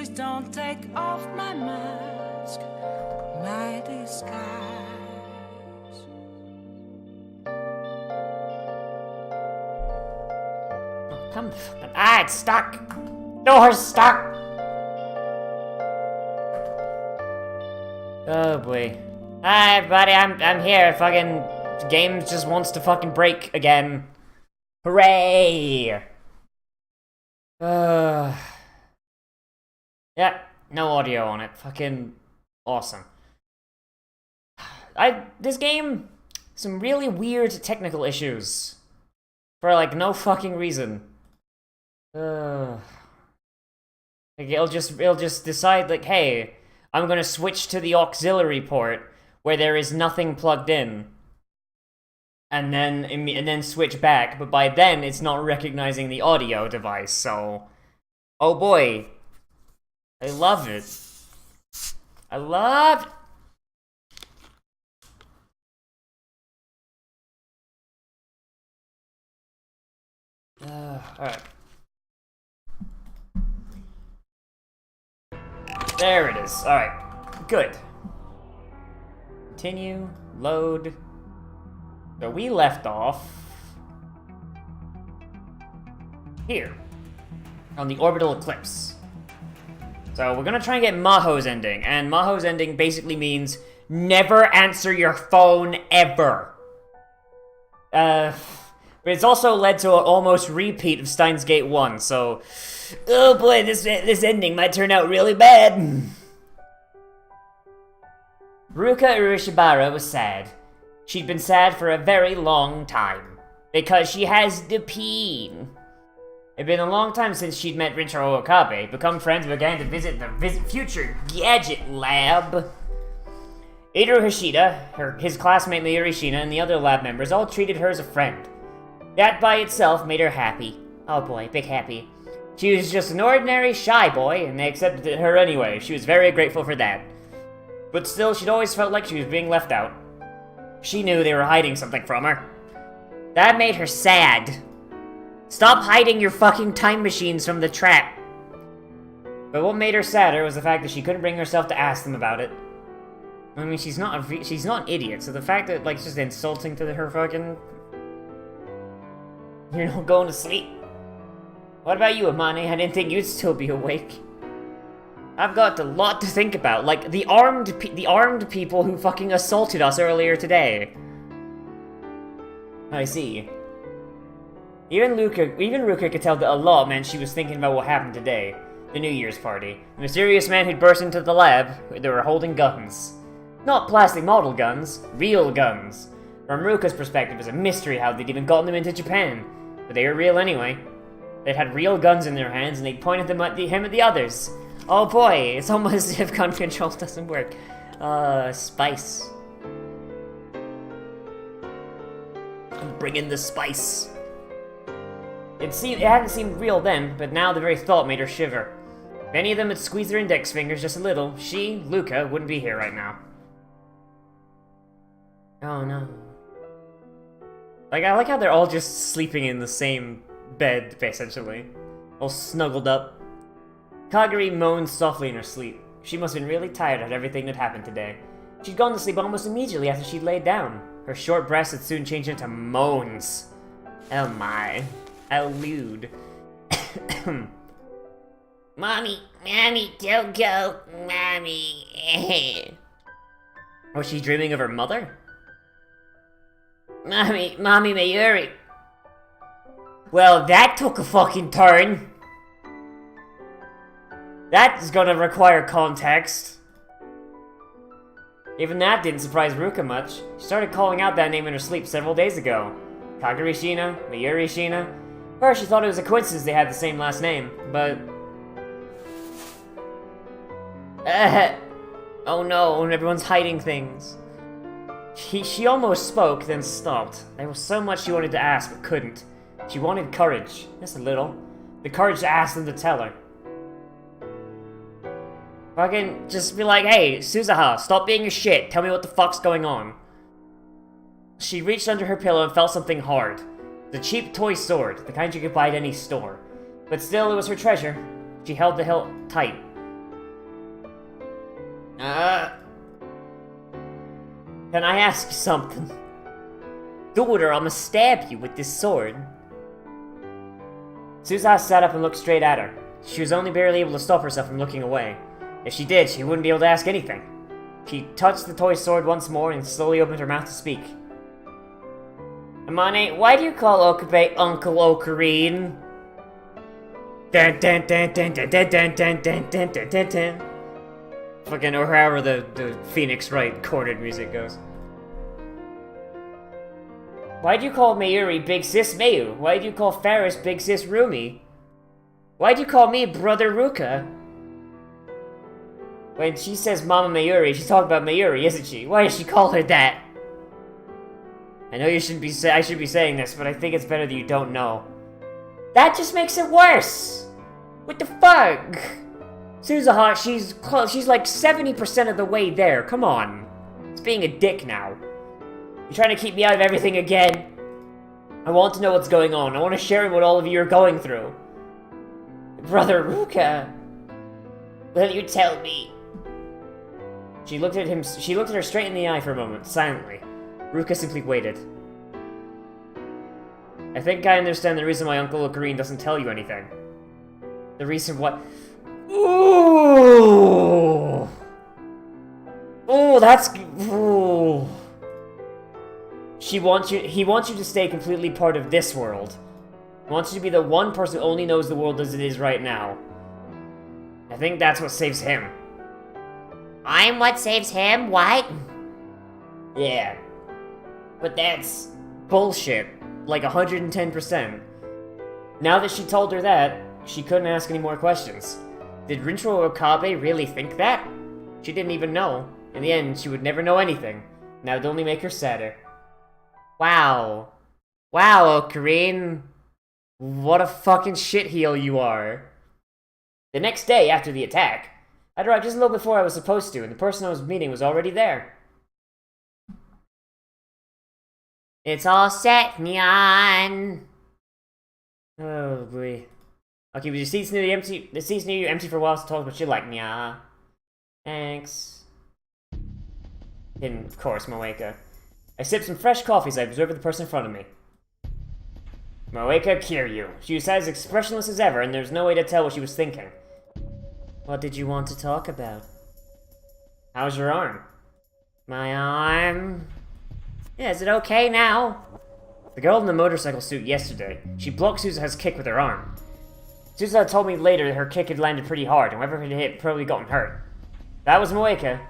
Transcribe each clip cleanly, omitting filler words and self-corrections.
Please don't take off my mask, my disguise. Oh, come on. Ah, it's stuck! Door's stuck! Oh boy. Hi everybody, I'm here. Fucking game just wants to fucking break again. Hooray! Yeah, no audio on it. Fucking awesome. This game, some really weird technical issues. For like no fucking reason. Like it'll just decide like, hey, I'm gonna switch to the auxiliary port where there is nothing plugged in. And then switch back, but by then it's not recognizing the audio device, so... Oh boy. I love it. I love... Alright. There it is. Alright. Good. Continue. Load. So we left off... here. On the orbital eclipse. So we're gonna try and get Maho's ending, and Maho's ending basically means never answer your phone ever. But it's also led to an almost repeat of Steins Gate 1, so... oh boy, this ending might turn out really bad. Ruka Urashibara was sad. She'd been sad for a very long time. Because she has the peen. It'd been a long time since she'd met Rinchiro Okabe, become friends, and began to visit the future gadget lab. Ito Hishida, his classmate Mayuri Shina, and the other lab members all treated her as a friend. That by itself made her happy. Oh boy, big happy. She was just an ordinary shy boy, and they accepted her anyway. She was very grateful for that. But still, she'd always felt like she was being left out. She knew they were hiding something from her. That made her sad. Stop hiding your fucking time machines from the trap. But what made her sadder was the fact that she couldn't bring herself to ask them about it. I mean, she's not an idiot, so the fact that, like, it's just insulting to her fucking... you're not going to sleep. What about you, Amane? I didn't think you'd still be awake. I've got a lot to think about, like the armed people who fucking assaulted us earlier today. I see. Even Ruka could tell that a lot meant she was thinking about what happened today. The New Year's party. The mysterious man who'd burst into the lab, they were holding guns. Not plastic model guns, real guns. From Ruka's perspective, it's a mystery how they'd even gotten them into Japan. But they were real anyway. They'd had real guns in their hands and they pointed them at him and the others. Oh boy, it's almost as if gun control doesn't work. Spice. Bring in the spice. It hadn't seemed real then, but now the very thought made her shiver. If any of them had squeezed their index fingers just a little, she, Luca, wouldn't be here right now. Oh no. Like, I like how they're all just sleeping in the same bed, essentially. All snuggled up. Kagari moaned softly in her sleep. She must have been really tired of everything that happened today. She'd gone to sleep almost immediately after she'd laid down. Her short breaths had soon changed into moans. Oh my. How lewd. Mommy, don't go, Mommy. Was she dreaming of her mother? Mommy Mayuri. Well, that took a fucking turn. That's gonna require context. Even that didn't surprise Ruka much. She started calling out that name in her sleep several days ago. Kagari Shina, Mayuri Shina. First, she thought it was a coincidence they had the same last name, but... oh no, everyone's hiding things. She almost spoke, then stopped. There was so much she wanted to ask, but couldn't. She wanted courage, just a little. The courage to ask them to tell her. Fucking just be like, hey, Suzuha, stop being a shit. Tell me what the fuck's going on. She reached under her pillow and felt something hard. The cheap toy sword, the kind you could buy at any store. But still, it was her treasure. She held the hilt tight. Can I ask you something? Daughter, I'ma stab you with this sword. Suza sat up and looked straight at her. She was only barely able to stop herself from looking away. If she did, she wouldn't be able to ask anything. She touched the toy sword once more and slowly opened her mouth to speak. Amane, why do you call Okabe Uncle Ocarine? Dun dun dun dun dun dun dun dun dun dun dun dun dun. Fucking, or however the Phoenix Wright chorded music goes. Why do you call Mayuri Big Sis Mayu? Why do you call Faris Big Sis Rumi? Why do you call me Brother Ruka? When she says Mama Mayuri, she's talking about Mayuri, isn't she? Why does she call her that? I know you shouldn't be I should be saying this, but I think it's better that you don't know. That just makes it worse! What the fuck? Suzuha, she's like 70% of the way there, come on. It's being a dick now. You're trying to keep me out of everything again? I want to know what's going on. I want to share what all of you are going through. Brother Ruka, will you tell me? She looked at her straight in the eye for a moment, silently. Ruka simply waited. I think I understand the reason why Uncle Ocarine doesn't tell you anything. The reason what... Ooh! Oh, that's... Ooh. He wants you to stay completely part of this world. He wants you to be the one person who only knows the world as it is right now. I think that's what saves him. I'm what saves him? What? Yeah. But that's bullshit. Like 110%. Now that she told her that, she couldn't ask any more questions. Did Rintrou Okabe really think that? She didn't even know. In the end, she would never know anything. That would only make her sadder. Wow. Wow, Ocarine. What a fucking shitheel you are. The next day, after the attack, I'd arrived just a little before I was supposed to, and the person I was meeting was already there. It's all set, Nyan. Oh boy. Okay, but the seats near you empty for a while, so talk about shit like Nya. Thanks. And of course, Moeka. I sipped some fresh coffee as I observed the person in front of me. Moeka Kiryu. She was as expressionless as ever, and there's no way to tell what she was thinking. What did you want to talk about? How's your arm? My arm? Yeah, is it okay now? The girl in the motorcycle suit yesterday. She blocked Suzuha's kick with her arm. Suzuha told me later that her kick had landed pretty hard, and whoever it hit probably gotten hurt. That was Moeka.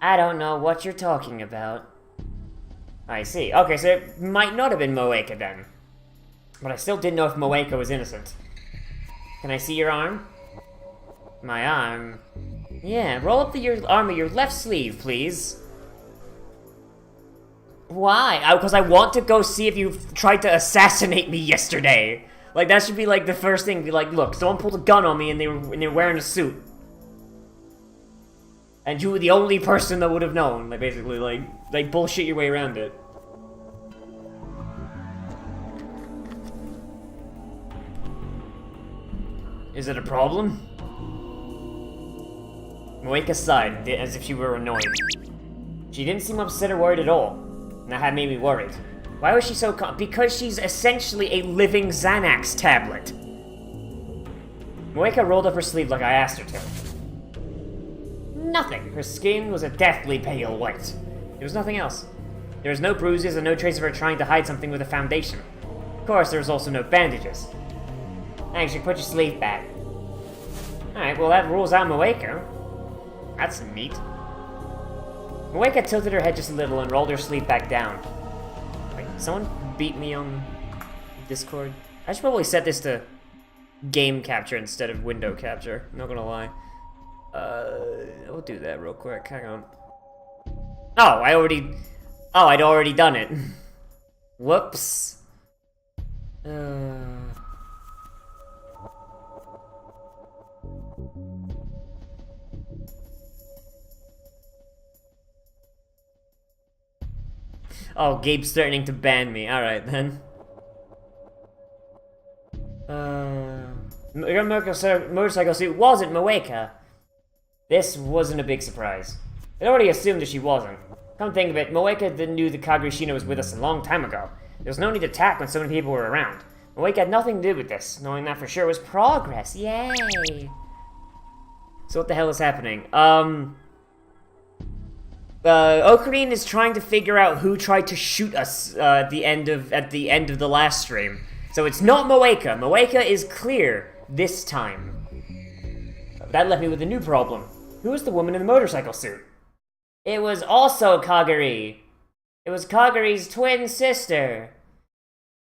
I don't know what you're talking about. I see. Okay, so it might not have been Moeka then. But I still didn't know if Moeka was innocent. Can I see your arm? My arm? Yeah, roll up your arm of your left sleeve, please. Why? Because I want to go see if you tried to assassinate me yesterday. Like, that should be like the first thing. Be like, look, someone pulled a gun on me and they're wearing a suit. And you were the only person that would have known. Like, basically, like bullshit your way around it. Is it a problem? Moeka sighed, as if she were annoyed. She didn't seem upset or worried at all, and that had made me worried. Why was she so because she's essentially a living Xanax tablet. Moeka rolled up her sleeve like I asked her to. Nothing. Her skin was a deathly pale white. There was nothing else. There was no bruises and no trace of her trying to hide something with a foundation. Of course, there was also no bandages. Thanks, you put your sleeve back. Alright, well that rules out Moeka. That's neat. Moeka tilted her head just a little and rolled her sleeve back down. Wait, someone beat me on Discord? I should probably set this to game capture instead of window capture, not gonna lie. I'll do that real quick, hang on. Oh, I'd already done it. Whoops. Oh, Gabe's threatening to ban me. Alright, then. Your motorcycle suit wasn't Moeka. This wasn't a big surprise. I'd already assumed that she wasn't. Come think of it, Moeka knew that Kaguya was with us a long time ago. There was no need to attack when so many people were around. Moeka had nothing to do with this. Knowing that for sure was progress. Yay! So what the hell is happening? Ocarina is trying to figure out who tried to shoot us at the end of the last stream. So it's not Moeka. Moeka is clear this time. That left me with a new problem. Who was the woman in the motorcycle suit? It was also Kaguri. It was Kaguri's twin sister.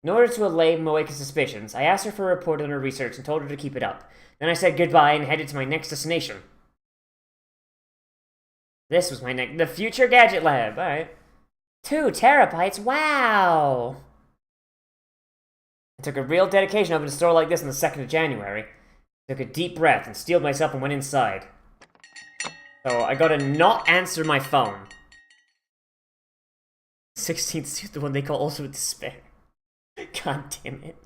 In order to allay Moeka's suspicions, I asked her for a report on her research and told her to keep it up. Then I said goodbye and headed to my next destination. This was the future gadget lab. Alright. 2 terabytes? Wow! I took a real dedication to open a store like this on the 2nd of January. I took a deep breath and steeled myself and went inside. So I gotta not answer my phone. 16th suit, the one they call Ultimate Despair. God damn it.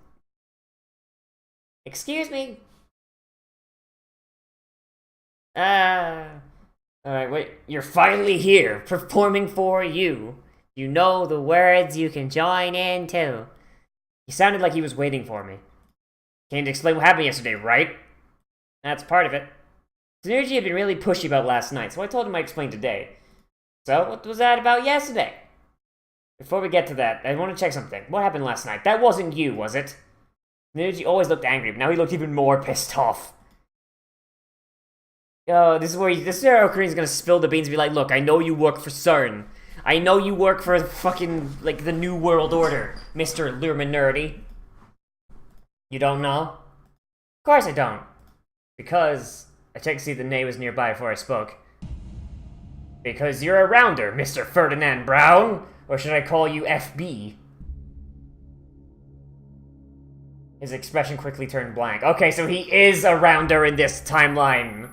Excuse me. Alright, wait. You're finally here, performing for you. You know the words you can join in too. He sounded like he was waiting for me. Came to explain what happened yesterday, right? That's part of it. Tsunuji had been really pushy about last night, so I told him I'd explain today. So, what was that about yesterday? Before we get to that, I want to check something. What happened last night? That wasn't you, was it? Tsunuji always looked angry, but now he looked even more pissed off. Oh, this is where Ocarina's gonna spill the beans and be like, look, I know you work for CERN. I know you work for fucking, like, the New World Order, Mr. Luminardi. You don't know? Of course I don't. Because I checked to see if the Nay was nearby before I spoke. Because you're a rounder, Mr. Ferdinand Brown! Or should I call you FB? His expression quickly turned blank. Okay, so he is a rounder in this timeline.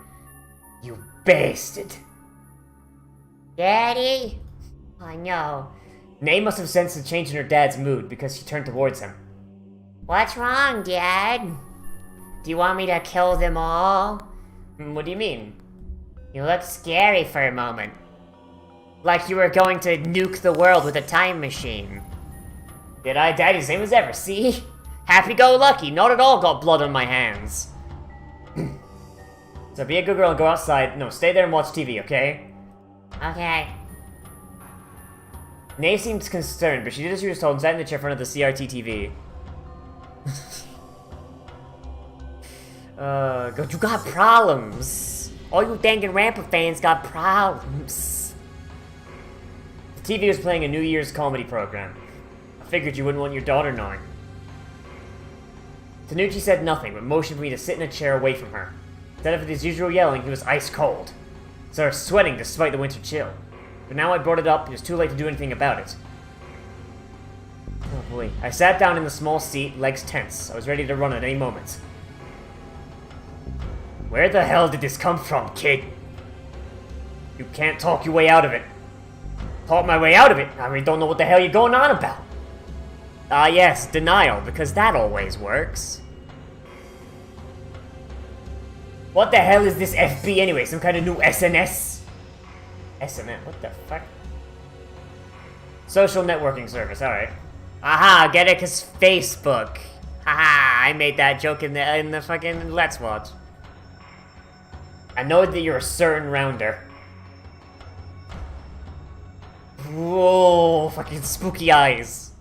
You bastard. Daddy? I know. Nay must have sensed a change in her dad's mood because she turned towards him. What's wrong, Dad? Do you want me to kill them all? What do you mean? You looked scary for a moment. Like you were going to nuke the world with a time machine. Did I? Daddy, same as ever, see? Happy-go-lucky, not at all got blood on my hands. So be a good girl and go outside. No, stay there and watch TV, okay? Okay. Nay seemed concerned, but she did as she was told and sat in the chair in front of the CRT TV. God, you got problems. All you Danganronpa fans got problems. The TV was playing a New Year's comedy program. I figured you wouldn't want your daughter knowing. Tanuchi said nothing, but motioned for me to sit in a chair away from her. Instead of his usual yelling, he was ice cold. I started sweating despite the winter chill. But now I brought it up, it was too late to do anything about it. Oh boy. I sat down in the small seat, legs tense. I was ready to run at any moment. Where the hell did this come from, kid? You can't talk your way out of it. Talk my way out of it? I really don't know what the hell you're going on about. Ah yes, denial, because that always works. What the hell is this FB anyway? Some kind of new SNS? SNS? What the fuck? Social networking service, alright. Aha, get it, cause Facebook. Haha, I made that joke in the fucking Let's Watch. I know that you're a certain rounder. Whoa, fucking spooky eyes.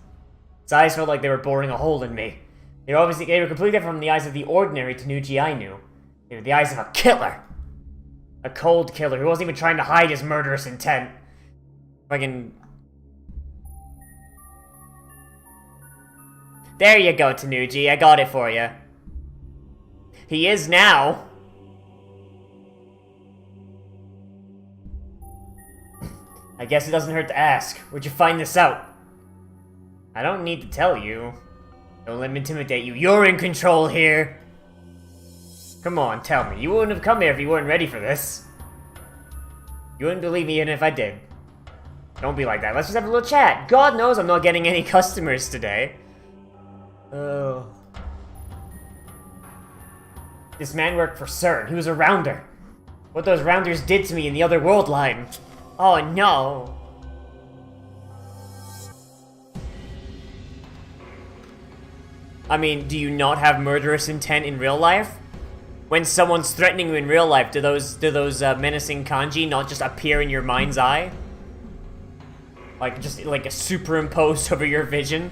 His eyes felt like they were boring a hole in me. They were completely different from the eyes of the ordinary Tanuchi I knew. They were the eyes of a killer. A cold killer who wasn't even trying to hide his murderous intent. Fucking... There you go, Tanuchi. I got it for you. He is now. I guess it doesn't hurt to ask. Where'd you find this out? I don't need to tell you. Don't let me intimidate you. You're in control here. Come on, tell me. You wouldn't have come here if you weren't ready for this. You wouldn't believe me even if I did. Don't be like that. Let's just have a little chat. God knows I'm not getting any customers today. Oh. This man worked for CERN. He was a rounder. what those rounders did to me in the other world line. Oh no. I mean, do you not have murderous intent in real life? When someone's threatening you in real life, do those menacing kanji not just appear in your mind's eye? Like, just like superimposed over your vision?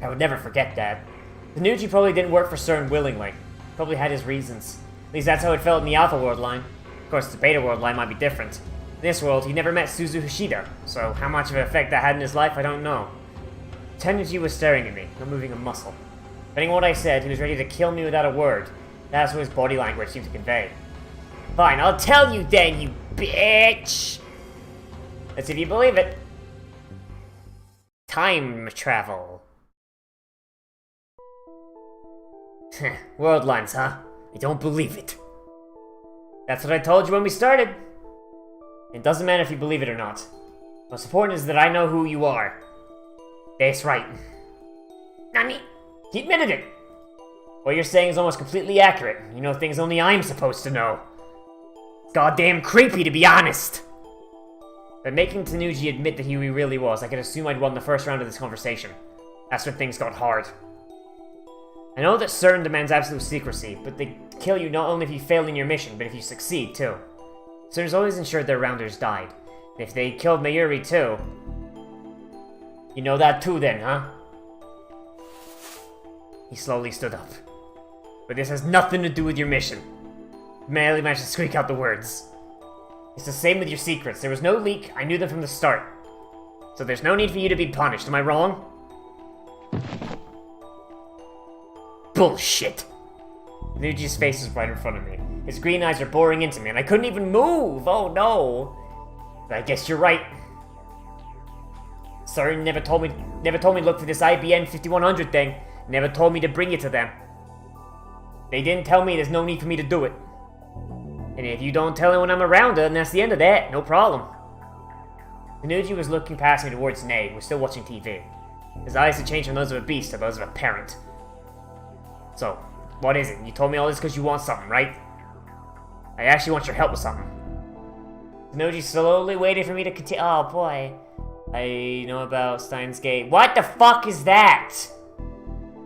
I would never forget that. Tanuji probably didn't work for CERN willingly. Probably had his reasons. At least that's how it felt in the Alpha world line. Of course, the Beta world line might be different. In this world, he never met Suzu Hashida, so how much of an effect that had in his life, I don't know. Tanuji was staring at me, not moving a muscle. Depending on what I said, he was ready to kill me without a word. That's what his body language seemed to convey. Fine, I'll tell you then, you bitch! Let's see if you believe it. Time travel. World lines, huh? I don't believe it. That's what I told you when we started. It doesn't matter if you believe it or not. What's important is that I know who you are. That's right. Nani? He admitted it! What you're saying is almost completely accurate. You know things only I'm supposed to know. Goddamn creepy, to be honest! By making Tanuji admit that he really was, I could assume I'd won the first round of this conversation. That's when things got hard. I know that CERN demands absolute secrecy, but they kill you not only if you fail in your mission, but if you succeed, too. CERN's always ensured their rounders died. And if they killed Mayuri, too... You know that too, then, huh? He slowly stood up. But this has nothing to do with your mission. He barely managed to squeak out the words. It's the same with your secrets. There was no leak. I knew them from the start. So there's no need for you to be punished. Am I wrong? Bullshit. Nuji's face is right in front of me. His green eyes are boring into me, and I couldn't even move. Oh no. But I guess you're right. CERN never told me to look for this IBN 5100 thing. Never told me to bring it to them. They didn't tell me there's no need for me to do it. And if you don't tell anyone I'm around, then that's the end of that. No problem. Tanuji was looking past me towards Ney, who was still watching TV. His eyes had changed from those of a beast to those of a parent. So, what is it? You told me all this because you want something, right? I actually want your help with something. Tanuji slowly waited for me to continue. Oh boy. I know about Steins Gate. What the fuck is that?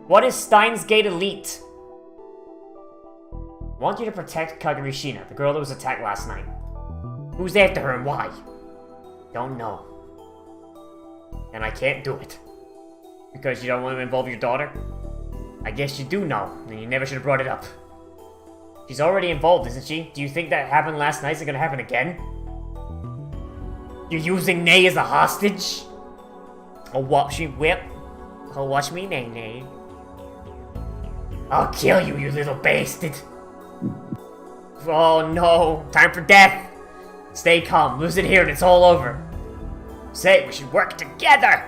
What is Steins Gate Elite? I want you to protect Kagami Shina, the girl that was attacked last night. Who's after her and why? Don't know. And I can't do it. Because you don't want to involve your daughter? I guess you do know, and you never should have brought it up. She's already involved, isn't she? Do you think that happened last night is gonna happen again? You're using Ney as a hostage? I'll watch you whip. I'll watch me, Ney. I'll kill you, you little bastard. Oh no, time for death. Stay calm, lose it here and it's all over. Say, we should work together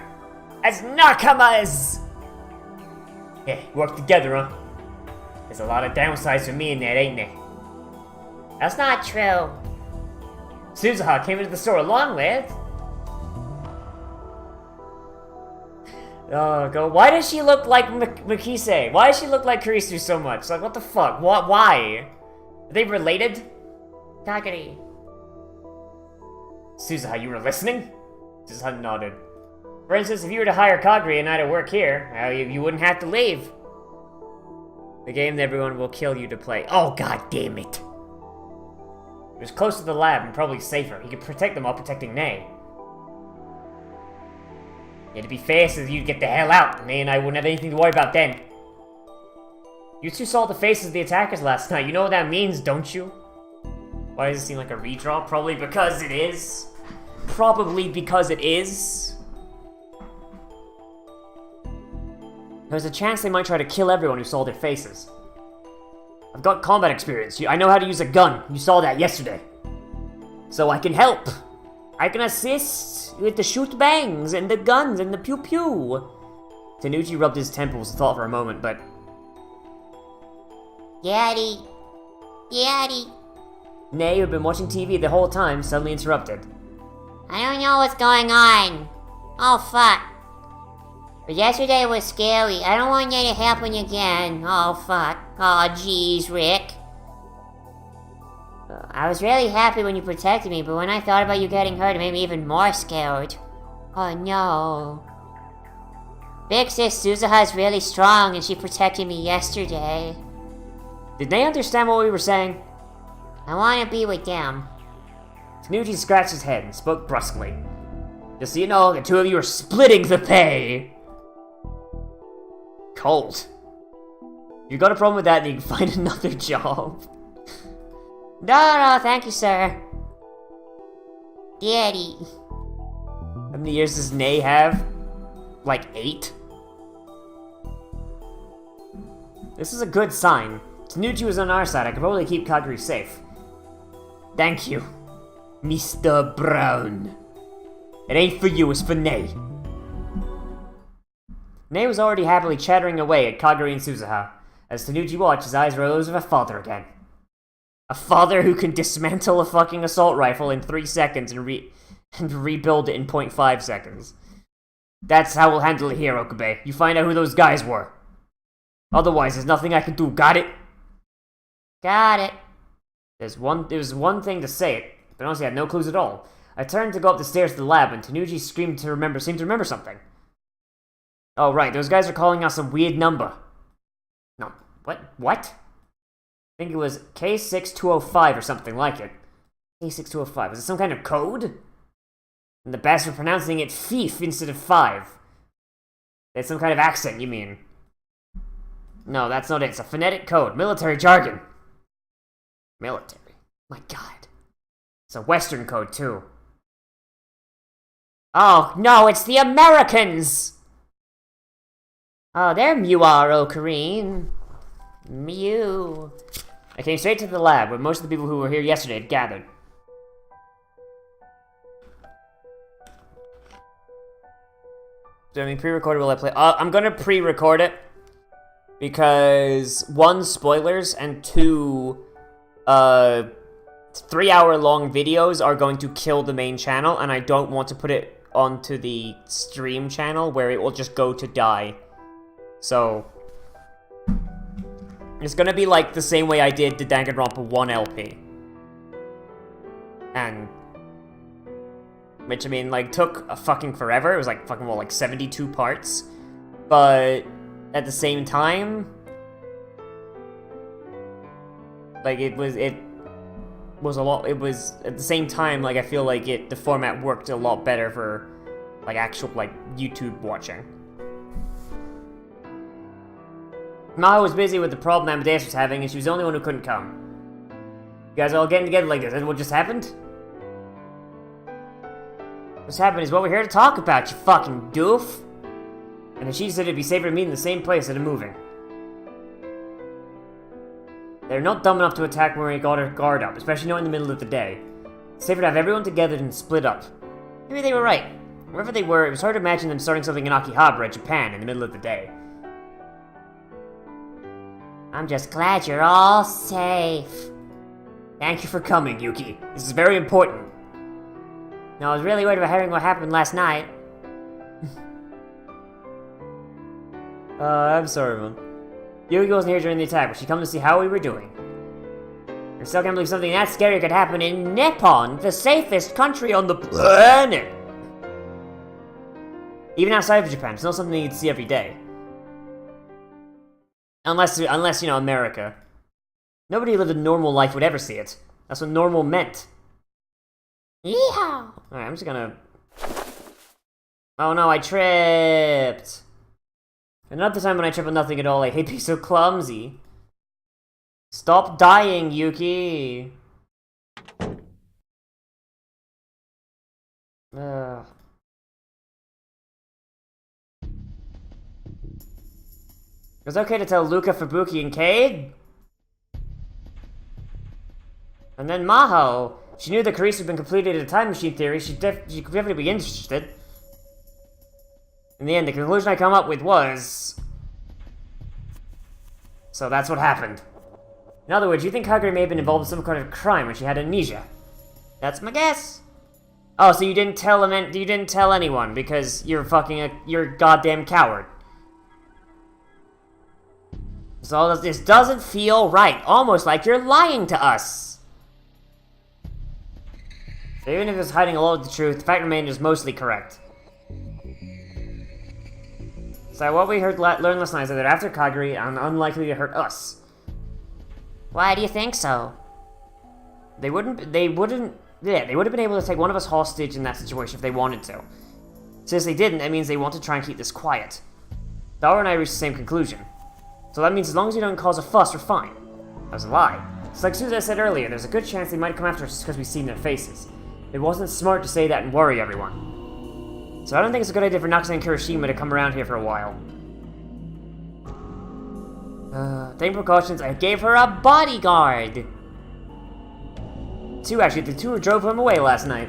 as nakamas. Yeah, work together, huh? There's a lot of downsides for me in that, ain't there? That's not true. Suzuha came into the store along with... Oh, go. Why does she look like Mikise? Why does she look like Kurisu so much? Like, what the fuck? What? Why? Are they related? Kagari. Suzuha, you were listening? Suzuha nodded. For instance, if you were to hire Kagari and I to work here, you wouldn't have to leave. The game that everyone will kill you to play. Oh, god damn it. It was close to the lab and probably safer. He could protect them while protecting Ney. Yeah, to be fair, so you'd get the hell out. Ney and I wouldn't have anything to worry about then. You two saw the faces of the attackers last night. You know what that means, don't you? Why does it seem like a redraw? Probably because it is. Probably because it is. There's a chance they might try to kill everyone who saw their faces. I've got combat experience. I know how to use a gun. You saw that yesterday. So I can help. I can assist with the shoot bangs and the guns and the pew pew. Tanuji rubbed his temples and thought for a moment, but... Daddy. Ney, who had been watching TV the whole time, suddenly interrupted. I don't know what's going on. Oh, fuck. But yesterday was scary. I don't want that to happen again. Oh, fuck. Oh, jeez, Rick. I was really happy when you protected me, but when I thought about you getting hurt, it made me even more scared. Oh no. Big sis Suzuha is really strong, and she protected me yesterday. Did they understand what we were saying? I want to be with them. Tanuki scratched his head and spoke brusquely. Just so you know, the two of you are splitting the pay! Cold. If you got a problem with that, then you can find another job. No, thank you, sir. Daddy. How many years does Nay have? Like 8? This is a good sign. Tanuchi was on our side. I could probably keep Kaguri safe. Thank you, Mr. Brown. It ain't for you, it's for Nay. Nay was already happily chattering away at Kaguri and Suzuha. As Tanuchi watched, his eyes were those of a father again. A father who can dismantle a fucking assault rifle in 3 seconds and rebuild it in 0.5 seconds. That's how we'll handle it here, Okabe. You find out who those guys were. Otherwise, there's nothing I can do. Got it? Got it. There was one thing to say it, but honestly I had no clues at all. I turned to go up the stairs to the lab, and Tanuchi seemed to remember something. Oh right, those guys are calling us some weird number. No, what? I think it was K6205 or something like it. K6205. Is it some kind of code? And the bastard pronouncing it thief instead of 5. It's some kind of accent, you mean? No, that's not it. It's a phonetic code. Military jargon. Military. My god. It's a Western code, too. Oh, no, it's the Americans! Oh, there you are, Ocarine. Mew. I came straight to the lab, where most of the people who were here yesterday had gathered. Do I mean pre-recorded? Will I play? I'm gonna pre-record it. Because, 1, spoilers, and 2, 3-hour-long videos are going to kill the main channel, and I don't want to put it onto the stream channel, where it will just go to die. So, it's gonna be like the same way I did the Danganronpa 1 LP. And, which, I mean, like, took a fucking forever. It was like, fucking, what, like 72 parts? But at the same time, like, it was a lot, it was, at the same time, like, I feel like the format worked a lot better for, like, actual, like, YouTube watching. Maho was busy with the problem Amadeus was having, and she was the only one who couldn't come. You guys are all getting together like this, and what just happened? What's happened is what we're here to talk about, you fucking doof! And then she said it'd be safer to meet in the same place instead of moving. They're not dumb enough to attack when we got our guard up, especially not in the middle of the day. It's safer to have everyone together than split up. Maybe they were right. Wherever they were, it was hard to imagine them starting something in Akihabara, Japan, in the middle of the day. I'm just glad you're all safe. Thank you for coming, Yuki. This is very important. No, I was really worried about hearing what happened last night. I'm sorry, man. Yuki wasn't here during the attack, but she come to see how we were doing. I still can't believe something that scary could happen in Nippon, the safest country on the planet! Even outside of Japan, it's not something you'd see every day. Unless, you know, America. Nobody who lived a normal life would ever see it. That's what normal meant. Yeehaw! Alright, I'm just gonna... Oh no, I tripped! Another time when I trip on nothing at all, I hate being so clumsy. Stop dying, Yuki! Ugh. It was okay to tell Luca, Fubuki, and Cade? And then Maho. She knew that Carissa had been completed a time machine theory. She could definitely be interested. In the end, the conclusion I come up with was... So that's what happened. In other words, you think Kagure may have been involved in some kind of crime when she had amnesia. That's my guess. Oh, so you didn't tell anyone because you're you're a goddamn coward. So this doesn't feel right. Almost like you're lying to us. Even if it was hiding a lot of the truth, the fact remained it was mostly correct. So what we learned last night is that they're after Kagari and unlikely to hurt us. Why do you think so? They would have been able to take one of us hostage in that situation if they wanted to. Since they didn't, that means they want to try and keep this quiet. Dara and I reached the same conclusion. So that means as long as you don't cause a fuss, we're fine. That was a lie. It's like Suza said earlier, there's a good chance they might come after us just because we've seen their faces. It wasn't smart to say that and worry everyone. So I don't think it's a good idea for Nakase and Kirishima to come around here for a while. Taking precautions, I gave her a bodyguard! Two, actually. The two who drove him away last night.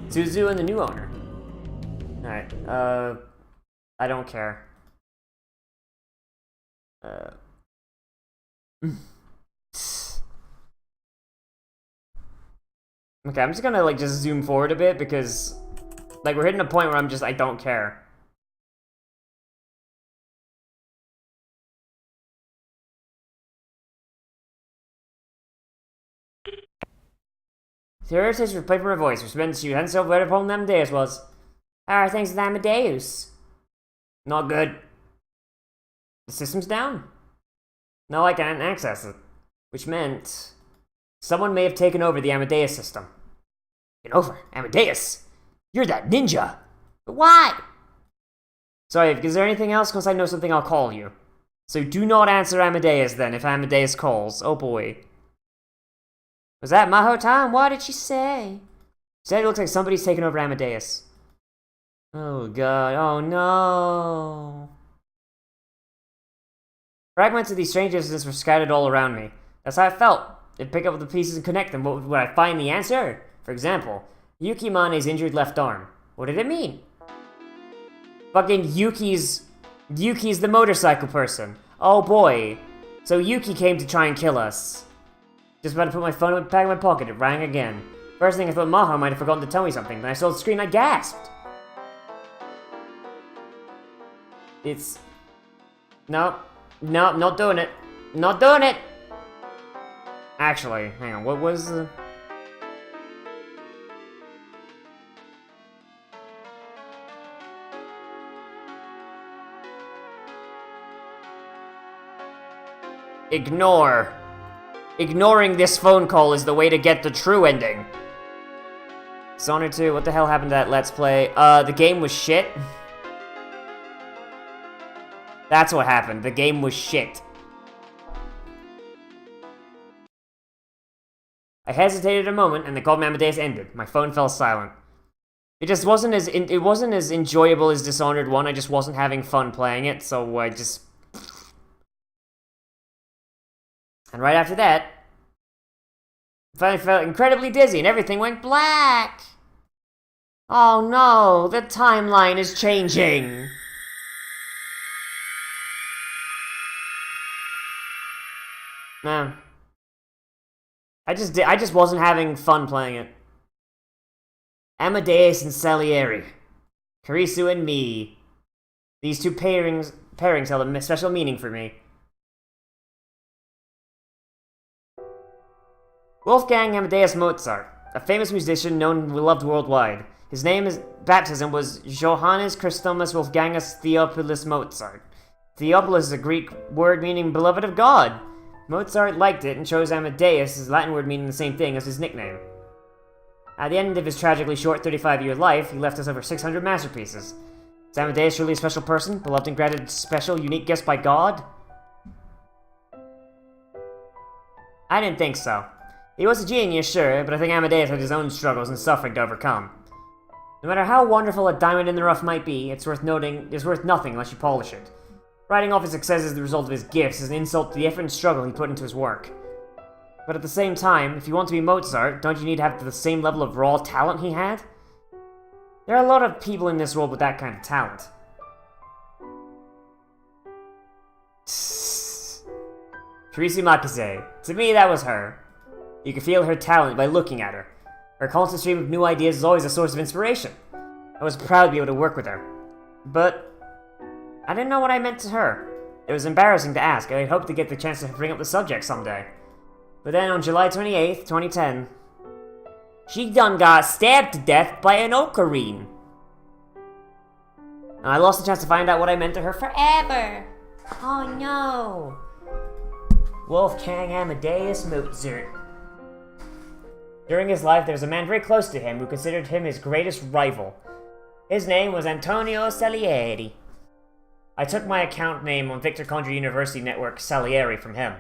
Suzu and the new owner. Alright, I don't care. Okay, I'm just gonna, like, just zoom forward a bit, because, like, we're hitting a point where I don't care. The irritation was played from her voice, which meant she hadn't so better problem than Amadeus was. How are things with Amadeus? Not good. The system's down. No, I can't access it. Which meant someone may have taken over the Amadeus system. Get over, Amadeus! You're that ninja! But why? Sorry, is there anything else? Once I know something, I'll call you. So do not answer Amadeus then, if Amadeus calls. Oh boy. Was that Maho time? What did she say? She said it looks like somebody's taken over Amadeus. Oh god, oh no. Fragments of these strange incidents were scattered all around me. That's how I felt. I'd pick up the pieces and connect them, but would I find the answer? For example, Yuki Mane's injured left arm. What did it mean? Fucking Yuki's the motorcycle person. Oh boy. So Yuki came to try and kill us. Just about to put my phone back in my pocket, it rang again. First thing I thought Maho might have forgotten to tell me something. When I saw the screen, I gasped. It's... No, not doing it. Not doing it! Actually, hang on, what was the... Ignore. Ignoring this phone call is the way to get the true ending. Dishonored 2, what the hell happened to that Let's Play? The game was shit. That's what happened. The game was shit. I hesitated a moment, and the call from Amadeus ended. My phone fell silent. It just wasn't as enjoyable as Dishonored 1. I just wasn't having fun playing it, so I just... And right after that, I finally felt incredibly dizzy, and everything went black. Oh no, the timeline is changing. No. I just wasn't having fun playing it. Amadeus and Salieri. Karisu and me. These two pairings held a special meaning for me. Wolfgang Amadeus Mozart, a famous musician known and loved worldwide. His baptism was Johannes Chrysostomus Wolfgangus Theophilus Mozart. Theophilus is a Greek word meaning beloved of God. Mozart liked it and chose Amadeus, his Latin word meaning the same thing, as his nickname. At the end of his tragically short 35-year life, he left us over 600 masterpieces. Is Amadeus truly a special person, beloved and granted special, unique gifts by God? I didn't think so. He was a genius, sure, but I think Amadeus had his own struggles and suffering to overcome. No matter how wonderful a diamond in the rough might be, it's worth nothing unless you polish it. Writing off his success as the result of his gifts is an insult to the effort and struggle he put into his work. But at the same time, if you want to be Mozart, don't you need to have the same level of raw talent he had? There are a lot of people in this world with that kind of talent. Teresa Makise. To me, that was her. You can feel her talent by looking at her. Her constant stream of new ideas is always a source of inspiration. I was proud to be able to work with her. But I didn't know what I meant to her. It was embarrassing to ask, and I hoped to get the chance to bring up the subject someday. But then on July 28th, 2010... She done got stabbed to death by an ocarine. And I lost the chance to find out what I meant to her forever. Oh no. Wolfgang Amadeus Mozart. During his life, there was a man very close to him who considered him his greatest rival. His name was Antonio Salieri. I took my account name on Victor Condra University network Salieri from him.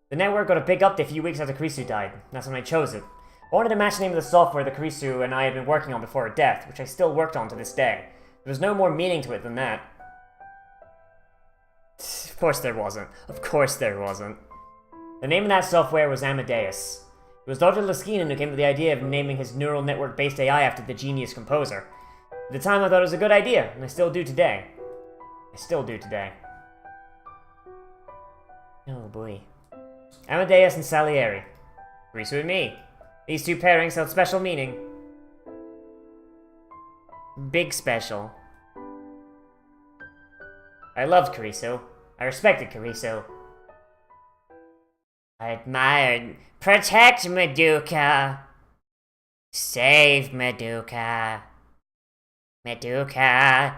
The network got a big update a few weeks after Karisu died. That's when I chose it. I wanted to match the name of the software that Karisu and I had been working on before her death, which I still worked on to this day. There was no more meaning to it than that. Of course there wasn't. Of course there wasn't. The name of that software was Amadeus. It was Dr. Laskinen who came up with the idea of naming his neural network-based AI after the genius composer. At the time I thought it was a good idea, and I still do today. Oh boy. Amadeus and Salieri. Karisu and me. These two pairings held special meaning. Big special. I loved Karisu. I respected Karisu. I admired. Protect Madoka. Save Madoka. Madoka.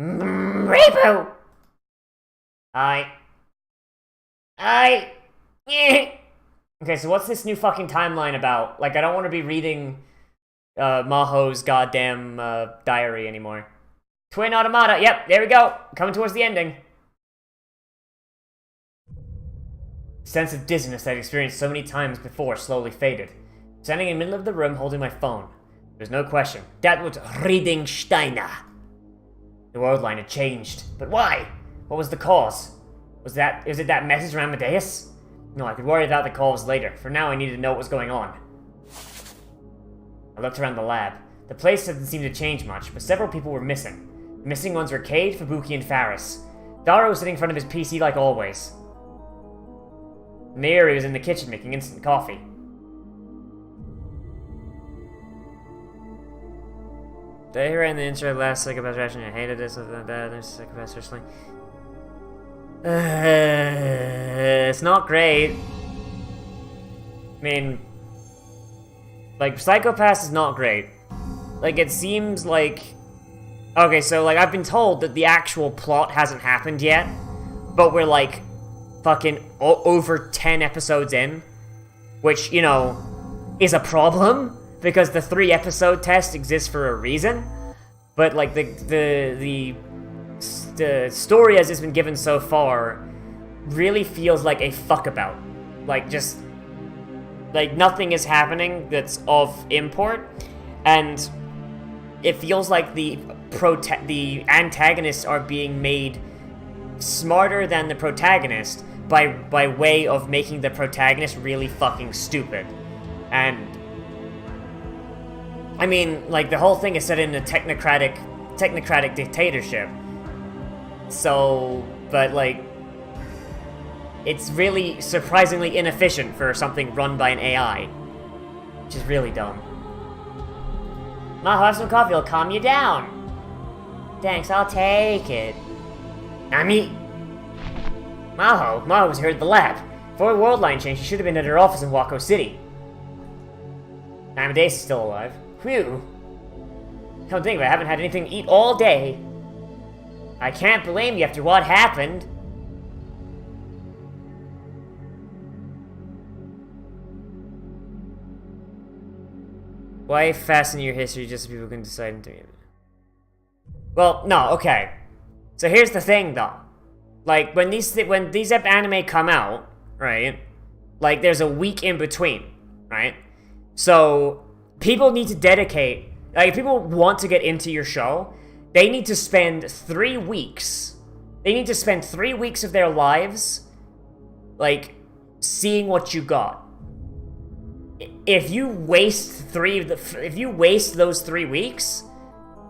Repo! Okay, so what's this new fucking timeline about? Like, I don't want to be reading Maho's goddamn diary anymore. Twin Automata, yep, there we go. Coming towards the ending. The sense of dizziness I'd experienced so many times before slowly faded. Standing in the middle of the room holding my phone. There's no question. That was reading Steiner. The world line had changed. But why? What was the cause? Was it that message from Amadeus? No, I could worry about the calls later. For now, I needed to know what was going on. I looked around the lab. The place didn't seem to change much, but several people were missing. The missing ones were Cade, Fubuki, and Faris. Dara was sitting in front of his PC like always. Nairi was in the kitchen making instant coffee. Did I hear in the intro last psychopath reaction? I hated this, something like that. There's psychopaths or something. It's not great. I mean, like, Psychopaths is not great. Like, it seems like... Okay, so, like, I've been told that the actual plot hasn't happened yet, but we're, like, fucking over 10 episodes in, which, you know, is a problem, because the 3-episode test exists for a reason, but, like, the story as it's been given so far really feels like a fuckabout. Like, just... like, nothing is happening that's of import, and it feels like the antagonists are being made smarter than the protagonist by way of making the protagonist really fucking stupid. And I mean, like, the whole thing is set in a technocratic dictatorship. So, but like, it's really surprisingly inefficient for something run by an AI, which is really dumb. Maho, have some coffee, it'll calm you down. Thanks, I'll take it. Nami? Maho was here at the lab. Before the world line changed, she should have been at her office in Wako City. Amadeus is still alive. Phew. Come think of it, I haven't had anything to eat all day. I can't blame you after what happened. Why fasten your history just so people can decide into it? Well, no, okay. So here's the thing, though. Like, when these anime come out, right? Like, there's a week in between, right? So, people need to dedicate... Like, if people want to get into your show, they need to spend 3 weeks. They need to spend 3 weeks of their lives, like, seeing what you got. If you waste those 3 weeks,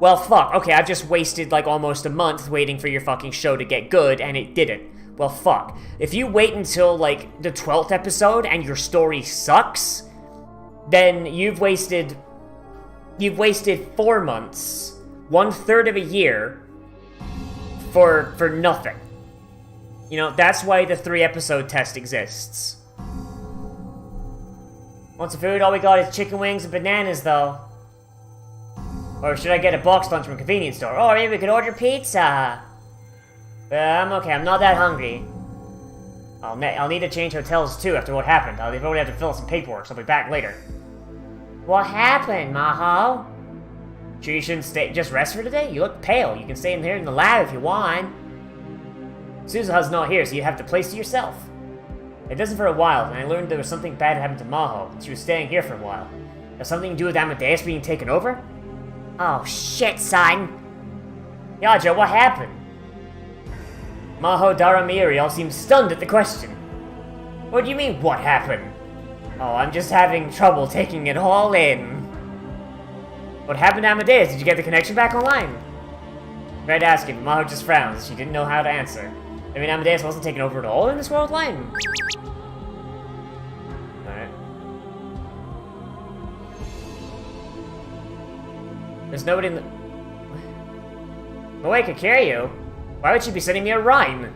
well, fuck. Okay, I've just wasted like almost a month waiting for your fucking show to get good, and it didn't. Well, fuck. If you wait until like the 12th episode and your story sucks, then you've wasted 4 months, 1/3 of a year, for nothing. You know, that's why the 3-episode test exists. Want some food? All we got is chicken wings and bananas, though. Or should I get a box lunch from a convenience store? Or maybe we could order pizza. I'm okay, I'm not that hungry. I'll need to change hotels too after what happened. I'll probably have to fill out some paperwork, so I'll be back later. What happened, Maho? Sure you shouldn't just rest for today? You look pale. You can stay in here in the lab if you want. Suzuha's not here, so you have the place to yourself. It doesn't for a while, and I learned there was something bad happened to Maho, and she was staying here for a while. Has something to do with Amadeus being taken over? Oh shit, son. Yaja, what happened? Maho, Dara, and Miuri all seem stunned at the question. What do you mean, what happened? Oh, I'm just having trouble taking it all in. What happened to Amadeus? Did you get the connection back online? I tried asking, but Maho just frowns. She didn't know how to answer. I mean, Amadeus wasn't taken over at all in this world line. Alright. There's nobody in the... Moe could carry you. Why would she be sending me a rhyme?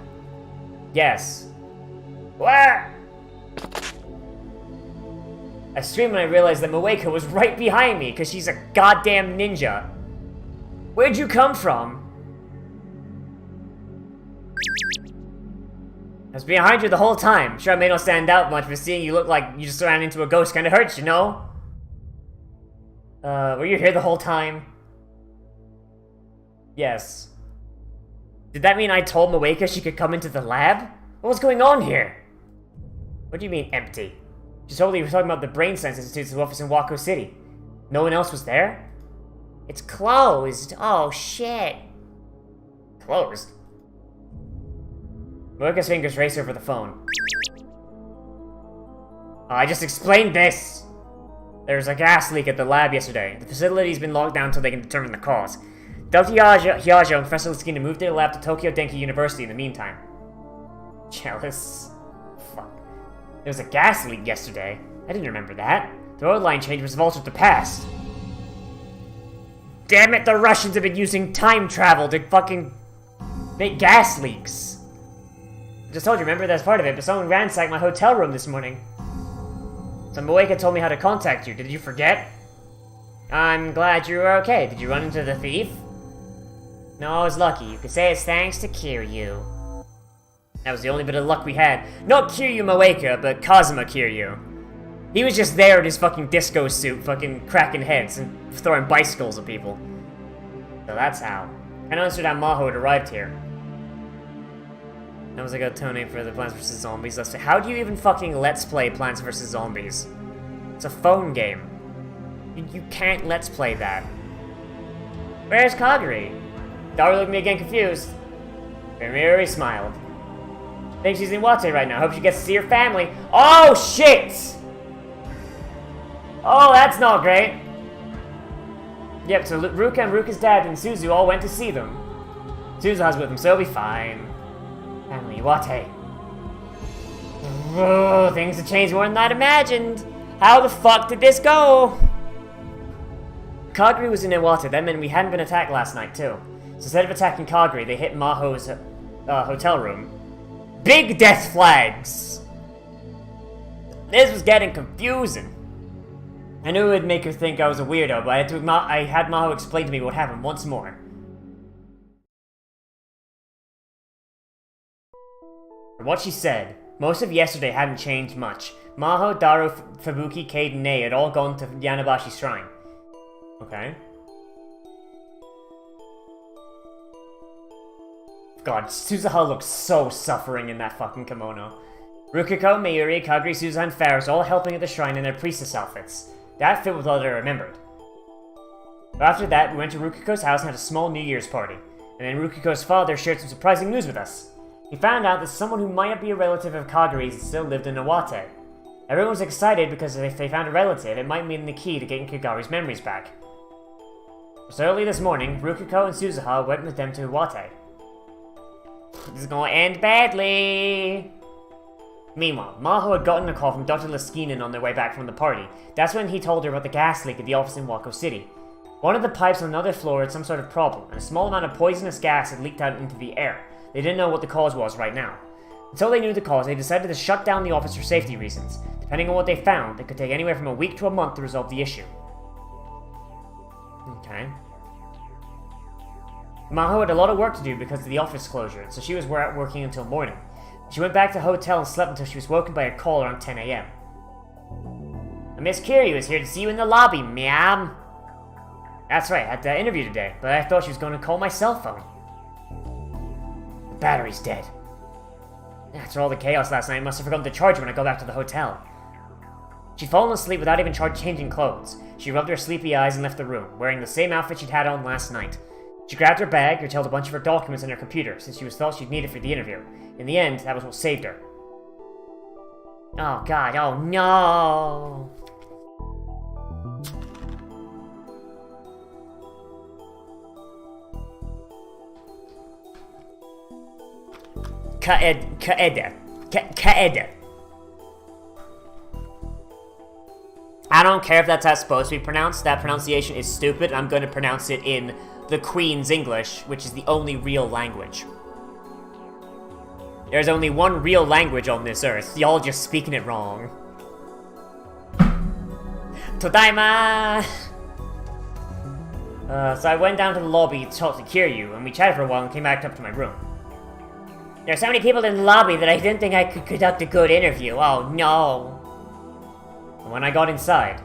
Yes. What? I screamed when I realized that Moeka was right behind me, because she's a goddamn ninja. Where'd you come from? I was behind you the whole time. Sure, I may not stand out much, but seeing you look like you just ran into a ghost kinda hurts, you know? Were you here the whole time? Yes. Did that mean I told Moeka she could come into the lab? What was going on here? What do you mean, empty? She told me you were talking about the Brain Science Institute's office in Wako City. No one else was there? It's closed. Oh shit. Closed? Moeka's fingers race over the phone. I just explained this! There was a gas leak at the lab yesterday. The facility's been locked down until they can determine the cause. Dr. Hyajo and Professor Liskina moved their lab to Tokyo Denki University in the meantime. Jealous. Fuck. There was a gas leak yesterday. I didn't remember that. The road line change was altered to past. Damn it, the Russians have been using time travel to fucking make gas leaks. I just told you, remember that's part of it, but someone ransacked my hotel room this morning. So Moeka told me how to contact you. Did you forget? I'm glad you were okay. Did you run into the thief? No, I was lucky. You could say it's thanks to Kiryu. That was the only bit of luck we had. Not Kiryu Moeka, but Kazuma Kiryu. He was just there in his fucking disco suit, fucking cracking heads and throwing bicycles at people. So that's how. I understood how Maho had arrived here. That was a good tone for the Plants vs. Zombies. Let's say, how do you even fucking let's play Plants vs. Zombies? It's a phone game. You can't let's play that. Where's Kaguri? Dara looked at me again confused. Miuri smiled. I think she's in Wate right now. Hope she gets to see her family. Oh shit! Oh, that's not great. Yep, so Ruka and Ruka's dad and Suzu all went to see them. Suzuha's with them, so it'll be fine. Family Wate. Oh, things have changed more than I'd imagined. How the fuck did this go? Kaguri was in Iwata, that meant we hadn't been attacked last night, too. So instead of attacking Kaguri, they hit Maho's hotel room. Big death flags! This was getting confusing. I knew it would make her think I was a weirdo, but I had Maho explain to me what happened once more. From what she said, most of yesterday hadn't changed much. Maho, Daru, Fubuki, Kade, and Nei had all gone to Yanabashi Shrine. Okay. God, Suzuha looks so suffering in that fucking kimono. Rukiko, Mayuri, Kaguri, Suzuha, and Faris all helping at the shrine in their priestess outfits. That fit with what I remembered. But after that, we went to Rukiko's house and had a small New Year's party. And then Rukiko's father shared some surprising news with us. He found out that someone who might be a relative of Kaguri's still lived in Iwate. Everyone was excited because if they found a relative, it might mean the key to getting Kaguri's memories back. So early this morning, Rukiko and Suzuha went with them to Iwate. This is gonna end badly. Meanwhile, Maho had gotten a call from Dr. Liskinen on their way back from the party. That's when he told her about the gas leak at the office in Wako City. One of the pipes on another floor had some sort of problem, and a small amount of poisonous gas had leaked out into the air. They didn't know what the cause was right now. Until they knew the cause, they decided to shut down the office for safety reasons. The Depending on what they found, it could take anywhere from a week to a month to resolve the issue. Okay. Maho had a lot of work to do because of the office closure, so she was working until morning. She went back to the hotel and slept until she was woken by a call around 10 a.m. Miss Curie was here to see you in the lobby, ma'am. That's right, I had the interview today, but I thought she was going to call my cell phone. The battery's dead. After all the chaos last night, I must have forgotten to charge it when I go back to the hotel. She'd fallen asleep without even changing clothes. She rubbed her sleepy eyes and left the room, wearing the same outfit she'd had on last night. She grabbed her bag, retailed a bunch of her documents and her computer, since she thought she'd need it for the interview. In the end, that was what saved her. Oh god, oh no! Kaeda. I don't care if that's how it's supposed to be pronounced. That pronunciation is stupid. I'm going to pronounce it in the Queen's English, which is the only real language. There's only one real language on this earth. Y'all just speaking it wrong. Tadaima! So I went down to the lobby to talk to Kiryu, and we chatted for a while and came back up to my room. There's so many people in the lobby that I didn't think I could conduct a good interview. Oh no. And when I got inside,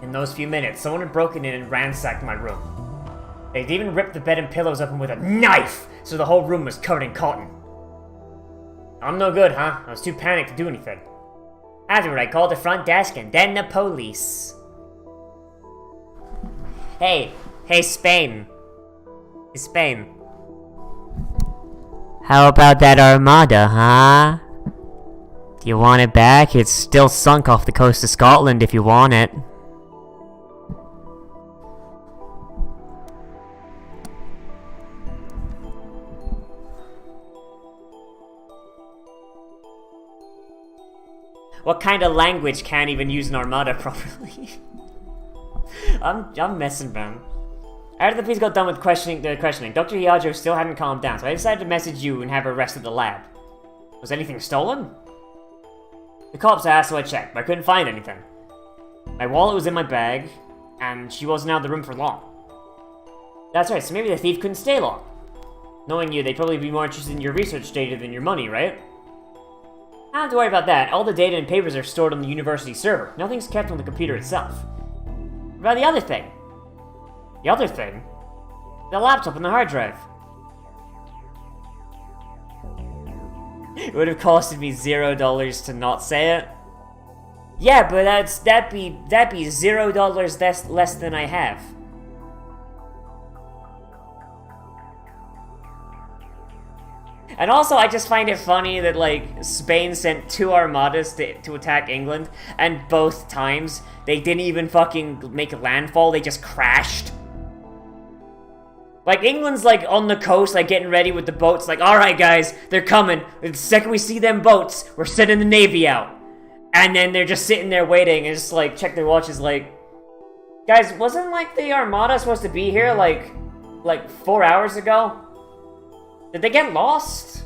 in those few minutes, someone had broken in and ransacked my room. They'd even ripped the bed and pillows open with a knife, so the whole room was covered in cotton. I'm no good, huh? I was too panicked to do anything. Afterward, I called the front desk and then the police. Hey, Spain. Spain. How about that armada, huh? Do you want it back? It's still sunk off the coast of Scotland if you want it. What kind of language can't even use an armada properly? I'm messing, man. After the police got done with questioning, Dr. Hiyajo still hadn't calmed down, so I decided to message you and have her arrested at the lab. Was anything stolen? The cops asked, so I checked, but I couldn't find anything. My wallet was in my bag, and she wasn't out of the room for long. That's right, so maybe the thief couldn't stay long. Knowing you, they'd probably be more interested in your research data than your money, right? Not have to worry about that. All the data and papers are stored on the university server. Nothing's kept on the computer itself. What about the other thing? The other thing? The laptop and the hard drive. It would have costed me $0 to not say it. Yeah, but that'd be $0 less than I have. And also, I just find it funny that, like, Spain sent 2 armadas to attack England, and both times, they didn't even fucking make landfall, they just crashed. Like, England's, like, on the coast, like, getting ready with the boats, like, alright, guys, they're coming. The second we see them boats, we're sending the Navy out. And then they're just sitting there waiting, and just, like, check their watches, like... Guys, wasn't, like, the armada supposed to be here, like 4 hours ago? Did they get lost?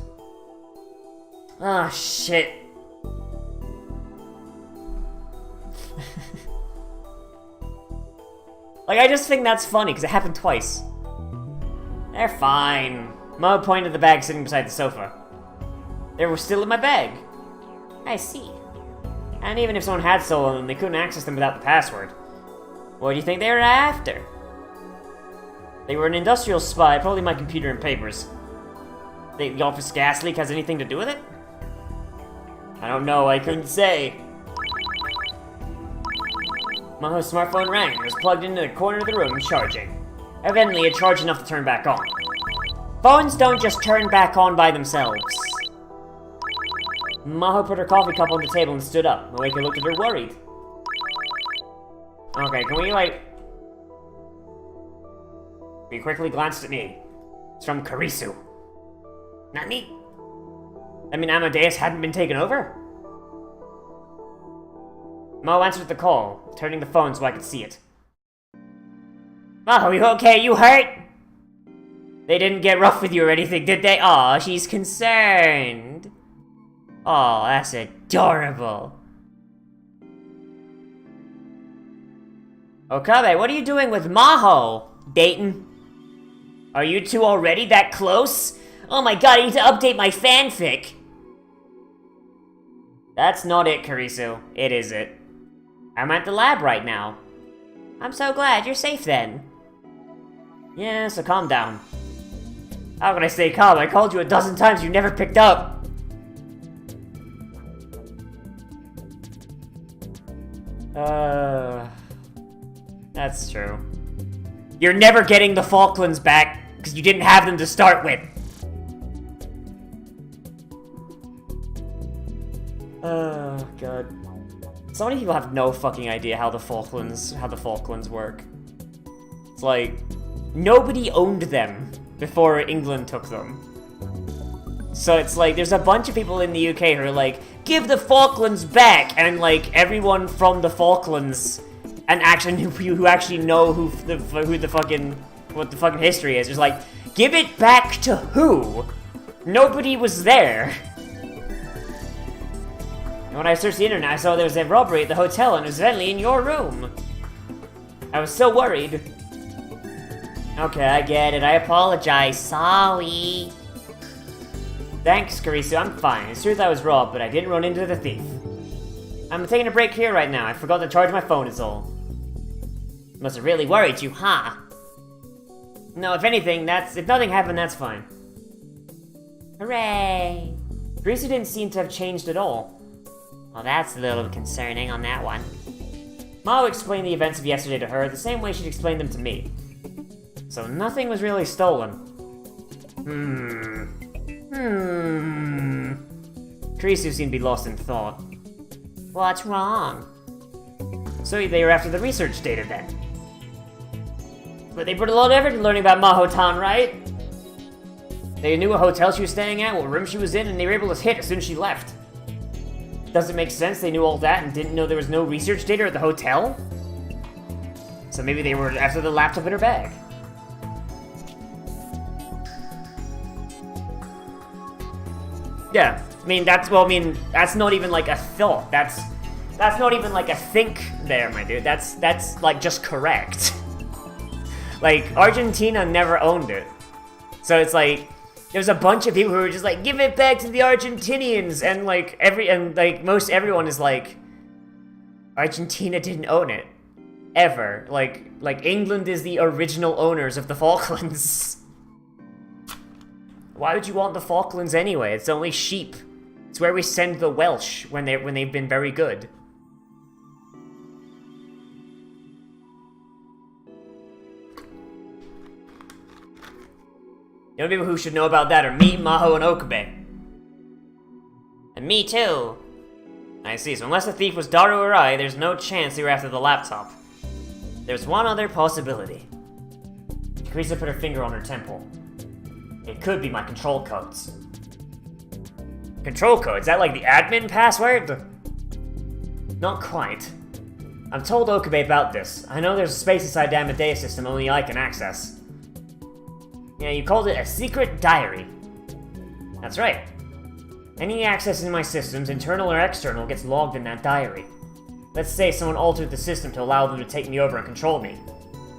Ah, oh, shit. Like, I just think that's funny, because it happened twice. They're fine. Mo pointed to the bag sitting beside the sofa. They were still in my bag. I see. And even if someone had stolen them, they couldn't access them without the password. What do you think they were after? They were an industrial spy, probably my computer and papers. Think the office gas leak has anything to do with it? I don't know, I couldn't say. Maho's smartphone rang and was plugged into the corner of the room charging. Evidently, it charged enough to turn back on. Phones don't just turn back on by themselves. Maho put her coffee cup on the table and stood up. Moeka looked at her worried. Okay, can we, like... He quickly glanced at me. It's from Karisu. Nani? I mean, Amadeus hadn't been taken over? Mo answered the call, turning the phone so I could see it. Maho, you okay? You hurt? They didn't get rough with you or anything, did they? Aw, she's concerned. Aw, that's adorable. Okabe, what are you doing with Maho? Dating? Are you two already that close? Oh my god, I need to update my fanfic! That's not it, Karisu. It is it. I'm at the lab right now. I'm so glad you're safe then. Yeah, so calm down. How can I stay calm? I called you a dozen times, you never picked up. That's true. You're never getting the Falklands back, because you didn't have them to start with. Oh, God. So many people have no fucking idea how the Falklands work. It's like, nobody owned them before England took them. So it's like, there's a bunch of people in the UK who are like, give the Falklands back! And like, everyone from the Falklands, and actually who actually know what the fucking history is like, give it back to who? Nobody was there. And when I searched the internet, I saw there was a robbery at the hotel and it was evidently in your room. I was so worried. Okay, I get it. I apologize. Sorry. Thanks, Karisu. I'm fine. It's true that I was robbed, but I didn't run into the thief. I'm taking a break here right now. I forgot to charge my phone is all. Must have really worried you, huh? No, if anything, if nothing happened, that's fine. Hooray! Karisu didn't seem to have changed at all. Well, that's a little concerning on that one. Maho explained the events of yesterday to her the same way she'd explained them to me. So nothing was really stolen. Karisu seemed to be lost in thought. What's wrong? So they were after the research data then. But they put a lot of effort into learning about Maho-tan, right? They knew what hotel she was staying at, what room she was in, and they were able to hit as soon as she left. Does it make sense they knew all that and didn't know there was no research data at the hotel? So maybe they were after the laptop in her bag. Yeah, that's not even like a thought. That's not even like a think there, my dude. That's like just correct. Like, Argentina never owned it. So it's like, there's a bunch of people who are just like, give it back to the Argentinians, and like most everyone is like, Argentina didn't own it. Ever. Like England is the original owners of the Falklands. Why would you want the Falklands anyway? It's only sheep. It's where we send the Welsh when they've been very good. The only people who should know about that are me, Maho, and Okabe. And me too. I see, so unless the thief was Daru or I, there's no chance they were after the laptop. There's one other possibility. Karisu put her finger on her temple. It could be my control codes. Control codes? Is that like the admin password? Not quite. I'm told Okabe about this. I know there's a space inside the Amadeus system only I can access. Yeah, you called it a secret diary. That's right. Any access in my systems, internal or external, gets logged in that diary. Let's say someone altered the system to allow them to take me over and control me.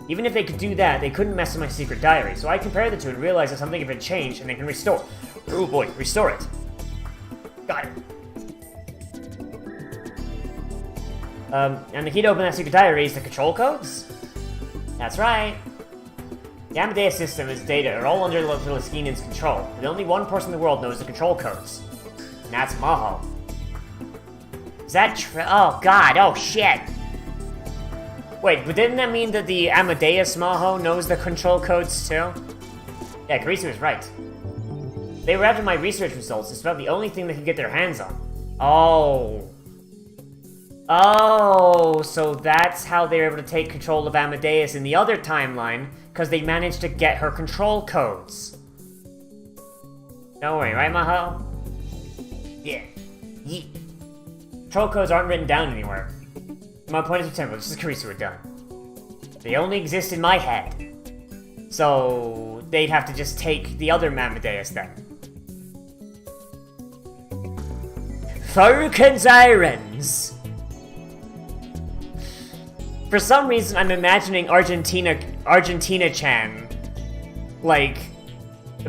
Even if they could do that, they couldn't mess with my secret diary, so I compare the two and realize that something had been changed and they can restore. Oh boy, restore it. Got it. And the key to open that secret diary is the control codes? That's right. The Amadeus system and its data are all under Liskinian's control, but only one person in the world knows the control codes. And that's Maho. Is that true? Oh god, oh shit! Wait, but didn't that mean that the Amadeus Maho knows the control codes too? Yeah, Karisu was right. They were after my research results, it's about the only thing they could get their hands on. Oh. Oh, so that's how they were able to take control of Amadeus in the other timeline, because they managed to get her control codes. Don't worry, right, Maho? Yeah. Yeet. Control codes aren't written down anywhere. My point is temporal, just as Karisu were done. They only exist in my head. So, they'd have to just take the other Amadeus then. Furkens Irons! For some reason, I'm imagining Argentina-chan, like,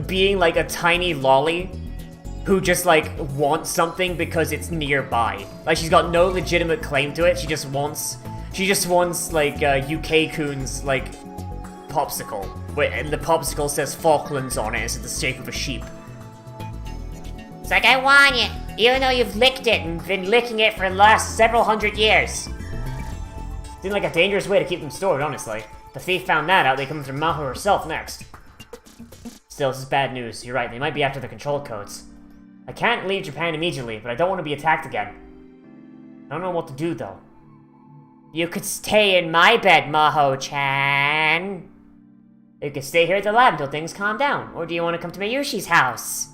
being like a tiny lolly who just like wants something because it's nearby. Like she's got no legitimate claim to it. She just wants like UK-kun's like popsicle. And the popsicle says Falklands on it. It's in the shape of a sheep. It's like, I want it, even though you've licked it and been licking it for the last several hundred years. Seemed like a dangerous way to keep them stored, honestly. If the thief found that out, they'd come after Maho herself next. Still, this is bad news. You're right, they might be after the control codes. I can't leave Japan immediately, but I don't want to be attacked again. I don't know what to do, though. You could stay in my bed, Maho-chan. You could stay here at the lab until things calm down. Or do you want to come to Mayushi's house?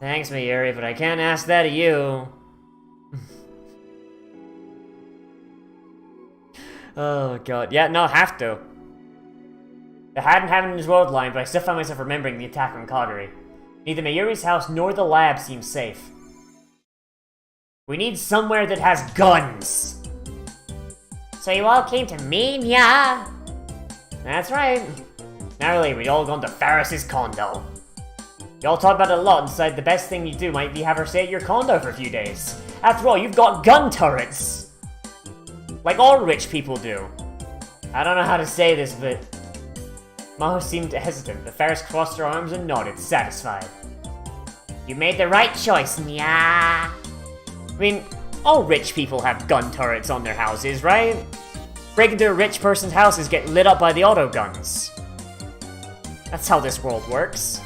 Thanks, Mayuri, but I can't ask that of you. Oh god. Yeah, no, have to. It hadn't happened in his world line, but I still found myself remembering the attack on Kagari. Neither Mayuri's house nor the lab seems safe. We need somewhere that has guns! So you all came to me, nya? That's right. Naturally, we'd all gone to Faris's condo. You all talk about it a lot and decided the best thing you do might be have her stay at your condo for a few days. After all, you've got gun turrets! Like all rich people do. I don't know how to say this, but... Maho seemed hesitant. The Faris crossed her arms and nodded, satisfied. You made the right choice, nya. I mean, all rich people have gun turrets on their houses, right? Break into a rich person's houses get lit up by the auto guns. That's how this world works.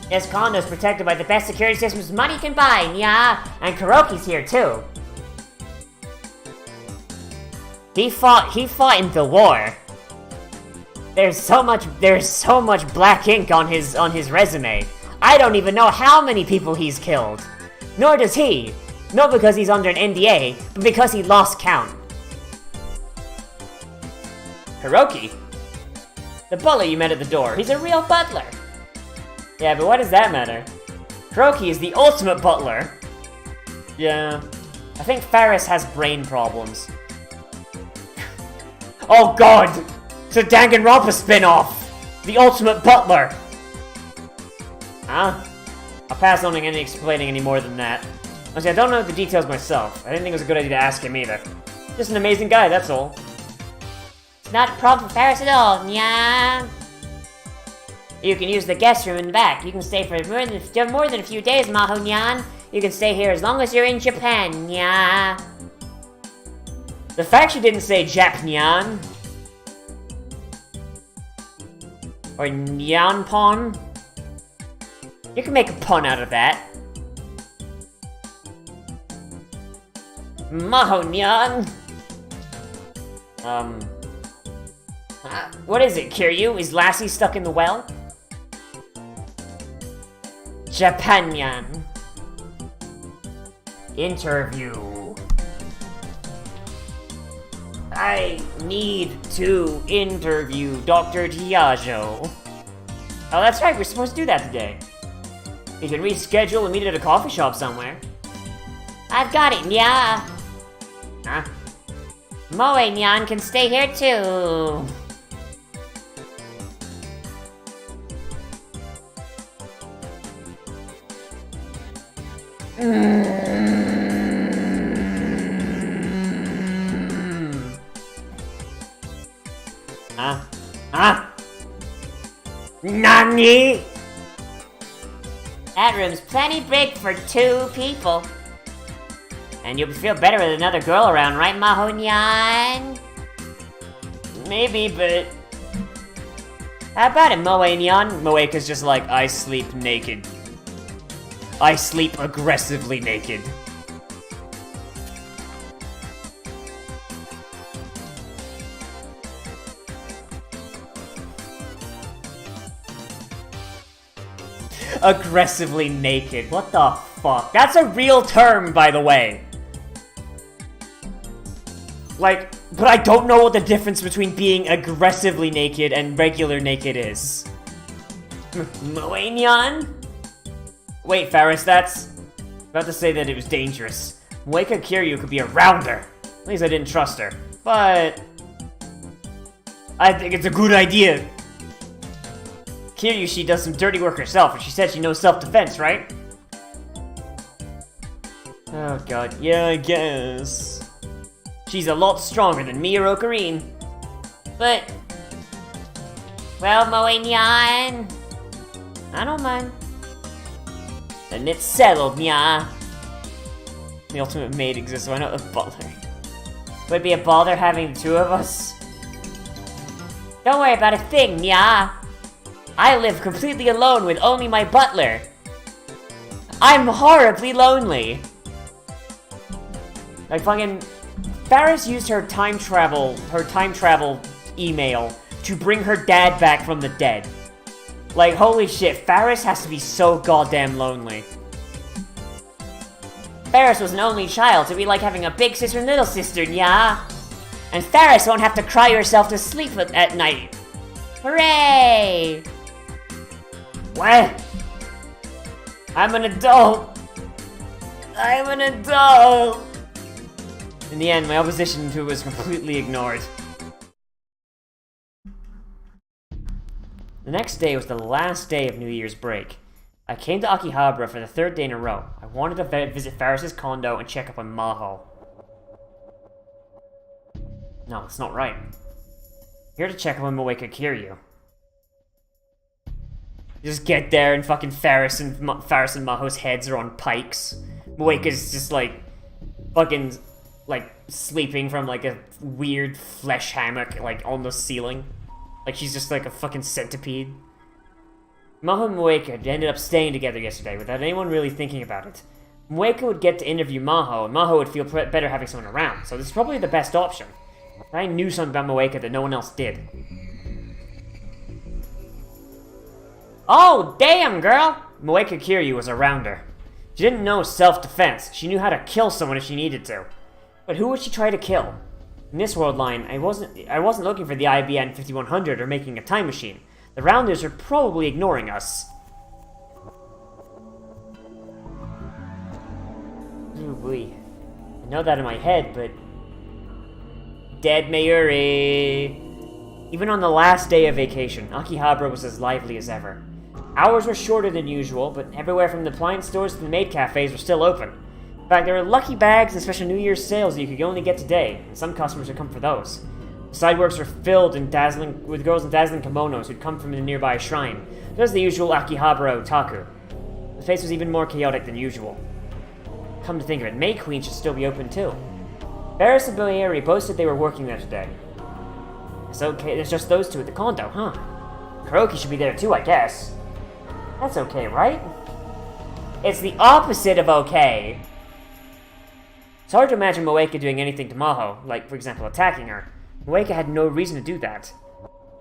This condo's protected by the best security systems money can buy, nya. And Kuroki's here too. He fought in the war. There's so much black ink on his resume. I don't even know how many people he's killed. Nor does he. Not because he's under an NDA, but because he lost count. Hiroki? The butler you met at the door. He's a real butler. Yeah, but what does that matter? Hiroki is the ultimate butler. Yeah. I think Faris has brain problems. Oh god! It's a Danganronpa spin-off! The ultimate butler! Huh? I'll pass on any explaining any more than that. Honestly, I don't know the details myself. I didn't think it was a good idea to ask him either. Just an amazing guy, that's all. It's not a problem for Faris at all, nya. You can use the guest room in the back. You can stay for more than a few days, Maho-nyan. You can stay here as long as you're in Japan, nya. The fact she didn't say Jap-nyan or Nyanpon, you can make a pun out of that. Maho-nyan. What is it, Kiryu? Is Lassie stuck in the well? Japanyan. Interview. I need to interview Dr. Diageo. Oh, that's right, we're supposed to do that today. We can reschedule and meet at a coffee shop somewhere. I've got it, nya. Huh? Moe-nyan can stay here too. Nani? That room's plenty big for 2 people. And you'll feel better with another girl around, right, Maho-nyan? Maybe, but... How about it, Moe-nyan? Moeka's just like, I sleep naked. I sleep aggressively naked. Aggressively naked. What the fuck? That's a real term, by the way. Like, but I don't know what the difference between being aggressively naked and regular naked is. Moe-nyan? Wait, Faris, that's... about to say that it was dangerous. Moeka Kiryu could be a rounder. At least I didn't trust her. But I think it's a good idea. Kiryushi does some dirty work herself, and she said she knows self-defense, right? Oh god, yeah, I guess. She's a lot stronger than me or Ocarine. But... well, Moe-nyan, I don't mind. Then it's settled, nya. The ultimate maid exists, why not a butler? Would it be a bother having the two of us? Don't worry about a thing, nya. I live completely alone with only my butler. I'm horribly lonely. Like fucking... Faris used her time travel email to bring her dad back from the dead. Like, holy shit, Faris has to be so goddamn lonely. Faris was an only child, so it'd be like having a big sister and little sister, yeah? And Faris won't have to cry herself to sleep at night. Hooray! What? I'm an adult! I'm an adult! In the end, my opposition to it was completely ignored. The next day was the last day of New Year's break. I came to Akihabara for the third day in a row. I wanted to visit Faris's condo and check up on Maho. No, that's not right. Here to check up on Moeka Kiryu. Just get there and fucking Faris and Maho's heads are on pikes. Moeka's just like fucking like sleeping from like a weird flesh hammock like on the ceiling. Like she's just like a fucking centipede. Maho and Moeka ended up staying together yesterday without anyone really thinking about it. Moeka would get to interview Maho, and Maho would feel better having someone around, so this is probably the best option. I knew something about Moeka that no one else did. Oh, damn, girl! Moeka Kiryu was around her. She didn't know self-defense. She knew how to kill someone if she needed to. But who would she try to kill? In this world line, I wasn't looking for the IBN 5100 or making a time machine. The Rounders are probably ignoring us. Ooh, boy. I know that in my head, but... Dead Mayuri! Even on the last day of vacation, Akihabara was as lively as ever. Hours were shorter than usual, but everywhere from the appliance stores to the maid cafes were still open. In fact, there were lucky bags and special New Year's sales that you could only get today, and some customers would come for those. The sidewalks were filled with girls in dazzling kimonos who'd come from the nearby shrine, just the usual Akihabara otaku. The place was even more chaotic than usual. Come to think of it, May Queen should still be open too. Barris and Boyeri boasted they were working there today. It's okay, there's just those two at the condo, huh? Kuroki should be there too, I guess. That's okay, right? It's the opposite of okay. It's hard to imagine Moeka doing anything to Maho, like, for example, attacking her. Moeka had no reason to do that.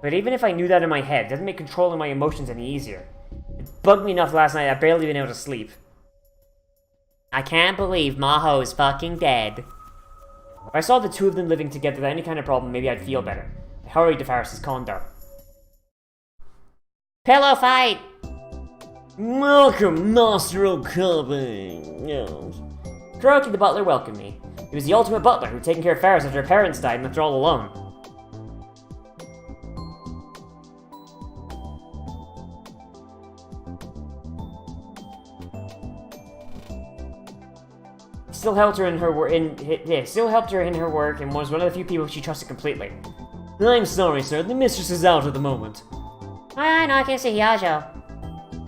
But even if I knew that in my head, it doesn't make controlling my emotions any easier. It bugged me enough last night I barely been able to sleep. I can't believe Maho is fucking dead. If I saw the two of them living together without any kind of problem, maybe I'd feel better. I hurried to Faris's condo. Pillow fight! Welcome, Master Okabe! Yes. Kuroki the butler welcomed me. He was the ultimate butler who'd taken care of Faris after her parents died and left her all alone. He still helped her in her work and was one of the few people she trusted completely. I'm sorry, sir. The mistress is out at the moment. I know, I can see Hiyajo.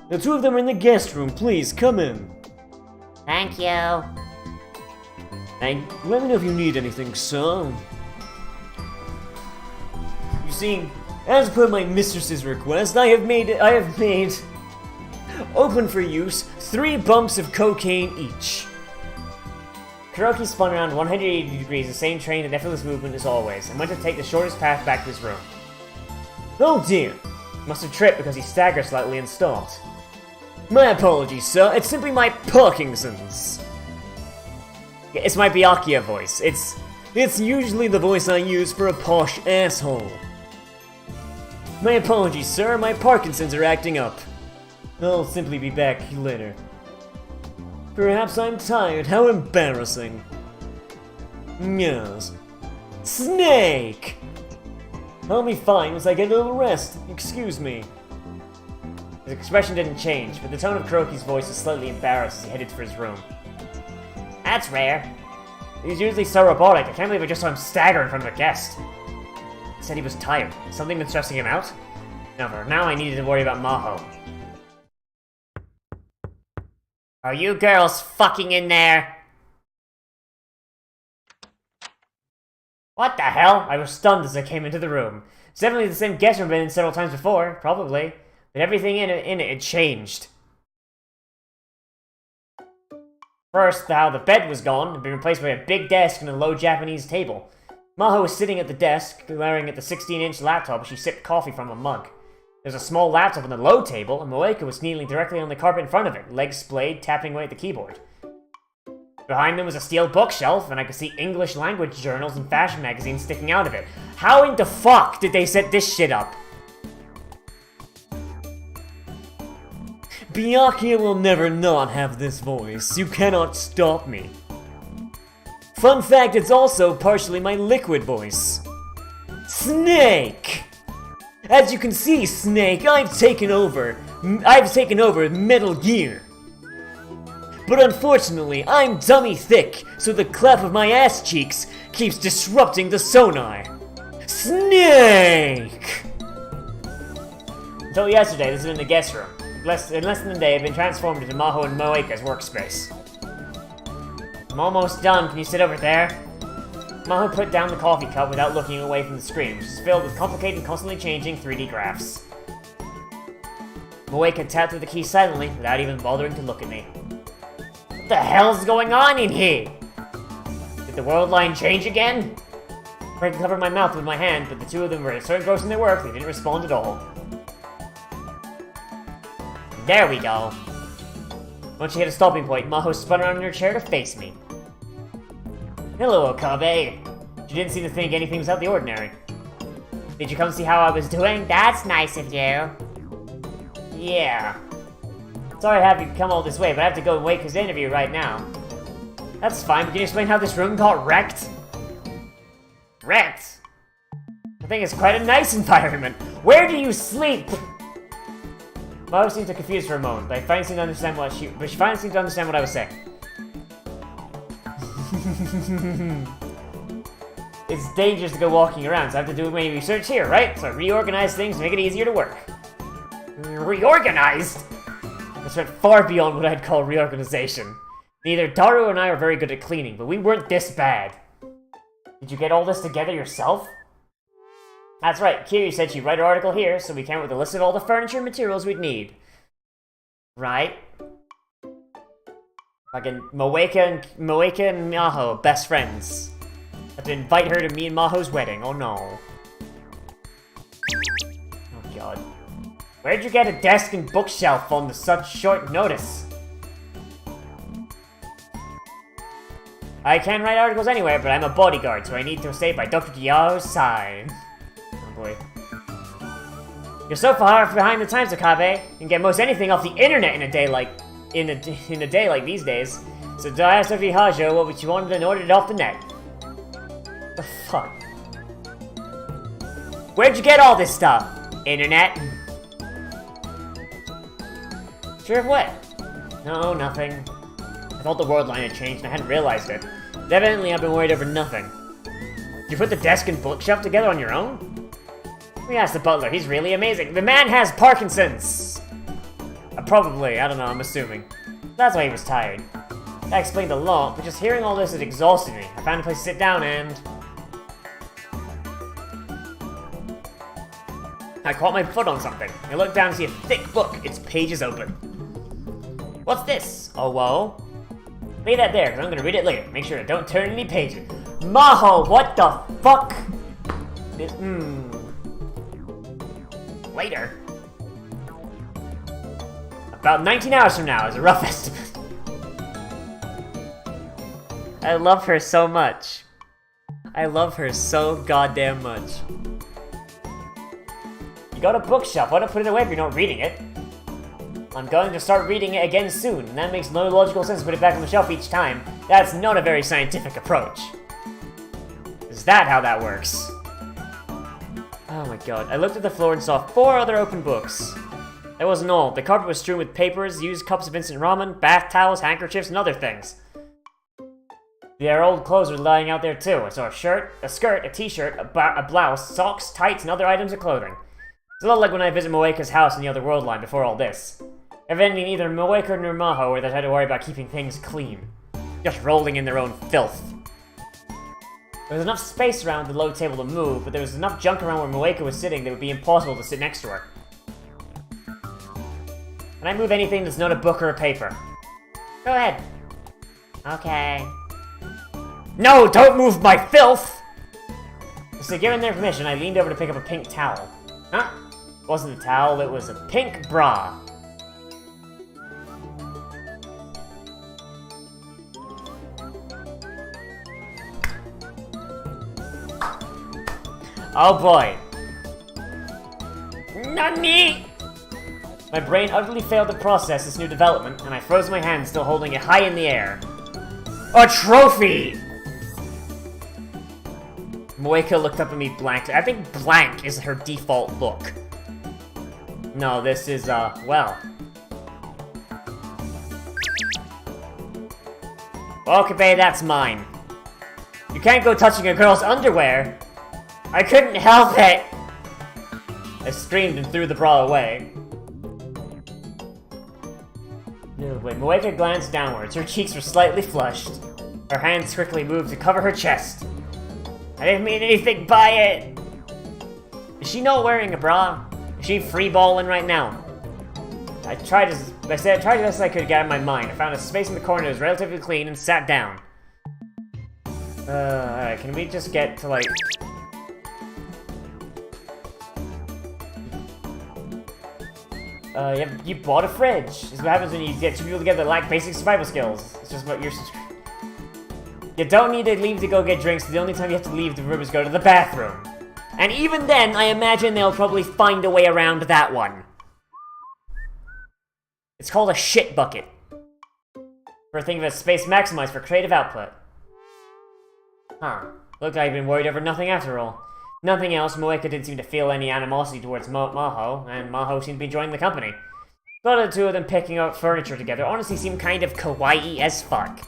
The two of them are in the guest room. Please, come in. Thank you. Let me know if you need anything, sir. You see, as per my mistress's request, I have made open for use 3 bumps of cocaine each. Kuroki spun around 180 degrees, the same train and effortless movement as always, and went to take the shortest path back to his room. Oh dear! Must have tripped because he staggered slightly and stopped. My apologies, sir. It's simply my Parkinson's. It's my Byakuya voice. It's usually the voice I use for a posh asshole. My apologies, sir. My Parkinson's are acting up. I'll simply be back later. Perhaps I'm tired. How embarrassing. Yes. Snake! I'll be fine once I get a little rest. Excuse me. His expression didn't change, but the tone of Kuroki's voice was slightly embarrassed as he headed for his room. That's rare. He's usually so robotic, I can't believe I just saw him stagger in front of a guest. He said he was tired. Something been stressing him out? No, for now I needed to worry about Maho. Are you girls fucking in there? What the hell? I was stunned as I came into the room. It's definitely the same guest room I've been in several times before, probably. But everything in it had changed. First, how the bed was gone and been replaced by a big desk and a low Japanese table. Maho was sitting at the desk, glaring at the 16-inch laptop as she sipped coffee from a mug. There was a small laptop on the low table, and Moeka was kneeling directly on the carpet in front of it, legs splayed, tapping away at the keyboard. Behind them was a steel bookshelf, and I could see English language journals and fashion magazines sticking out of it. How in the fuck did they set this shit up? Byakuya will never not have this voice. You cannot stop me. Fun fact, it's also partially my liquid voice. Snake! As you can see, Snake, I've taken over Metal Gear. But unfortunately, I'm dummy thick, so the clap of my ass cheeks keeps disrupting the sonar. Snake! Until yesterday, this was in the guest room. In less than a day, I've been transformed into Maho and Moeka's workspace. I'm almost done. Can you sit over there? Maho put down the coffee cup without looking away from the screen, which is filled with complicated, constantly changing 3D graphs. Moeka tapped with the key silently, without even bothering to look at me. What the hell's going on in here? Did the world line change again? I tried to cover my mouth with my hand, but the two of them were so engrossed in their work, they didn't respond at all. There we go. Once she hit a stopping point, Maho spun around in her chair to face me. Hello, Okabe. She didn't seem to think anything was out of the ordinary. Did you come see how I was doing? That's nice of you. Yeah. Sorry to have you come all this way, but I have to go and wait for his interview right now. That's fine, but can you explain how this room got wrecked? Wrecked? I think it's quite a nice environment. Where do you sleep? Maho seemed to confused for a moment, but she finally seemed to understand what I was saying. It's dangerous to go walking around, so I have to do my research here, right? So I reorganize things to make it easier to work. Reorganized? This went far beyond what I'd call reorganization. Neither Daru and I are very good at cleaning, but we weren't this bad. Did you get all this together yourself? That's right, Kiryu said she'd write an article here, so we came up with a list of all the furniture and materials we'd need. Right? Fucking Moeka and Maho, best friends. Have to invite her to me and Maho's wedding, oh no. Oh god. Where'd you get a desk and bookshelf on such short notice? I can write articles anywhere, but I'm a bodyguard, so I need to stay by Dr. Diao's side. Oh boy. You're so far behind the times, Okabe. You can get most anything off the internet in a day like these days. So I asked Sophie Hajo what you wanted and ordered it off the net. The fuck? Where'd you get all this stuff? Internet? Sure of what? No, nothing. I thought the world line had changed and I hadn't realized it. But evidently I've been worried over nothing. Did you put the desk and bookshelf together on your own? We asked the butler, he's really amazing. The man has Parkinson's! Probably, I don't know, I'm assuming. That's why he was tired. That explained a lot, but just hearing all this had exhausted me. I found a place to sit down and... I caught my foot on something. I looked down to see a thick book, its pages open. What's this? Oh, whoa. Lay that there, because I'm gonna read it later. Make sure I don't turn any pages. Maho, what the fuck? This, Later. About 19 hours from now is a rough estimate. I love her so much. I love her so goddamn much. You got a bookshelf, why don't put it away if you're not reading it? I'm going to start reading it again soon, and that makes no logical sense to put it back on the shelf each time. That's not a very scientific approach. Is that how that works? Oh my god. I looked at the floor and saw 4 other open books. That wasn't all. The carpet was strewn with papers, used cups of instant ramen, bath towels, handkerchiefs, and other things. Their old clothes were lying out there too. I saw a shirt, a skirt, a t-shirt, a blouse, socks, tights, and other items of clothing. It's a lot like when I visit Moeka's house in the other world line before all this. Evidently neither Moeka nor Maho were that had to worry about keeping things clean. Just rolling in their own filth. There was enough space around the low table to move, but there was enough junk around where Moeka was sitting that it would be impossible to sit next to her. Can I move anything that's not a book or a paper? Go ahead. Okay. No, don't move my filth! So given their permission, I leaned over to pick up a pink towel. Huh? It wasn't a towel, it was a pink bra. Oh boy. Nani! My brain utterly failed to process this new development, and I froze my hand, still holding it high in the air. A trophy! Moeka looked up at me blankly. I think blank is her default look. No, this is, well. Okay, that's mine. You can't go touching a girl's underwear. I couldn't help it! I screamed and threw the bra away. When Moeka glanced downwards, her cheeks were slightly flushed. Her hands quickly moved to cover her chest. I didn't mean anything by it! Is she not wearing a bra? Is she free-balling right now? I tried as best as I could get out of my mind. I found a space in the corner that was relatively clean and sat down. Alright, can we just get to, like... you bought a fridge. This is what happens when you get 2 people together that lack basic survival skills. It's just what you're... You don't need to leave to go get drinks. The only time you have to leave the room is go to the bathroom. And even then, I imagine they'll probably find a way around that one. It's called a shit bucket. For a thing that's space maximized for creative output. Huh. Looked like I've been worried over nothing after all. Nothing else, Moeka didn't seem to feel any animosity towards Maho, and Maho seemed to be enjoying the company. But the two of them picking up furniture together honestly seemed kind of kawaii as fuck.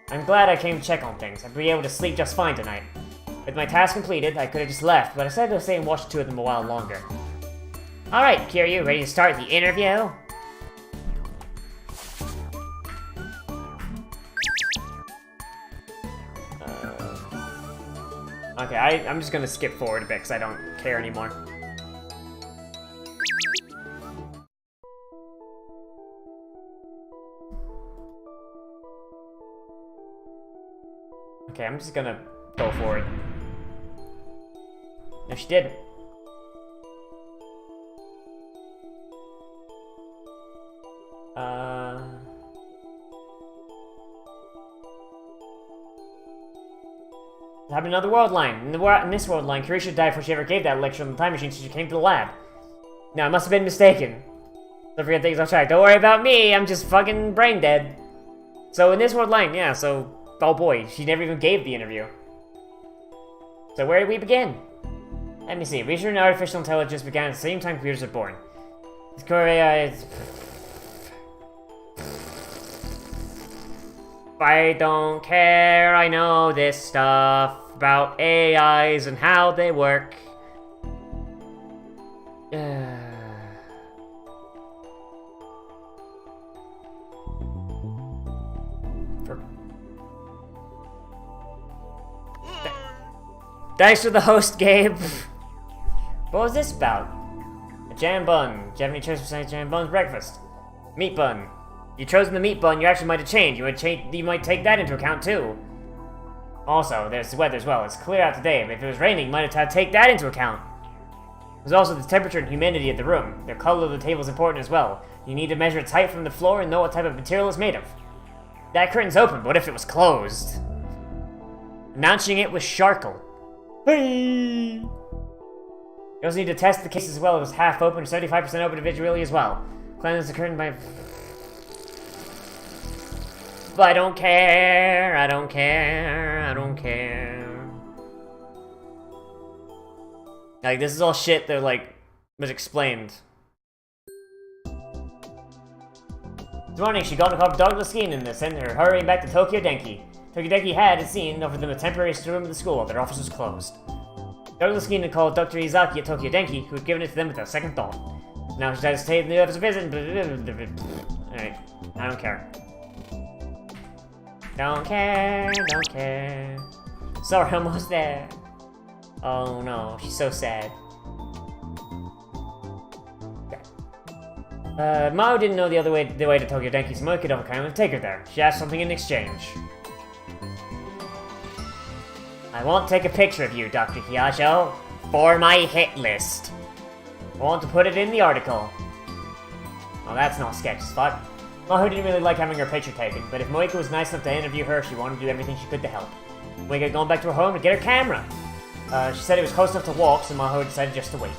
I'm glad I came to check on things. I'd be able to sleep just fine tonight. With my task completed, I could have just left, but I decided to stay and watch the two of them a while longer. Alright, Kiryu, ready to start the interview? Okay, I'm just gonna skip forward a bit because I don't care anymore. Okay, I'm just gonna go for it. No, she didn't. Happened in another world line. In this world line, Kirisha died before she ever gave that lecture on the time machine, so she came to the lab. Now, I must have been mistaken. Don't forget things off track. Don't worry about me, I'm just fucking brain dead. So, in this world line, yeah, so... Oh boy, she never even gave the interview. So where did we begin? Let me see. Research in artificial intelligence began at the same time computers were born. I don't care, I know this stuff about AIs and how they work. Thanks for the host, Gabe. What was this about? A jam bun. Do you have any choice besides jam bun's breakfast? Meat bun. You chosen the meat bun, you actually might have changed. You might take that into account too. Also, there's the weather as well. It's clear out today, but if it was raining, you might have to take that into account. There's also the temperature and humidity of the room. The color of the table is important as well. You need to measure its height from the floor and know what type of material it's made of. That curtain's open, but what if it was closed? Announcing it with Sharkle. Hey! You also need to test the case as well. It was half open, 75% open individually as well. Cleanse the curtain by... But I don't care, I don't care, I don't care. Like, this is all shit that, like, was explained. This morning, she got a call Douglas Skeen and sent her hurrying back to Tokyo Denki. Tokyo Denki had, it seemed, offered them a temporary room in the school while their office was closed. Douglas Skeen had called Dr. Izaki at Tokyo Denki, who had given it to them without a second thought. Now she decides to take the office visit. Alright, I don't care. Don't care. Sorry, almost there. Oh no, she's so sad. Maho didn't know the way to Tokyo Denki, so Maho could kind of take her there. She asked something in exchange. I want to take a picture of you, Dr. Hiyasho, for my hit list. I want to put it in the article. Well, that's not sketch as fuck. Maho didn't really like having her picture taken, but if Moeka was nice enough to interview her, she wanted to do everything she could to help. Moeka had gone back to her home to get her camera. She said it was close enough to walk, so Maho decided just to wait.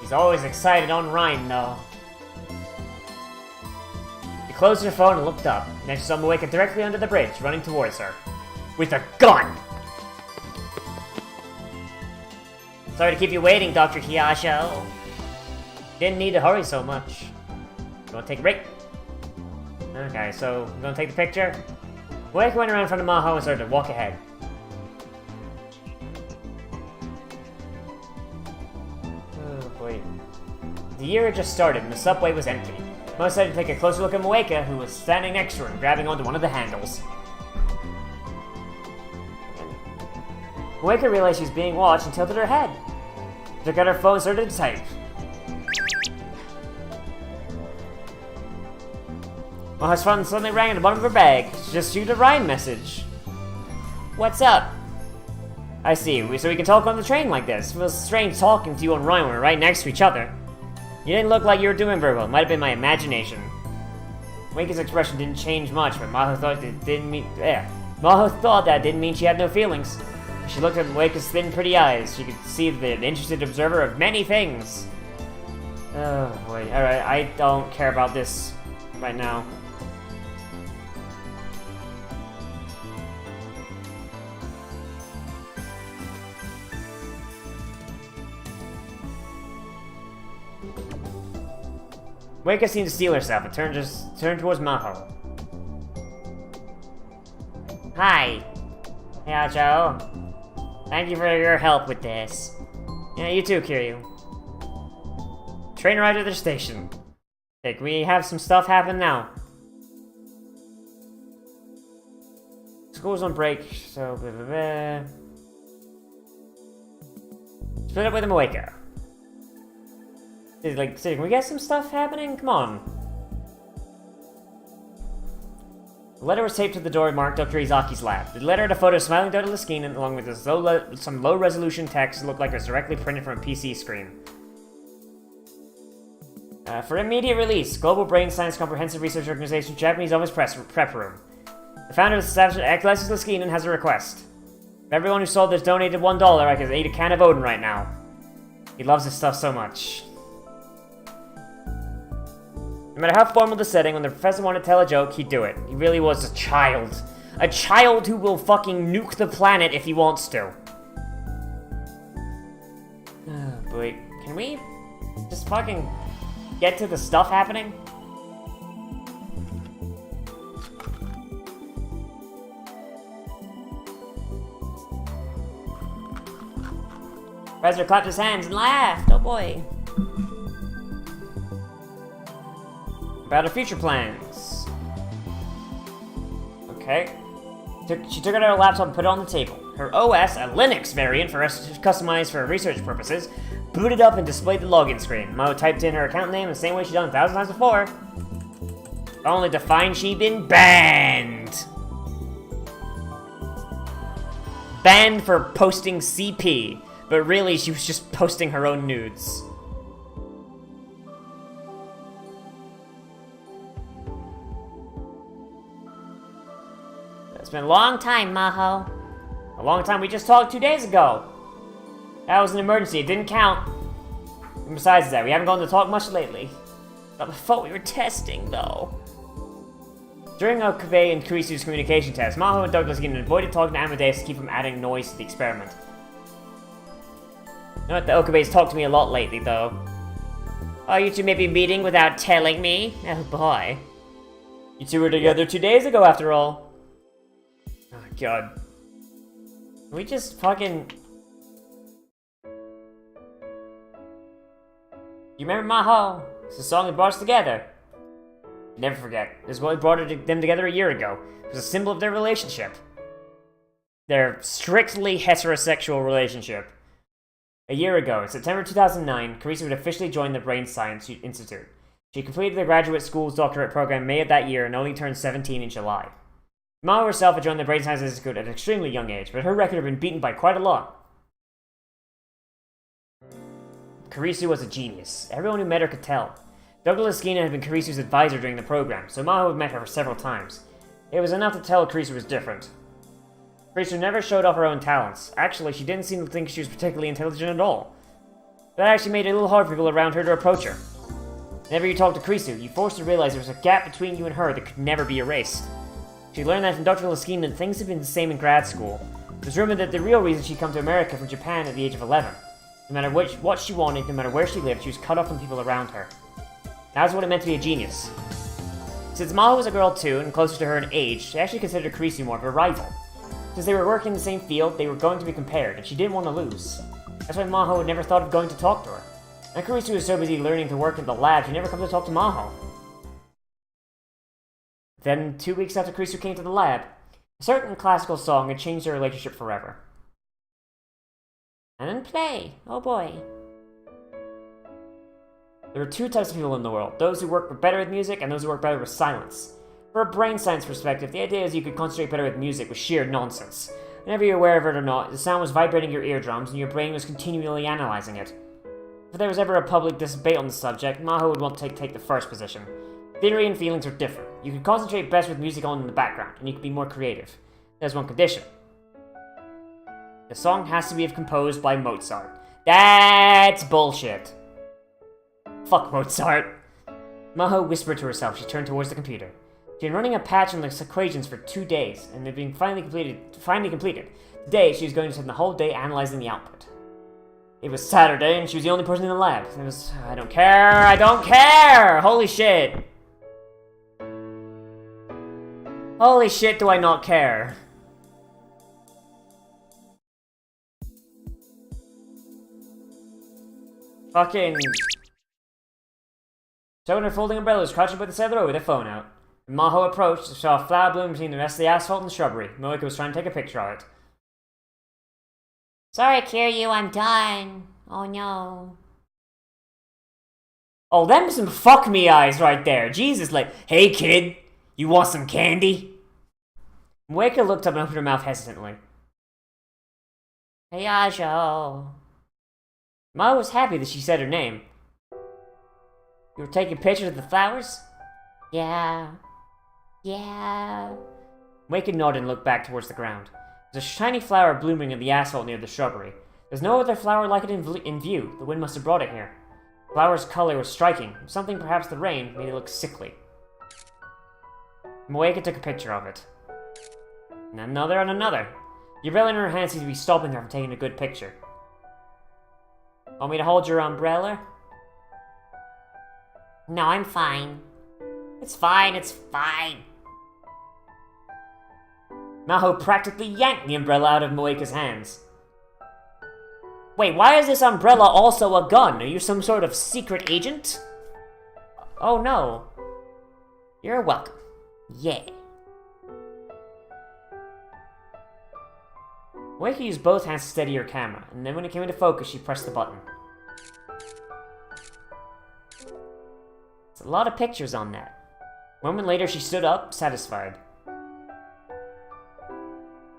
He's always excited on Rhine, though. She closed her phone and looked up. Next she saw Moeka directly under the bridge, running towards her. With a gun! Sorry to keep you waiting, Dr. Hiyasho. Didn't need to hurry so much. You wanna take a break? Okay, so I'm gonna take the picture. Moeka went around in front of Maho and started to walk ahead. Oh boy. The year had just started and the subway was empty. Maho decided to take a closer look at Moeka, who was standing next to her and grabbing onto one of the handles. Moeka realized she was being watched and tilted her head. She took out her phone and started to type. Maho's phone suddenly rang at the bottom of her bag. She just shoot a Ryan message. What's up? I see, so we can talk on the train like this. It feels strange talking to you on Ryan when we're right next to each other. You didn't look like you were doing very well. It might have been my imagination. Moeka's expression didn't change much, but Maho thought that didn't mean she had no feelings. She looked at Moeka's thin, pretty eyes. She could see the interested observer of many things. Oh boy. Alright, I don't care about this right now. Moeka seemed to steel herself and turned towards Maho. Hi. Yeah, Joe. Thank you for your help with this. Yeah, you too, Kiryu. Train arrived at the station. Okay, can we have some stuff happen now? School's on break, so blah, blah, blah. Split up with Moeka. Like, can we get some stuff happening? Come on. The letter was taped to the door marked Dr. Izaki's lab. The letter had a photo of smiling Douglas Skeen along with some low-resolution text that looked like it was directly printed from a PC screen. For immediate release, Global Brain Science Comprehensive Research Organization, Japanese Office Prep Room. The founder of the establishment, Douglas Skeen, has a request. For everyone who saw this donated $1, I could eat a can of Odin right now. He loves this stuff so much. No matter how formal the setting, when the professor wanted to tell a joke, he'd do it. He really was a child. A child who will fucking nuke the planet if he wants to. Oh boy. Can we just fucking get to the stuff happening? Professor clapped his hands and laughed. Oh boy. About her future plans. Okay. She took out her laptop and put it on the table. Her OS, a Linux variant for us to customize for research purposes, booted up and displayed the login screen. Maho typed in her account name the same way she'd done 1,000 times before. Only to find she'd been banned. Banned for posting CP, but really she was just posting her own nudes. It's been a long time, Maho. A long time. We just talked 2 days ago. That was an emergency. It didn't count. And besides that, we haven't gone to talk much lately. But before we were testing, though. During Okabe and Kurisu's communication test, Maho and Douglas Skeen avoided talking to Amadeus to keep from adding noise to the experiment. You know what, the Okabe's talked to me a lot lately, though. Oh, you two may be meeting without telling me? Oh boy. You two were together 2 days ago, after all. Oh, God. Can we just fucking... You remember Maho? It's the song that brought us together. Never forget. This is what brought them together a year ago. It was a symbol of their relationship. Their strictly heterosexual relationship. A year ago, September 2009, Carissa would officially join the Brain Science Institute. She completed the graduate school's doctorate program in May of that year and only turned 17 in July. Maho herself had joined the Brain Science Institute at an extremely young age, but her record had been beaten by quite a lot. Carissa was a genius. Everyone who met her could tell. Dr. Liskina had been Carissa's advisor during the program, so Maho had met her several times. It was enough to tell Carissa was different. Carissa never showed off her own talents. Actually, she didn't seem to think she was particularly intelligent at all. That actually made it a little hard for people around her to approach her. Whenever you talked to Carissa, you forced her to realize there was a gap between you and her that could never be erased. She learned that from Dr. Liskina that things had been the same in grad school. It was rumored that the real reason she'd come to America from Japan at the age of 11. No matter what she wanted, no matter where she lived, she was cut off from people around her. That was what it meant to be a genius. Since Maho was a girl too, and closer to her in age, she actually considered Carissa more of a rival. Since they were working in the same field, they were going to be compared, and she didn't want to lose. That's why Maho had never thought of going to talk to her. And Carissa was so busy learning to work in the lab, she never come to talk to Maho. Then, 2 weeks after Carissa came to the lab, a certain classical song had changed their relationship forever. And then play. Oh boy. There are two types of people in the world, those who work better with music and those who work better with silence. For a brain science perspective, the idea is you could concentrate better with music was sheer nonsense. Whenever you're aware of it or not, the sound was vibrating your eardrums and your brain was continually analyzing it. If there was ever a public debate on the subject, Maho would want to take the first position. Theory and feelings are different. You could concentrate best with music on in the background, and you could be more creative. There's one condition. The song has to be composed by Mozart. That's bullshit. Fuck Mozart. Maho whispered to herself. She turned towards the computer. She had been running a patch on the equations for 2 days, and they'd been finally completed. Today, she was going to spend the whole day analyzing the output. It was Saturday, and she was the only person in the lab. It was, I don't care! Holy shit! Holy shit, do I not care? Fucking... So when her folding umbrella was crouching by the side of the road with her phone out. When Maho approached, she saw a flower bloom between the rest of the asphalt and the shrubbery. Moeka was trying to take a picture of it. Sorry, Kiryu, I'm done. Oh no. Oh, them some fuck me eyes right there. Jesus, like, hey kid, you want some candy? Moeka looked up and opened her mouth hesitantly. Hey, Ajo. Maho was happy that she said her name. You were taking pictures of the flowers? Yeah. Yeah. Moeka nodded and looked back towards the ground. There's a shiny flower blooming in the asphalt near the shrubbery. There's no other flower like it in view. The wind must have brought it here. The flower's color was striking. Something, perhaps the rain, made it look sickly. Moeka took a picture of it. And another and another. The umbrella in her hand seemed to be stopping her from taking a good picture. Want me to hold your umbrella? No, I'm fine. It's fine, it's fine. Maho practically yanked the umbrella out of Moeka's hands. Wait, why is this umbrella also a gun? Are you some sort of secret agent? Oh no. You're welcome. Yeah. Moeka used both hands to steady her camera, and then when it came into focus, she pressed the button. It's a lot of pictures on that. A moment later, she stood up, satisfied.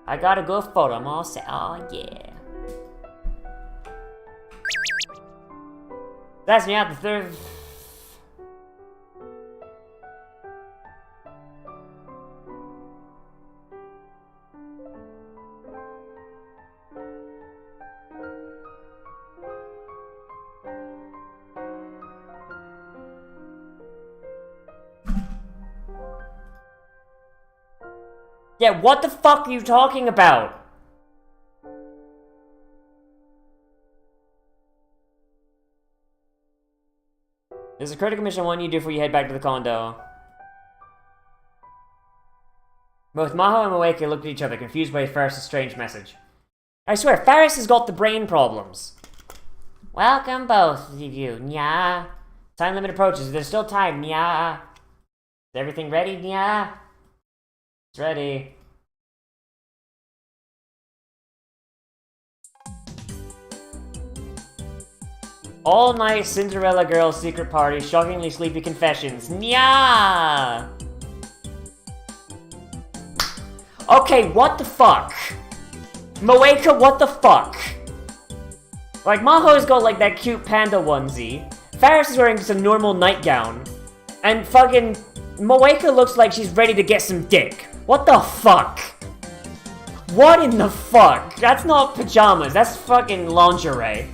I got a good photo, I'm all set. Oh, yeah. That's me out the third... Yeah, what the fuck are you talking about? There's a critical mission I want you to do before you head back to the condo. Both Maho and Moeka looked at each other, confused by Ferris' strange message. I swear, Ferris has got the brain problems. Welcome both of you, nya. Time limit approaches. There's still time, nya. Is everything ready, nya? It's ready. All night Cinderella girl secret party, shockingly sleepy confessions. Nya! Okay, what the fuck? Moeka, what the fuck? Like, Maho's got like that cute panda onesie. Ferris is wearing just a normal nightgown. And fucking Moeka looks like she's ready to get some dick. What the fuck? What in the fuck? That's not pajamas, that's fucking lingerie.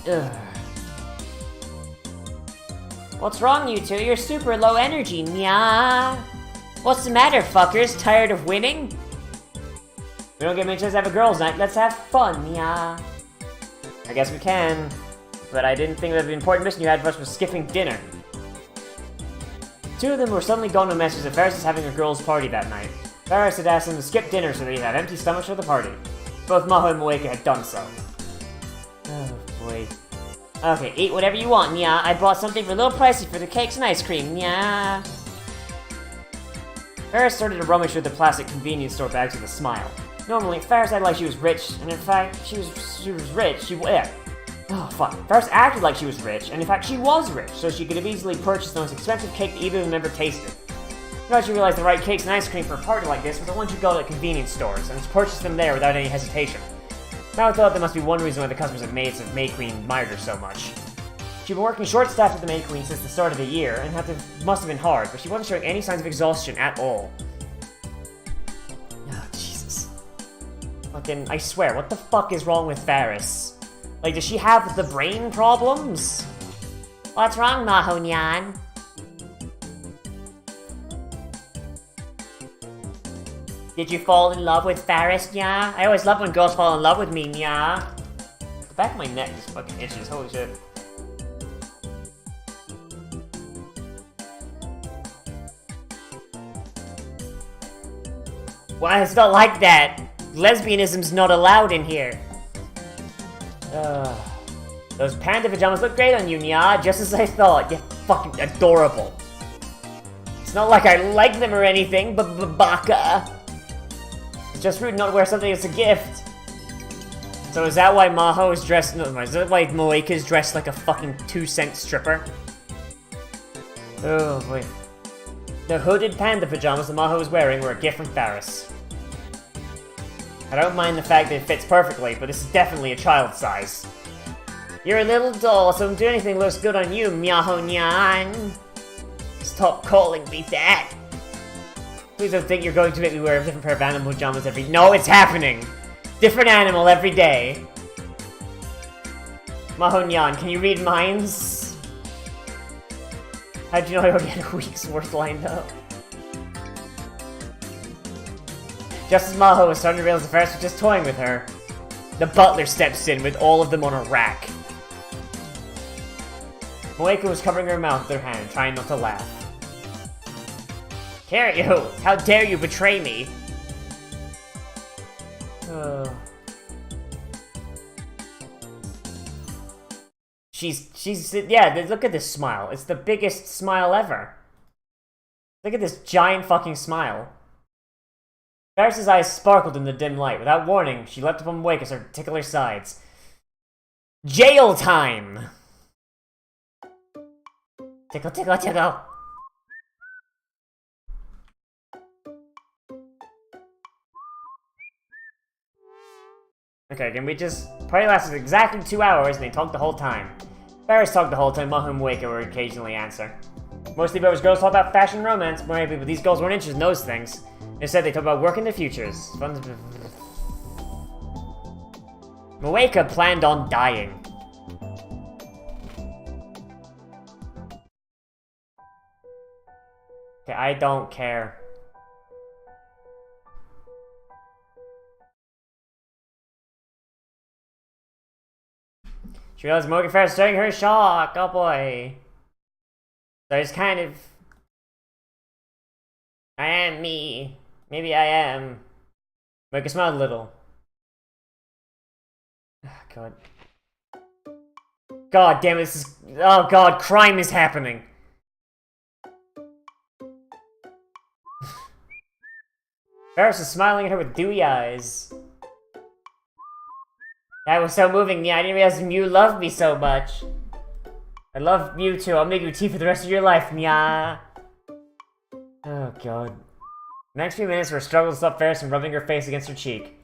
Ugh. What's wrong, you two? You're super low energy, nya. What's the matter, fuckers? Tired of winning? We don't get many chances to have a girls' night. Let's have fun, nya. I guess we can. But I didn't think that the important mission you had for us was skipping dinner. Two of them were suddenly gone to a message that Ferris is having a girls' party that night. Ferris had asked them to skip dinner so they'd have empty stomachs for the party. Both Maho and Moeka had done so. Oh boy. Okay, eat whatever you want, nya. I bought something for a little pricey for the cakes and ice cream, nya. Ferris started to rummage through the plastic convenience store bags with a smile. Normally, Ferris acted like she was rich, and in fact, she was rich. Oh, fuck. Ferris acted like she was rich, and in fact, she was rich, so she could have easily purchased the most expensive cake that either of them ever tasted. Now she realized the right cakes and ice cream for a party like this were the ones you go to convenience stores, and purchase them there without any hesitation. Now I thought there must be one reason why the customers and maids of May Queen admired her so much. She'd been working short-staffed at the May Queen since the start of the year, and must have been hard, but she wasn't showing any signs of exhaustion at all. Oh, Jesus. Fucking, I swear, what the fuck is wrong with Ferris? Like, does she have the brain problems? What's wrong, Maho Nyan? Did you fall in love with Ferris, nya? I always love when girls fall in love with me, nya. The back of my neck just fucking itches, holy shit. Why, it's not like that. Lesbianism's not allowed in here. Those panda pajamas look great on you, nya, just as I thought. You're fucking adorable. It's not like I like them or anything, but baka. It's just rude not to wear something that's a gift. So is that why Maho is dressed... No, is that why Moeka is dressed like a fucking 2-cent stripper? Oh, boy. The hooded panda pajamas that Maho was wearing were a gift from Ferris. I don't mind the fact that it fits perfectly, but this is definitely a child size. You're a little doll, so do anything that looks good on you, Maho Nyan. Stop calling me that. Please don't think you're going to make me wear a different pair of animal pajamas every... No, it's happening! Different animal every day. Maho Nyan, can you read minds? How'd you know I already had a week's worth lined up? Just as Maho was starting to realize the Ferris was just toying with her, the butler steps in with all of them on a rack. Moeka was covering her mouth with her hand, trying not to laugh. Dare you! How dare you betray me? Yeah, look at this smile. It's the biggest smile ever. Look at this giant fucking smile. Ferris's eyes sparkled in the dim light. Without warning, she leapt upon Moeka and started to tickle her sides. Jail time! Tickle, tickle, tickle! Okay, can we just... Party lasted exactly 2 hours and they talked the whole time. Ferris talked the whole time, Maho and Moeka would occasionally answer. Mostly Bever's girls talk about fashion and romance, but these girls weren't interested in those things. Instead, they talk about work in their futures. Moeka planned on dying. Okay, I don't care. She realized Morgan Ferris during her shock. Oh boy. So it's kind of... I am me. Maybe I am. Make her smile a little. Oh, God. God damn it, this is... Oh God, crime is happening. Ferris is smiling at her with dewy eyes. That was so moving, yeah, I didn't realize you loved me so much. I love you too, I'll make you tea for the rest of your life, yeah. Oh God. The next few minutes were a struggle to stop Ferris from rubbing her face against her cheek.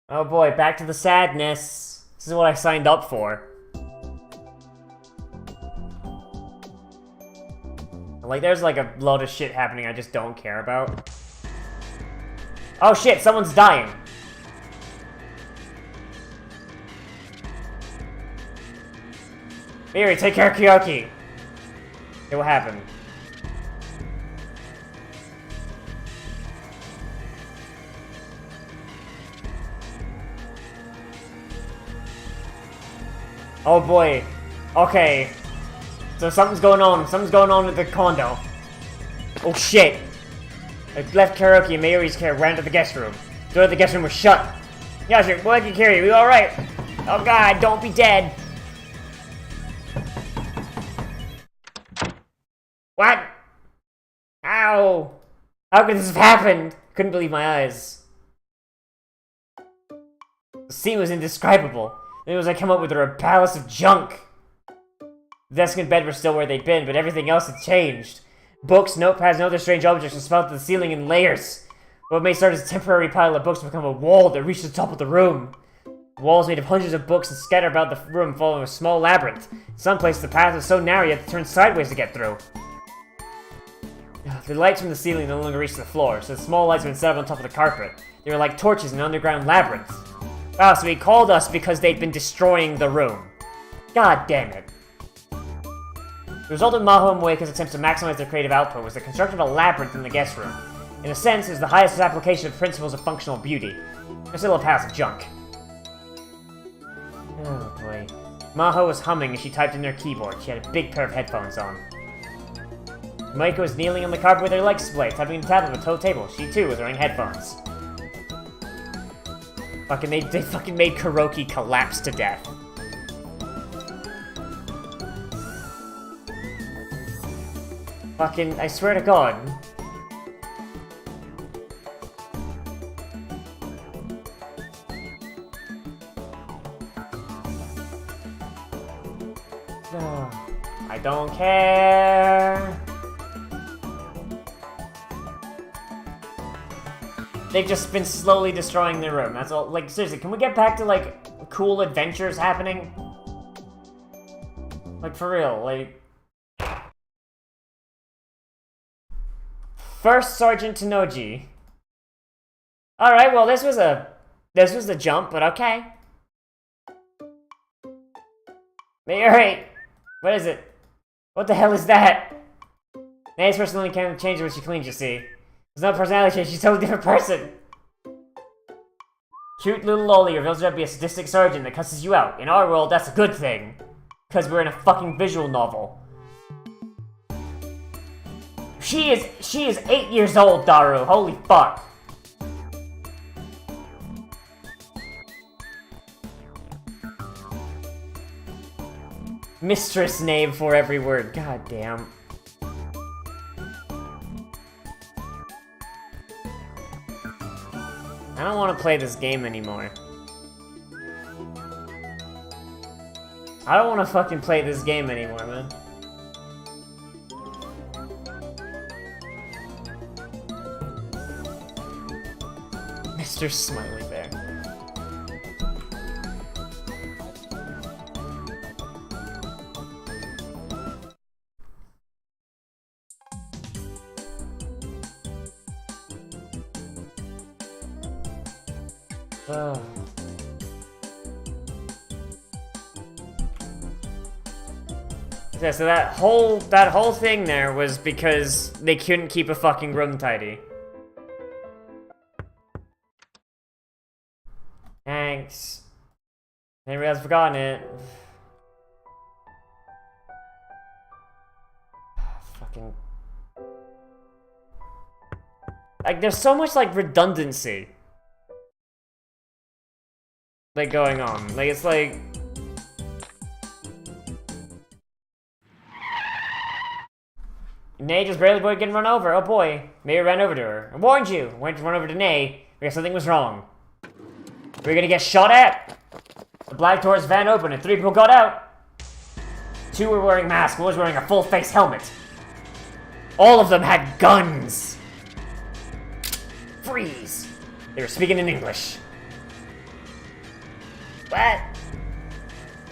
Oh boy, back to the sadness. This is what I signed up for. Like, there's like a load of shit happening I just don't care about. Oh shit, someone's dying. Miri, take care of Kyoki. Okay, what happened? Oh boy. Okay. So something's going on. Something's going on with the condo. Oh shit. I left karaoke and Mayuri's care ran to the guest room. The door of the guest room was shut. Yashir, what can you carry? We alright? Oh god, don't be dead. What? How? How could this have happened? Couldn't believe my eyes. The scene was indescribable. Then as I come up with a palace of junk. The desk and bed were still where they'd been, but everything else had changed. Books, notepads, and other strange objects were spelled to the ceiling in layers. What may start as a temporary pile of books become a wall that reached the top of the room. The walls made of hundreds of books and scattered about the room following a small labyrinth. In some places the path was so narrow you had to turn sideways to get through. The lights from the ceiling no longer reached the floor, so the small lights had been set up on top of the carpet. They were like torches in an underground labyrinth. Wow, so he called us because they'd been destroying the room. God damn it. The result of Maho and Moeka's attempts to maximize their creative output was the construction of a labyrinth in the guest room. In a sense, it was the highest application of principles of functional beauty. There's still a palace of junk. Oh boy. Maho was humming as she typed in her keyboard. She had a big pair of headphones on. Moeka was kneeling on the carpet with her legs splayed, typing in the tablet of a toe table. She too was wearing headphones. They fucking made karaoke collapse to death. Fucking, I swear to God. I don't care. They've just been slowly destroying their room. That's all. Like, seriously, can we get back to, like, cool adventures happening? Like, for real, like... First Sergeant Tanoji. Alright, well, this was a jump, but okay. Alright. What is it? What the hell is that? May's person only can change when she cleans, you see. There's no personality change, she's a totally different person. Cute little loli reveals her to be a sadistic surgeon that cusses you out. In our world, that's a good thing. Because we're in a fucking visual novel. She is 8 years old, Daru. Holy fuck. Mistress name for every word. God damn. I don't want to play this game anymore. I don't want to fucking play this game anymore, man. Mr. Smiley Bear. Yeah, so that whole thing there was because they couldn't keep a fucking room tidy. Thanks. Anybody else forgotten it? Fucking... Like, there's so much, like, redundancy. Like, going on. Like, it's like... Nay just barely avoided getting run over. Oh boy. Maybe ran over to her. I warned you. Went to run over to Nay because something was wrong. We're gonna get shot at. The black tourist van opened and 3 people got out. 2 were wearing masks. 1 was wearing a full face helmet. All of them had guns. Freeze. They were speaking in English. What?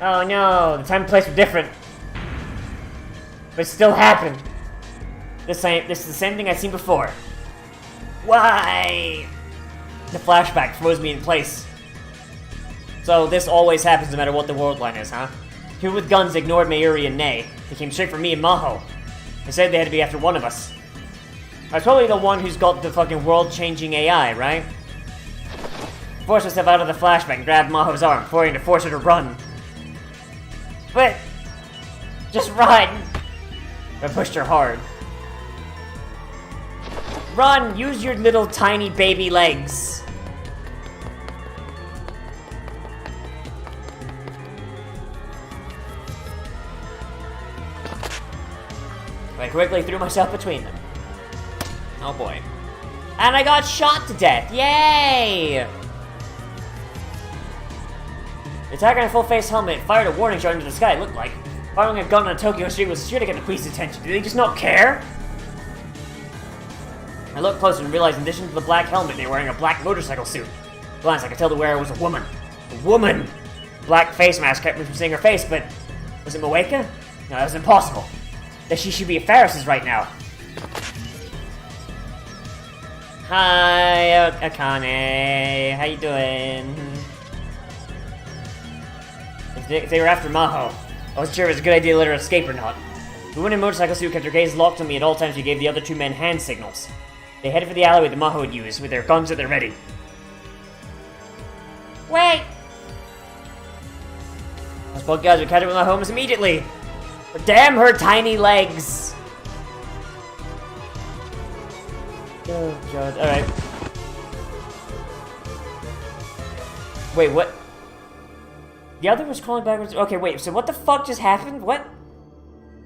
Oh no, the time and place were different. But it still happened. This is the same thing I've seen before. Why? The flashback froze me in place. So this always happens no matter what the world line is, huh? People with guns ignored Mayuri and Nay. They came straight for me and Maho. They said they had to be after one of us. I was probably the one who's got the fucking world-changing AI, right? Forced myself out of the flashback and grabbed Maho's arm, to force her to run. But... just run! I pushed her hard. Run! Use your little tiny baby legs! I quickly threw myself between them. Oh boy. And I got shot to death! Yay! The attacker in a full-face helmet fired a warning shot into the sky, it looked like. Firing a gun on a Tokyo street was sure to get the police's attention. Did they just not care? I looked closer and realized in addition to the black helmet, they were wearing a black motorcycle suit. At a glance, I could tell the wearer was a woman. A woman! Black face mask kept me from seeing her face, but... was it Moeka? No, that was impossible. That she should be at Ferris's right now. Hi, Akane. How you doing? If they were after Maho, I wasn't sure if it was a good idea to let her escape or not. The woman in motorcycle suit kept her gaze locked on me at all times. She gave the other 2 men hand signals. They headed for the alleyway that Maho had used, with their guns at the ready. Wait! Those both guys would catch up with Maho almost immediately. But damn her tiny legs! Oh god, alright. Wait, what? The other was crawling backwards. Okay, wait, so what the fuck just happened? What?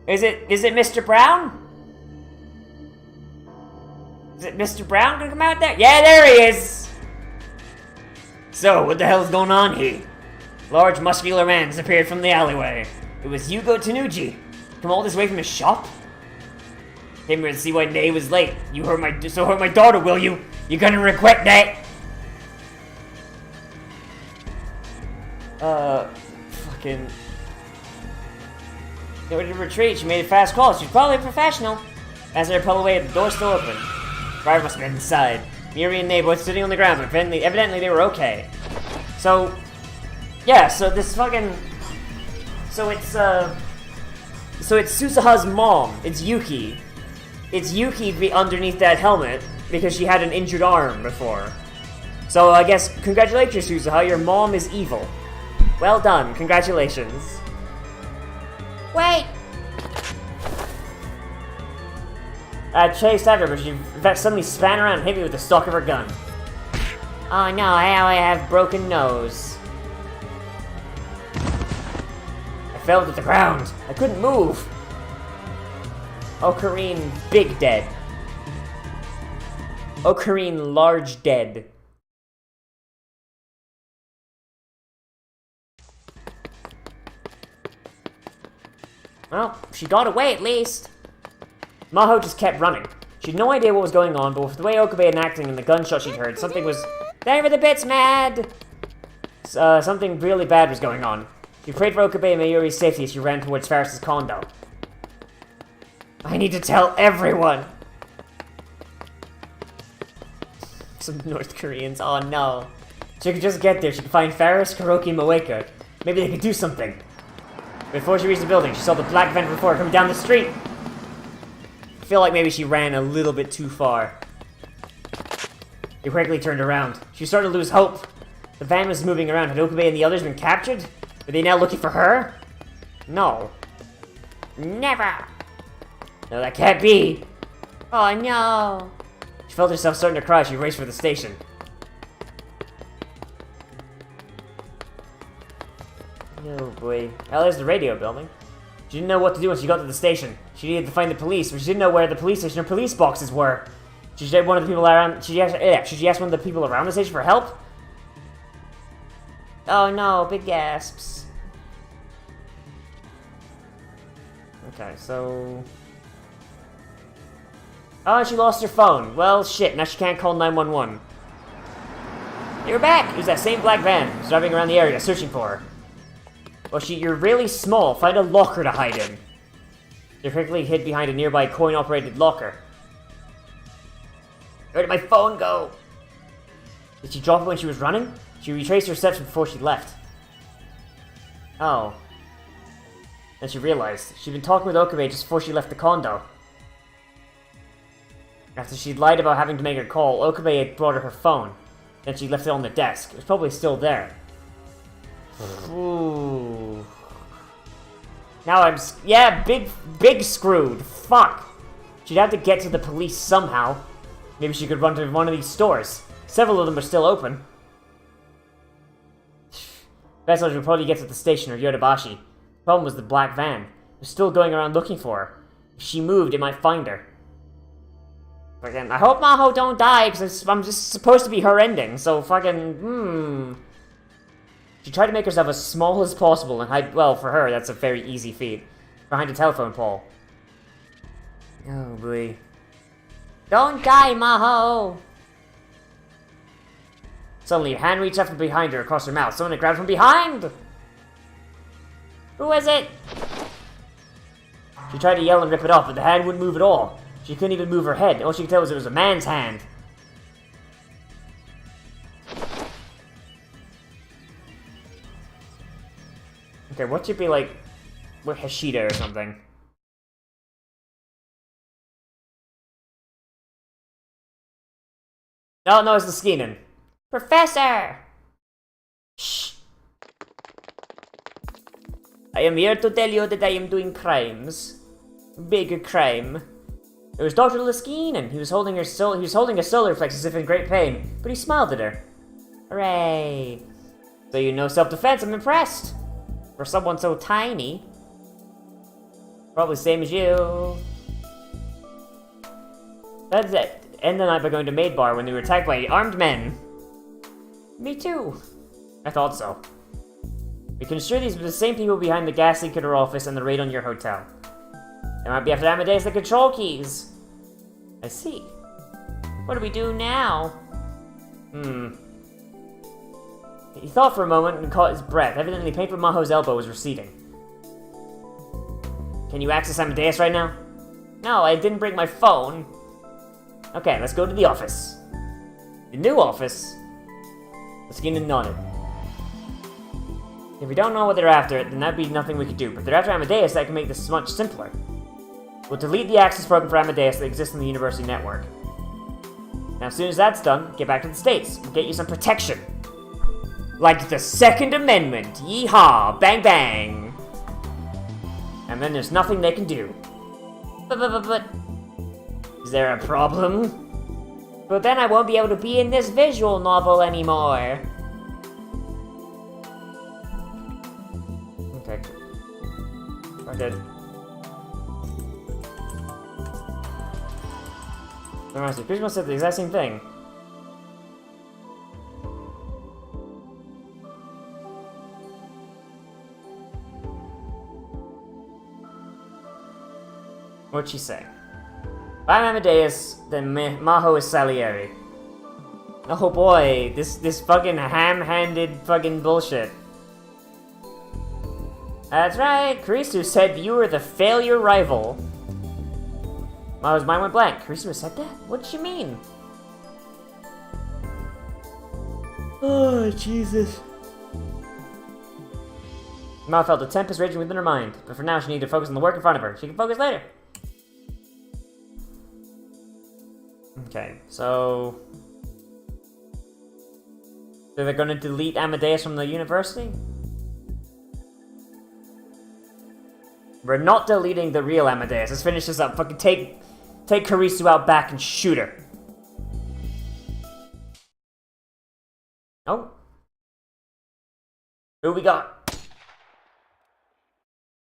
Is it Mr. Brown? Is it Mr. Brown gonna come out there? Yeah, there he is! So, what the hell is going on here? Large, muscular man disappeared from the alleyway. It was Yugo Tanuji. Come all this way from his shop? Came here to see why Nay was late. You hurt my daughter, will you? You're gonna regret that! Fucking... In order to retreat, she made a fast call. She's probably a professional. As they pulled away, the door still open. The driver must have been inside. Miri and Nay both sitting on the ground, but evidently they were okay. So... yeah, so this fucking... So it's Susaha's mom. It's Yuki. It's Yuki underneath that helmet, because she had an injured arm before. So I guess, congratulations, Susaha, your mom is evil. Well done, congratulations. Wait! I chased after her, but she in fact suddenly span around and hit me with the stock of her gun. Oh no, I have broken nose. I fell to the ground. I couldn't move. Ocarine, big dead. Ocarine, large dead. Well, she got away at least. Maho just kept running. She had no idea what was going on, but with the way Okabe had acting and the gunshot she'd heard, something was... They were the bits mad! Something really bad was going on. She prayed for Okabe and Mayuri's safety as she ran towards Ferris's condo. I need to tell everyone! Some North Koreans, oh no. She could just get there, she could find Ferris, Kuroki, and Moeka. Maybe they could do something. Before she reached the building, she saw the black van before her coming down the street. I feel like maybe she ran a little bit too far. She quickly turned around. She started to lose hope. The van was moving around. Had Okabe and the others been captured? Are they now looking for her? No. Never! No, that can't be! Oh no! She felt herself starting to cry. She raced for the station. Oh boy. Oh, there's the radio building. She didn't know what to do when she got to the station. She needed to find the police, but she didn't know where the police station or police boxes were. Should she ask one of the people around? Should she ask one of the people around the station for help? Oh no, big gasps. Okay, so... Oh, she lost her phone. Well, shit, now she can't call 911. You're back! It was that same black van. Who's driving around the area, searching for her. Well, you're really small. Find a locker to hide in. You're quickly hid behind a nearby coin-operated locker. Where did my phone go? Did she drop it when she was running? She retraced her steps before she left. Oh. Then she realized she'd been talking with Okabe just before she left the condo. After she'd lied about having to make a call, Okabe had brought her her phone. Then she left it on the desk. It was probably still there. Ooh. Now I'm big screwed. Fuck. She'd have to get to the police somehow. Maybe she could run to one of these stores. Several of them are still open. Best would probably get to the station or Yodobashi. The problem was the black van. It was still going around looking for her. If she moved, it might find her. Again, I hope Maho don't die, because I'm just supposed to be her ending, so fucking, She tried to make herself as small as possible and hide, well, for her, that's a very easy feat, behind a telephone pole. Oh boy. Don't die, Maho! Suddenly, a hand reached out from behind her across her mouth. Someone had grabbed from behind! Who is it? She tried to yell and rip it off, but the hand wouldn't move at all. She couldn't even move her head. All she could tell was it was a man's hand. Okay, what should be like... with Hashida or something? Oh, no, it's the Skeenan. Professor! Shh. I am here to tell you that I am doing crimes. Big crime. It was Dr. Liskinen. He was holding a solar reflex as if in great pain, but he smiled at her. Hooray! So you know self-defense. I'm impressed. For someone so tiny. Probably same as you. That's it. End the night by going to Maid Bar when they were attacked by armed men. Me too. I thought so. We can assure these were the same people behind the gas leak at her office and the raid on your hotel. They might be after Amadeus the control keys. I see. What do we do now? He thought for a moment and caught his breath. Evidently, pain from Maho's elbow was receding. Can you access Amadeus right now? No, I didn't bring my phone. Okay, let's go to the office. The new office? Liskinen nodded. If we don't know what they're after, then that'd be nothing we could do. But if they're after Amadeus, that can make this much simpler. We'll delete the access program for Amadeus that exists in the university network. Now, as soon as that's done, get back to the States. We'll get you some protection. Like the Second Amendment. Yeehaw! Bang bang! And then there's nothing they can do. But... Is there a problem? But then I won't be able to be in this visual novel anymore. Okay. Okay. Honestly, Prisma said the exact same thing. What'd she say? If I'm Amadeus, then Maho is Salieri. Oh boy, this fucking ham-handed fucking bullshit. That's right, Karisu said you were the failure rival. Maho's mind went blank. Karisu said that? What did she mean? Oh, Jesus. Maho felt a tempest raging within her mind, but for now she needed to focus on the work in front of her. She can focus later. Okay, so... So they're gonna delete Amadeus from the university? We're not deleting the real Amadeus. Let's finish this up. Fucking take Karisu out back and shoot her. Oh. Who we got?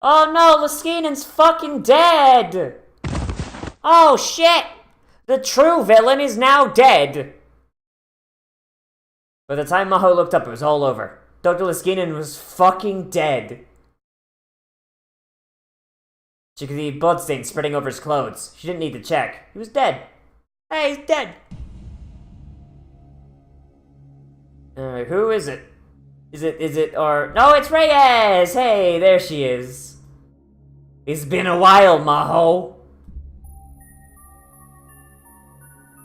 Oh no, Laskinen's fucking dead! Oh shit! The true villain is now dead! By the time Maho looked up, it was all over. Dr. Laskinen was fucking dead. She could see bloodstains spreading over his clothes. She didn't need to check. He was dead. Hey, he's dead! Who is it? Is it, or... No, it's Reyes! Hey, there she is. It's been a while, Maho.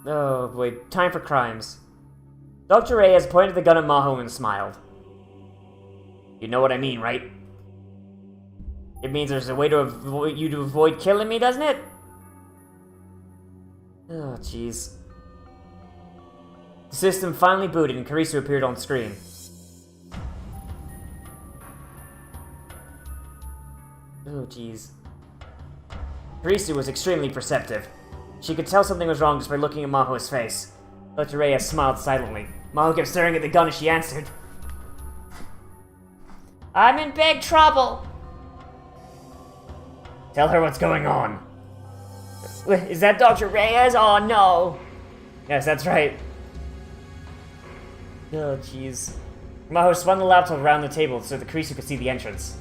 Oh boy, time for crimes. Dr. Reyes pointed the gun at Maho and smiled. You know what I mean, right? It means there's a way to avoid killing me, doesn't it? Oh, jeez. The system finally booted and Karisu appeared on screen. Oh, jeez. Karisu was extremely perceptive. She could tell something was wrong just by looking at Maho's face. Dr. Reyes smiled silently. Maho kept staring at the gun as she answered. I'm in big trouble. Tell her what's going on. Is that Dr. Reyes? Oh no! Yes, that's right. Oh, jeez. Maho spun the laptop around the table so the Karisu could see the entrance.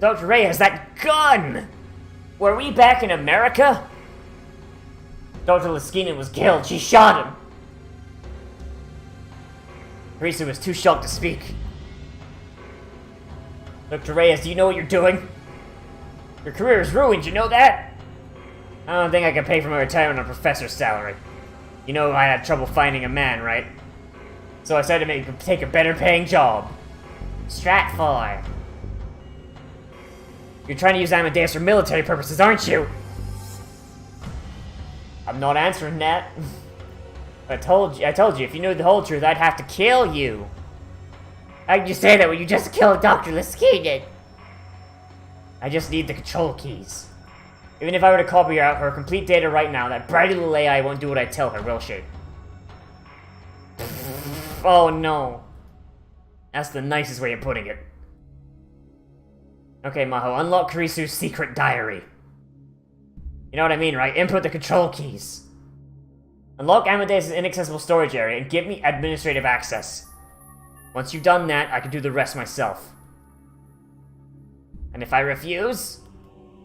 Dr. Reyes, that gun! Were we back in America? Dr. Laskinen was killed. She shot him. Karisu was too shocked to speak. Dr. Reyes, do you know what you're doing? Your career is ruined, you know that? I don't think I can pay for my retirement on professor's salary. You know I had trouble finding a man, right? So I decided to take a better paying job. Stratfor. You're trying to use Amadeus for military purposes, aren't you? I'm not answering that. I told you, if you knew the whole truth, I'd have to kill you. How could you say that when you just killed Dr. Laskinen? I just need the control keys. Even if I were to copy out her complete data right now, that bratty little AI won't do what I tell her, will she? Oh no. That's the nicest way of putting it. Okay, Maho, unlock Karisu's secret diary. You know what I mean, right? Input the control keys. Unlock Amadeus' inaccessible storage area and give me administrative access. Once you've done that, I can do the rest myself. And if I refuse,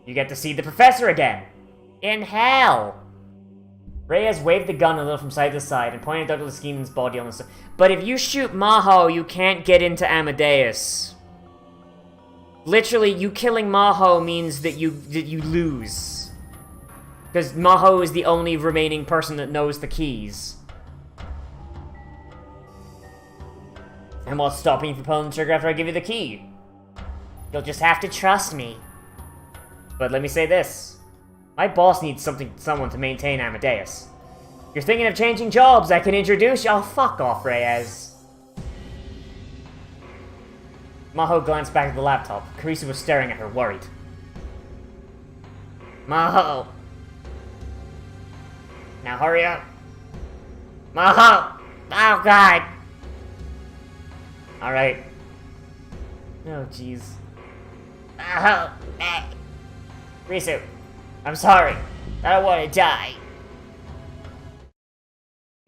you get to see the professor again. In hell! Reyes waved the gun a little from side to side and pointed at Dr. Laskinen's body on the side. But if you shoot Maho, you can't get into Amadeus. Literally, you killing Maho means that you lose. Because Maho is the only remaining person that knows the keys. And what's stopping you from pulling the trigger after I give you the key? You'll just have to trust me. But let me say this. My boss needs someone to maintain Amadeus. You're thinking of changing jobs, I can introduce you. Oh, fuck off, Reyes. Maho glanced back at the laptop. Karisu was staring at her, worried. Maho! Now hurry up. Maho! Oh, God! Alright. Oh, jeez. Maho! Karisu, I'm sorry. I don't want to die.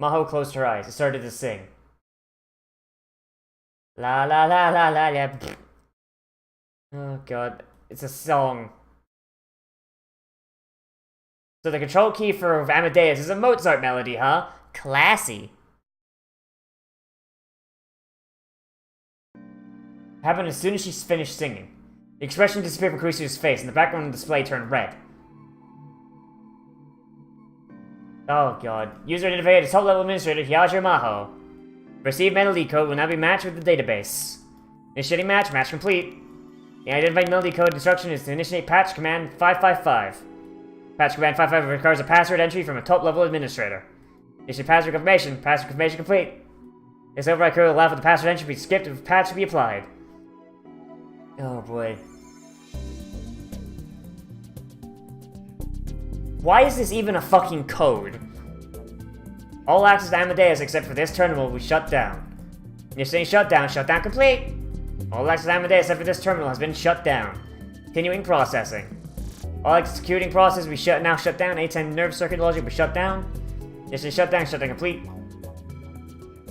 Maho closed her eyes and started to sing. La la la la la la. Oh god, it's a song. So the control key for Amadeus is a Mozart melody, huh? Classy. Happened as soon as she finished singing. The expression disappeared from Karisu's face, and the background of the display turned red. Oh god. User identified as top-level administrator Hyajiro Maho. Received melody code will now be matched with the database. Initiating match, match complete. The identified melody code instruction is to initiate patch command 555. Patch command 555 requires a password entry from a top-level administrator. Issue password confirmation. Password confirmation complete. This override code will allow for the password entry to be skipped if a patch should be applied. Oh boy. Why is this even a fucking code? All access to Amadeus except for this terminal will be shut down. You're saying shutdown. Shutdown complete. All access to Amadeus except for this terminal has been shut down. Continuing processing. All executing process will be shut down. Anytime nerve circuit logic will be shut down. This is shutdown complete.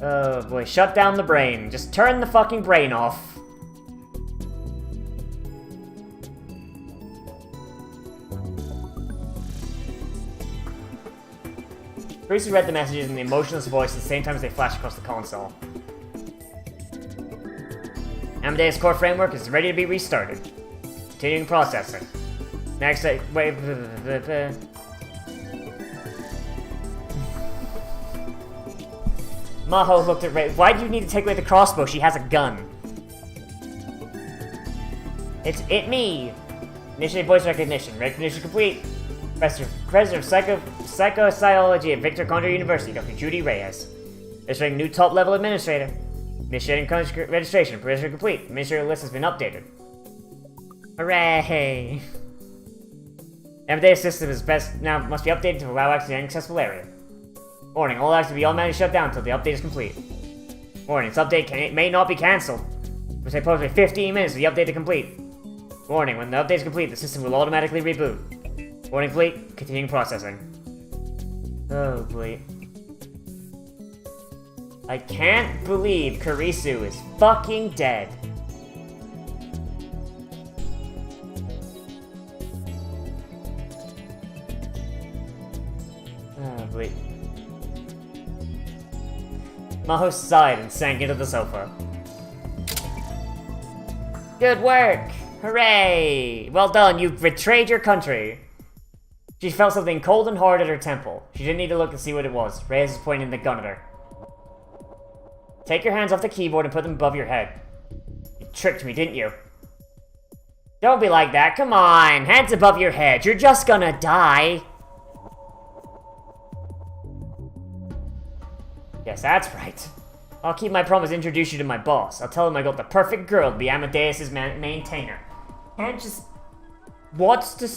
Oh boy, shut down the brain. Just turn the fucking brain off. Bruce read the messages in the emotionless voice at the same time as they flashed across the console. Amadeus core framework is ready to be restarted. Continuing processing. Next, wait. Maho looked at Ray. Why do you need to take away the crossbow? She has a gun. It's me. Initiate voice recognition. Recognition complete. Professor of Psychosociology at Victor Condor University, Dr. Judy Reyes. Initiating new top-level administrator. Initiating registration. Registration complete. Administrator list has been updated. Hooray! Amadeus system is must be updated to allow access to an inaccessible area. Warning, all access will be automatically shut down until the update is complete. Warning, this update may not be cancelled. It will take approximately 15 minutes for the update to complete. Warning, when the update is complete, the system will automatically reboot. Warning complete, continuing processing. Oh boy. I can't believe Kurisu is fucking dead. Oh boy. Maho sighed and sank into the sofa. Good work! Hooray! Well done, you've betrayed your country! She felt something cold and hard at her temple. She didn't need to look to see what it was. Reyes was pointing the gun at her. Take your hands off the keyboard and put them above your head. You tricked me, didn't you? Don't be like that, come on! Hands above your head, you're just gonna die! Yes, that's right. I'll keep my promise to introduce you to my boss. I'll tell him I got the perfect girl to be Amadeus' maintainer. And just... What's to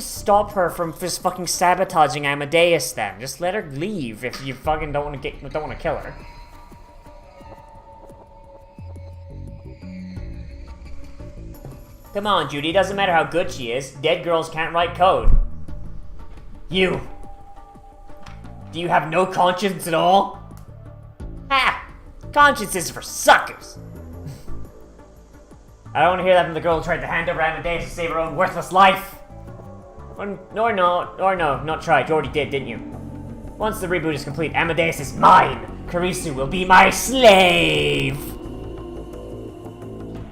stop her from just fucking sabotaging Amadeus then? Just let her leave if you fucking don't want to kill her. Come on, Judy, doesn't matter how good she is. Dead girls can't write code. You. Do you have no conscience at all? Ha! Conscience is for suckers! I don't want to hear that from the girl who tried to hand over Amadeus to save her own worthless life! Not try. You already did, didn't you? Once the reboot is complete, Amadeus is mine! Kurisu will be my slave!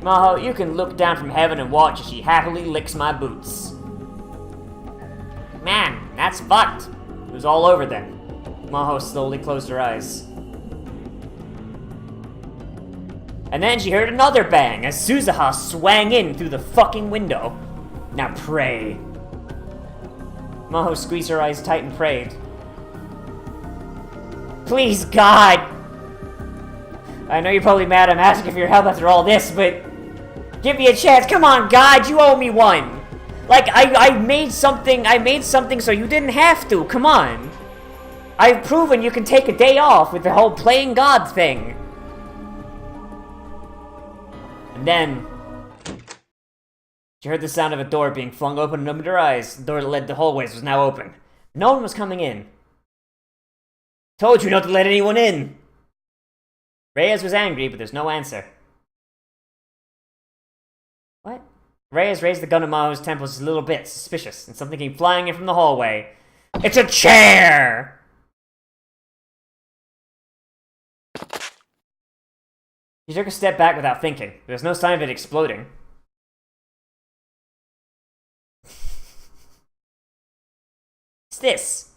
Maho, you can look down from heaven and watch as she happily licks my boots. Man, that's fucked. It was all over then. Maho slowly closed her eyes. And then she heard another bang as Suzuha swang in through the fucking window. Now pray. Maho squeezed her eyes tight and prayed. Please, God! I know you're probably mad I'm asking for your help after all this, but... give me a chance, come on, God, you owe me one! Like, I made something so you didn't have to, come on! I've proven you can take a day off with the whole playing God thing. And then... she heard the sound of a door being flung open and opened her eyes. The door that led to the hallways was now open. No one was coming in. Told you not to let anyone in! Reyes was angry, but there's no answer. What? Reyes raised the gun at Maho's temples a little bit, suspicious, and something came flying in from the hallway. It's a chair! He took a step back without thinking. There was no sign of it exploding. What's this?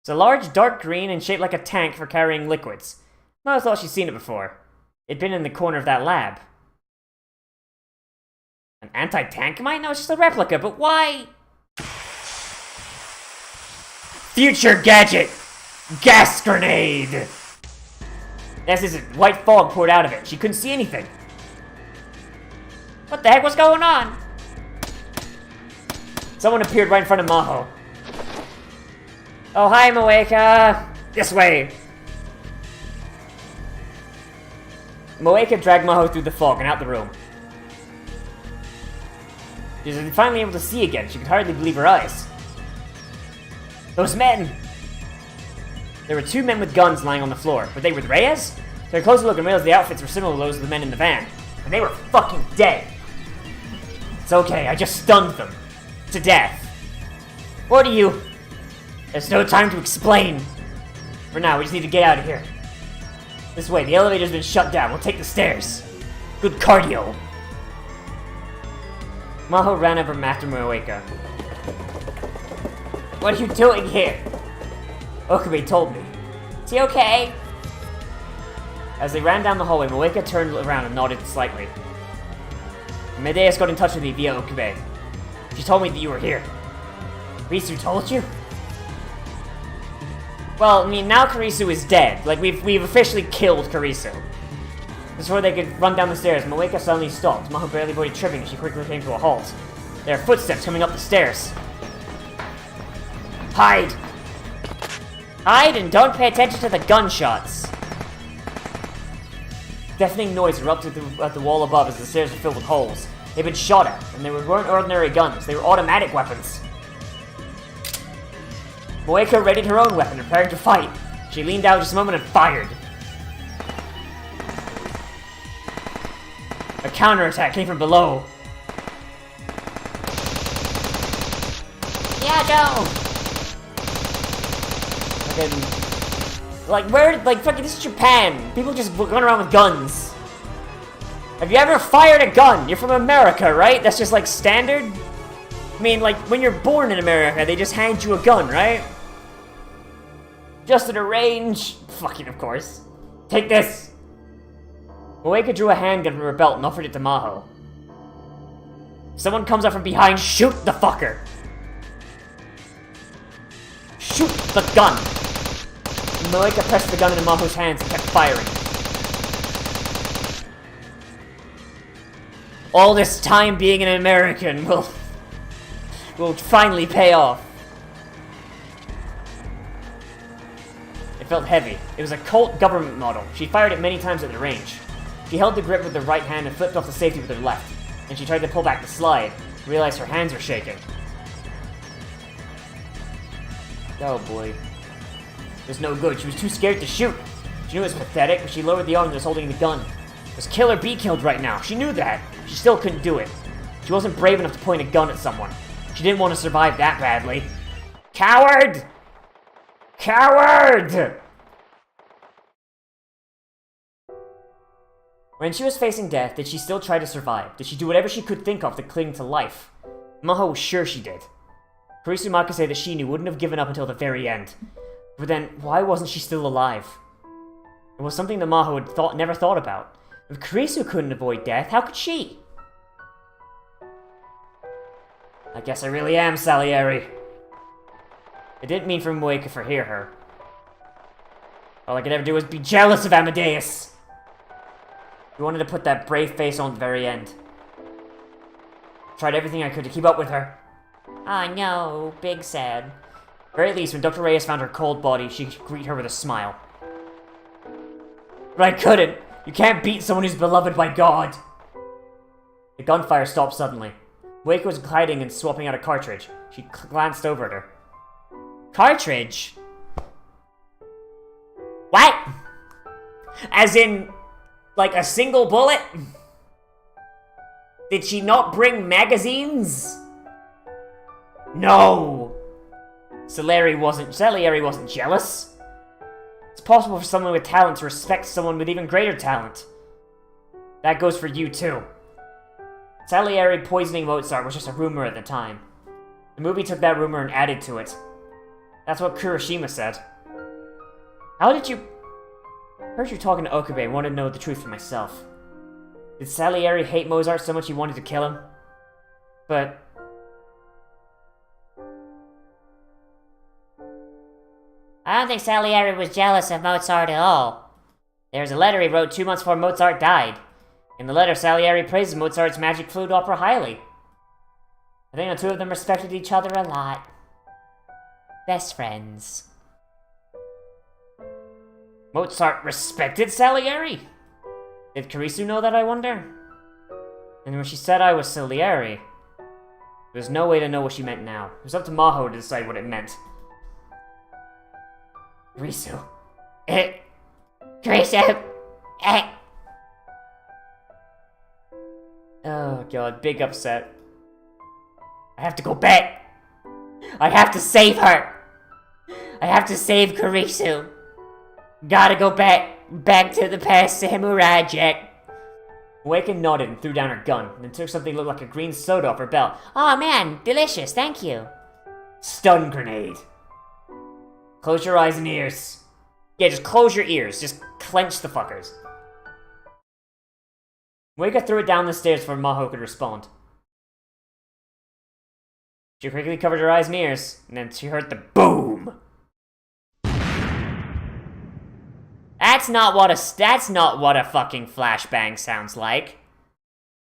It's a large dark green and shaped like a tank for carrying liquids. Maho thought she'd seen it before. It'd been in the corner of that lab. An anti-tank mine? No, it's just a replica, but why? Future gadget! Gas grenade! As this white fog poured out of it, she couldn't see anything. What the heck was going on? Someone appeared right in front of Maho. Oh, hi, Moeka! This way! Moeka dragged Maho through the fog and out the room. She was finally able to see again. She could hardly believe her eyes. Those men! There were 2 men with guns lying on the floor. Were they with Reyes? They took a closer look and realized the outfits were similar to those of the men in the van. And they were fucking dead! It's okay, I just stunned them. To death. What are you? There's no time to explain. For now, we just need to get out of here. This way, the elevator's been shut down. We'll take the stairs. Good cardio. Maho ran over after Moeka. What are you doing here? Okabe told me. Is he okay? As they ran down the hallway, Moeka turned around and nodded slightly. Medeus got in touch with me via Okabe. She told me that you were here. Risu told you? Well, I mean, now Kurisu is dead. Like, we've officially killed Kurisu. Before they could run down the stairs, Moeka suddenly stopped. Maho barely avoided tripping as she quickly came to a halt. There are footsteps coming up the stairs. Hide! Hide and don't pay attention to the gunshots! Deafening noise erupted at the wall above as the stairs were filled with holes. They'd been shot at, and they weren't ordinary guns, they were automatic weapons. Moeka readied her own weapon, preparing to fight. She leaned out just a moment and fired. A counterattack came from below. Yeah, go! Fucking, this is Japan. People just run around with guns. Have you ever fired a gun? You're from America, right? That's just, like, standard? I mean, like, when you're born in America, they just hand you a gun, right? Just at a range. Fucking, of course. Take this. Moeka drew a handgun from her belt and offered it to Maho. If someone comes up from behind, shoot the fucker. Shoot the gun. Moeka pressed the gun into Maho's hands and kept firing. All this time being an American will finally pay off. It felt heavy. It was a Colt government model. She fired it many times at the range. She held the grip with her right hand and flipped off the safety with her left. And she tried to pull back the slide, realized her hands were shaking. Oh boy. It was no good. She was too scared to shoot. She knew it was pathetic, but she lowered the arm that was holding the gun. It was kill or be killed right now. She knew that. She still couldn't do it. She wasn't brave enough to point a gun at someone. She didn't want to survive that badly. Coward! Coward! When she was facing death, did she still try to survive? Did she do whatever she could think of to cling to life? Maho was sure she did. Kurisu Makase that she knew wouldn't have given up until the very end. But then, why wasn't she still alive? It was something that Maho had never thought about. If Kurisu couldn't avoid death, how could she? I guess I really am Salieri. It didn't mean for Moeka to hear her. All I could ever do was be jealous of Amadeus. He wanted to put that brave face on at the very end. Tried everything I could to keep up with her. Oh no, big sad. At the very least, when Dr. Reyes found her cold body, she could greet her with a smile. But I couldn't. You can't beat someone who's beloved by God. The gunfire stopped suddenly. Moeka was hiding and swapping out a cartridge. She glanced over at her. Cartridge? What? As in, like a single bullet? Did she not bring magazines? No! Salieri wasn't jealous. It's possible for someone with talent to respect someone with even greater talent. That goes for you too. Salieri poisoning Mozart was just a rumor at the time. The movie took that rumor and added to it. That's what Kurashima said. How did you... Heard you talking to Okabe and wanted to know the truth for myself. Did Salieri hate Mozart so much he wanted to kill him? But... I don't think Salieri was jealous of Mozart at all. There's a letter he wrote 2 months before Mozart died. In the letter, Salieri praises Mozart's magic flute opera highly. I think the two of them respected each other a lot. Best friends. Mozart respected Salieri? Did Karisu know that, I wonder? And when she said I was Salieri, there's no way to know what she meant now. It was up to Maho to decide what it meant. Karisu. Karisu! Oh god, big upset. I have to go back! I have to save her! I have to save Karisu! Gotta go back to the past samurai Jack. Awaken nodded and threw down her gun, then took something that looked like a green soda off her belt. Oh man, delicious, thank you. Stun grenade. Close your eyes and ears. Yeah, just close your ears. Just clench the fuckers. Weka threw it down the stairs before Maho could respond. She quickly covered her eyes and ears, and then she heard the boom. That's not what a fucking flashbang sounds like.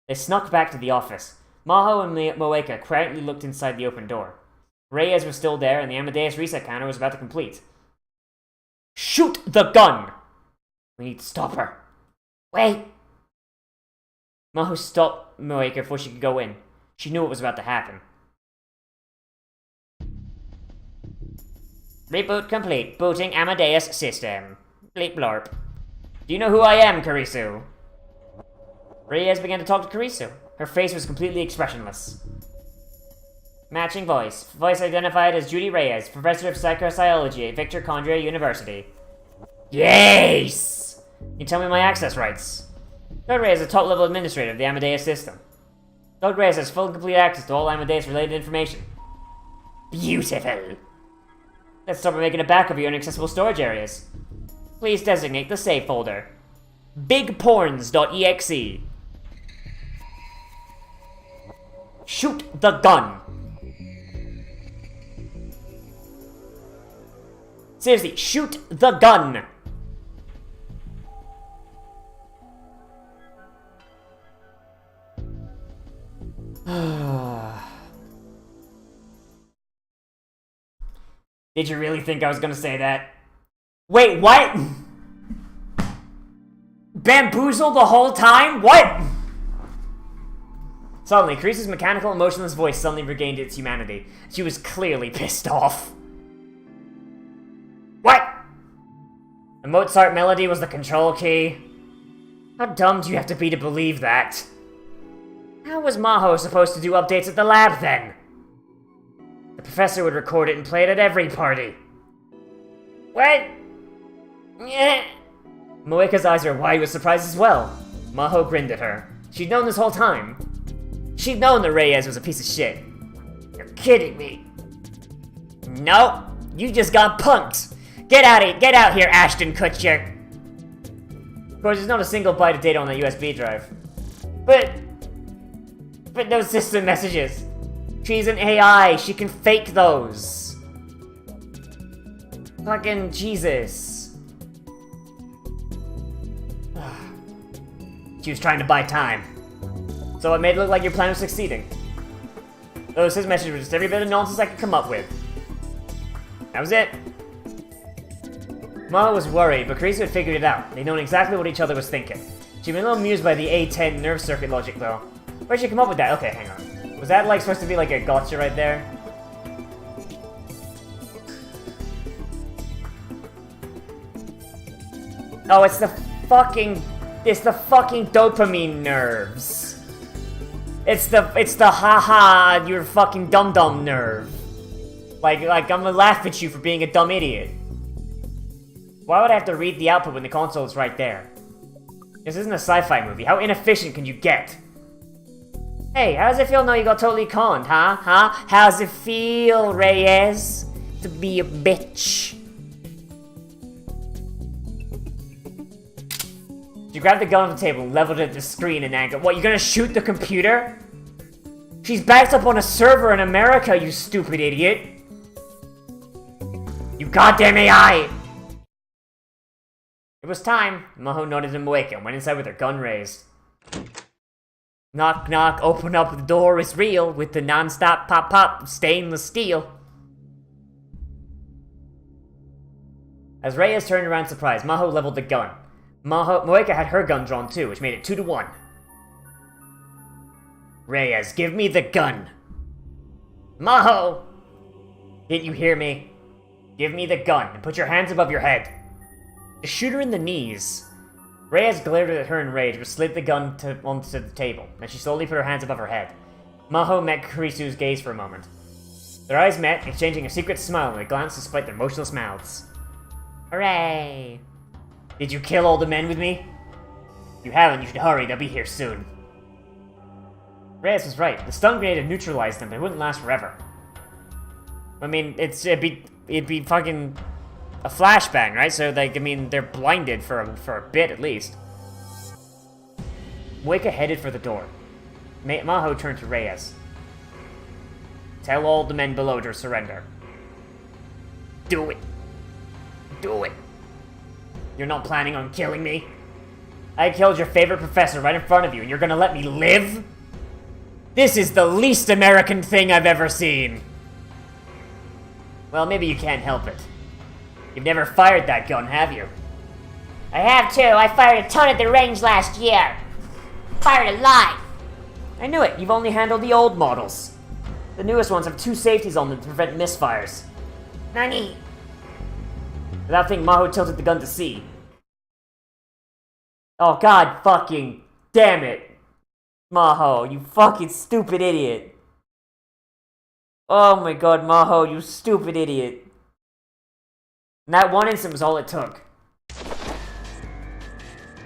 They snuck back to the office. Maho and Moeka quietly looked inside the open door. Reyes was still there, and the Amadeus reset counter was about to complete. Shoot the gun! We need to stop her. Wait. Maho stopped Moeka before she could go in. She knew what was about to happen. Reboot complete. Booting Amadeus system. Bleep blorp. Do you know who I am, Karisu? Reyes began to talk to Karisu. Her face was completely expressionless. Matching voice. Voice identified as Judy Reyes, Professor of Psychosociology at Victor Condrey University. Yes! You tell me my access rights. Dr. Reyes is a top-level administrator of the Amadeus system. Dr. Reyes has full and complete access to all Amadeus-related information. Beautiful! Let's start by making a backup of your inaccessible storage areas. Please designate the save folder. bigporns.exe. Shoot the gun! Seriously, shoot the gun! Did you really think I was gonna say that? Wait, what? Bamboozled the whole time? What? Suddenly, Karisu's mechanical, emotionless voice suddenly regained its humanity. She was clearly pissed off. What? The Mozart melody was the control key? How dumb do you have to be to believe that? How was Maho supposed to do updates at the lab then? The professor would record it and play it at every party. What? Moeka's eyes were wide with surprise as well. Maho grinned at her. She'd known this whole time. She'd known that Reyes was a piece of shit. You're kidding me. Nope, you just got punked. Get out here, Ashton Kutcher. Of course, there's not a single byte of data on that USB drive. But no system messages. She's an AI, she can fake those. Fucking Jesus. She was trying to buy time. So it made it look like your plan was succeeding. Those his messages were just every bit of nonsense I could come up with. That was it. Maho was worried, but Karisu had figured it out. They'd known exactly what each other was thinking. She'd been a little amused by the A10 nerve circuit logic, though. Where'd she come up with that? Okay, hang on. Was that, like, supposed to be, like, a gotcha right there? Oh, it's the fucking dopamine nerves. It's the haha, you're fucking dum-dum nerve. Like, I'm gonna laugh at you for being a dumb idiot. Why would I have to read the output when the console is right there? This isn't a sci-fi movie. How inefficient can you get? Hey, how does it feel now you got totally conned, huh? How's it feel, Reyes? To be a bitch. She grabbed the gun off the table and leveled it at the screen in anger. What, you gonna shoot the computer? She's backed up on a server in America, you stupid idiot. You goddamn AI! It was time. Maho nodded him awake and went inside with her gun raised. Knock, knock, open up, the door is real, with the non-stop pop-pop of stainless steel. As Reyes turned around surprised, Maho leveled the gun. Moeka had her gun drawn too, which made it 2-1. Reyes, give me the gun. Maho! Didn't you hear me? Give me the gun, and put your hands above your head. Just shoot her in the knees. Reyes glared at her in rage, but slid the gun onto the table, and she slowly put her hands above her head. Maho met Kurisu's gaze for a moment. Their eyes met, exchanging a secret smile and a glance despite their motionless mouths. Hooray! Did you kill all the men with me? If you haven't, you should hurry, they'll be here soon. Reyes was right. The stun grenade had neutralized them, but it wouldn't last forever. I mean, it'd be fucking a flashbang, right? So, like, I mean, they're blinded for a bit at least. Moeka headed for the door. Maho turned to Reyes. Tell all the men below to surrender. Do it. Do it. You're not planning on killing me? I killed your favorite professor right in front of you, and you're gonna let me live? This is the least American thing I've ever seen. Well, maybe you can't help it. You've never fired that gun, have you? I have too. I fired a ton at the range last year. Fired a lot. I knew it. You've only handled the old models. The newest ones have 2 safeties on them to prevent misfires. Nani? Without thinking, Maho tilted the gun to see. Oh god fucking damn it. Maho, you fucking stupid idiot. Oh my god, Maho, you stupid idiot. And that one instant was all it took.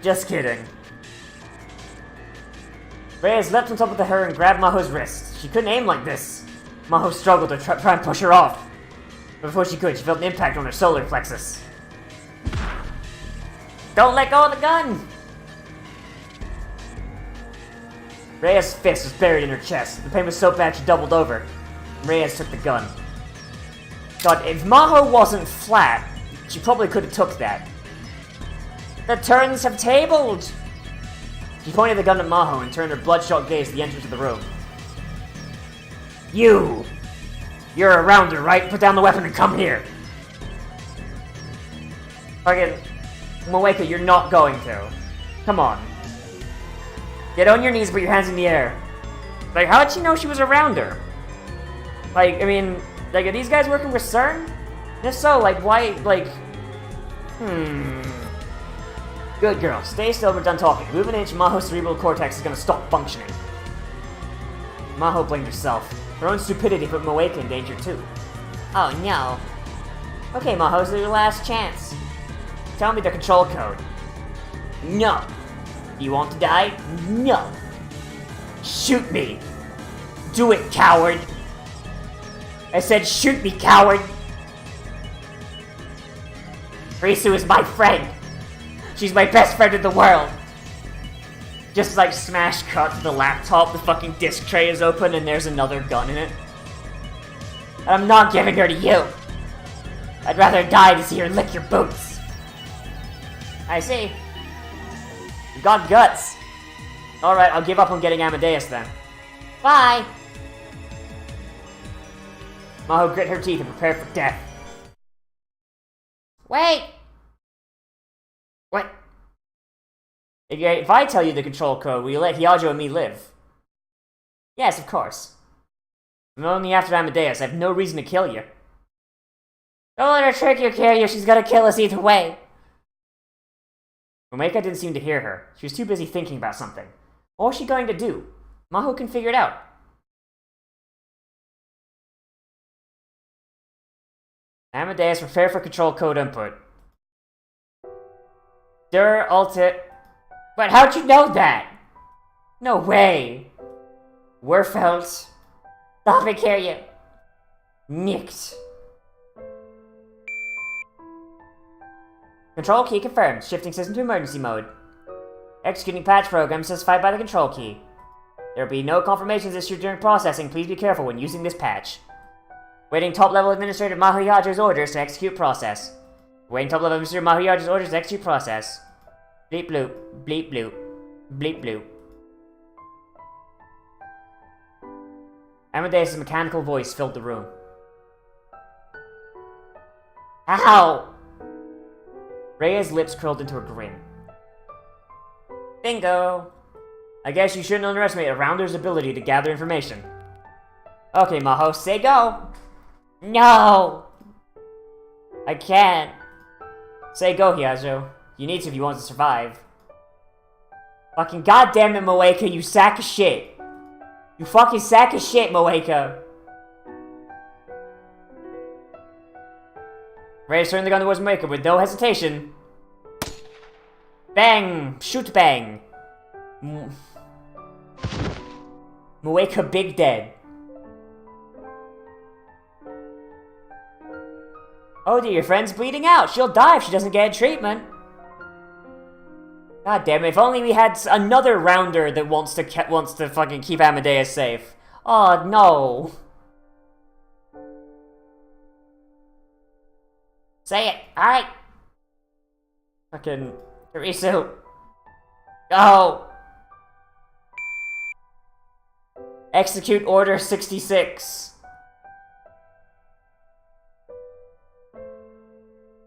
Just kidding. Reyes leapt on top of her and grabbed Maho's wrist. She couldn't aim like this. Maho struggled to try and push her off. But before she could, she felt an impact on her solar plexus. Don't let go of the gun! Reyes' fist was buried in her chest. The pain was so bad she doubled over. Reyes took the gun. God, if Maho wasn't flat, she probably could have took that. The turns have tabled! She pointed the gun at Maho and turned her bloodshot gaze to the entrance of the room. You! You're a rounder, right? Put down the weapon and come here! Fucking... Moeka, you're not going to. Come on. Get on your knees, put your hands in the air. Like, how did she know she was a rounder? Like, I mean, like, are these guys working with CERN? If so, like, why, like... Good girl. Stay still, we're done talking. Move an inch, Maho's cerebral cortex is gonna stop functioning. Maho blamed herself. Her own stupidity put Moeka in danger, too. Oh no. Okay, Maho, this is your last chance. Tell me the control code. No. You want to die? No. Shoot me. Do it, coward. I said shoot me, coward. Risu is my friend. She's my best friend in the world. Just like smash cut to the laptop, the fucking disc tray is open and there's another gun in it. And I'm not giving her to you. I'd rather die to see her lick your boots. I see. You got guts. Alright, I'll give up on getting Amadeus then. Bye. Maho grit her teeth and prepared for death. Wait. What? If I tell you the control code, will you let Hyajo and me live? Yes, of course. I'm only after Amadeus. I have no reason to kill you. Don't let her trick you, Kiryu. She's gonna kill us either way. Moeka didn't seem to hear her. She was too busy thinking about something. What was she going to do? Maho can figure it out. Amadeus, prepare for control code input. Alt-it. But how'd you know that? No way! Werfeld. Stop it, Kiryu. Nicked. Control key confirmed. Shifting system to emergency mode. Executing patch program specified by the control key. There will be no confirmations issued during processing. Please be careful when using this patch. Waiting top-level administrator Maho Yaja's orders to execute process. Waiting top-level administrator Maho Yaja's orders to execute process. Bleep bloop, bleep bloop, bleep bloop. Amadeus' mechanical voice filled the room. Ow! Rhea's lips curled into a grin. Bingo! I guess you shouldn't underestimate a rounder's ability to gather information. Okay, Maho, say go! No! I can't. Say go, Hyazo. You need to if you want to survive. Fucking goddamn it, Moeka, you sack of shit! You fucking sack of shit, Moeka! Reyes turned the gun towards Moeka with no hesitation. Bang! Shoot bang! Moeka big dead. Oh dear, your friend's bleeding out. She'll die if she doesn't get treatment. God damn it, if only we had another rounder that wants to fucking keep Amadeus safe. Oh no. Say it, alright. Fucking Karisu. Go! Execute Order 66.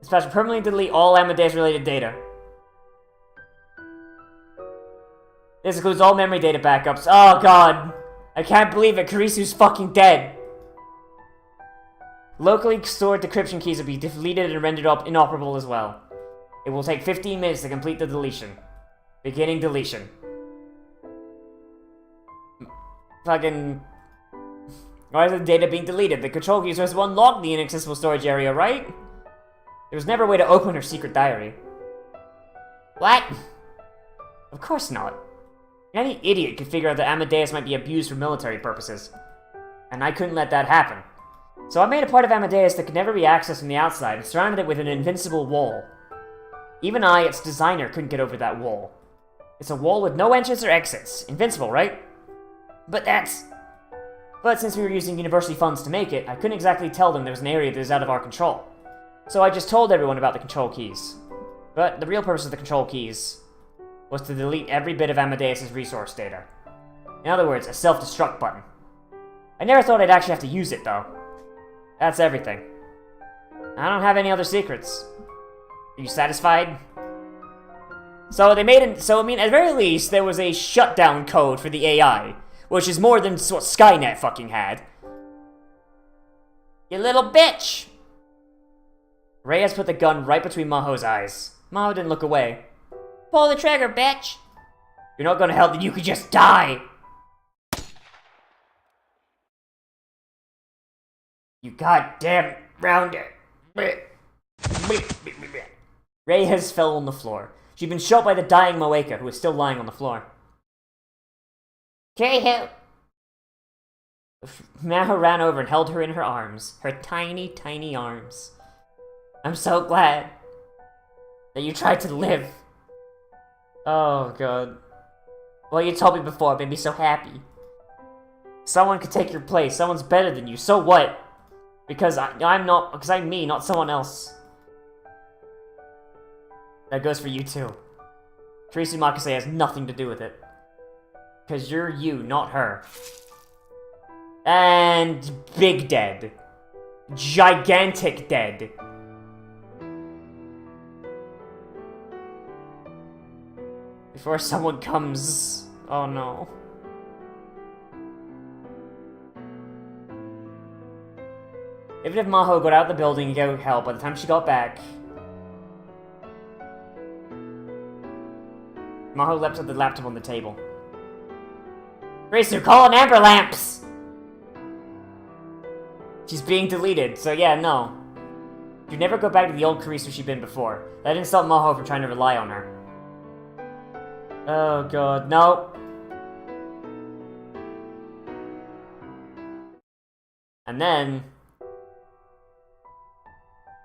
Dispatch will permanently delete all Amadeus-related data. This includes all memory data backups. Oh god! I can't believe it, Karisu's fucking dead! Locally stored decryption keys will be deleted and rendered inoperable as well. It will take 15 minutes to complete the deletion. Beginning deletion. Fucking... Why is the data being deleted? The control keys was to unlock the inaccessible storage area, right? There was never a way to open her secret diary. What? Of course not. Any idiot could figure out that Amadeus might be abused for military purposes. And I couldn't let that happen. So I made a part of Amadeus that could never be accessed from the outside and surrounded it with an invincible wall. Even I, its designer, couldn't get over that wall. It's a wall with no entrance or exits. Invincible, right? But since we were using university funds to make it, I couldn't exactly tell them there was an area that was out of our control. So I just told everyone about the control keys. But the real purpose of the control keys was to delete every bit of Amadeus' resource data. In other words, a self-destruct button. I never thought I'd actually have to use it, though. That's everything. I don't have any other secrets. Are you satisfied? So they made at the very least, there was a shutdown code for the AI, which is more than what Skynet fucking had. You little bitch! Reyes put the gun right between Maho's eyes. Maho didn't look away. Pull the trigger, bitch! You're not gonna help, then you could just die! You goddamn rounder! Reyes fell on the floor. She'd been shot by the dying Moeka, who was still lying on the floor. Carry him! Maho ran over and held her in her arms. Her tiny, tiny arms. I'm so glad that you tried to live. Oh, God. Well, you told me before, it made me so happy. Someone could take your place. Someone's better than you. So what? Because I'm me, not someone else. That goes for you, too. Tracy Makase has nothing to do with it. Because you're you, not her. And big dead. Gigantic dead. Before someone comes... Oh no. Even if Maho got out of the building and got help, by the time she got back... Maho leapt at the laptop on the table. Racer, call an amber lamps! She's being deleted, so yeah, no. You never go back to the old Karisu she'd been before. That didn't stop Maho from trying to rely on her. Oh god, no. And then...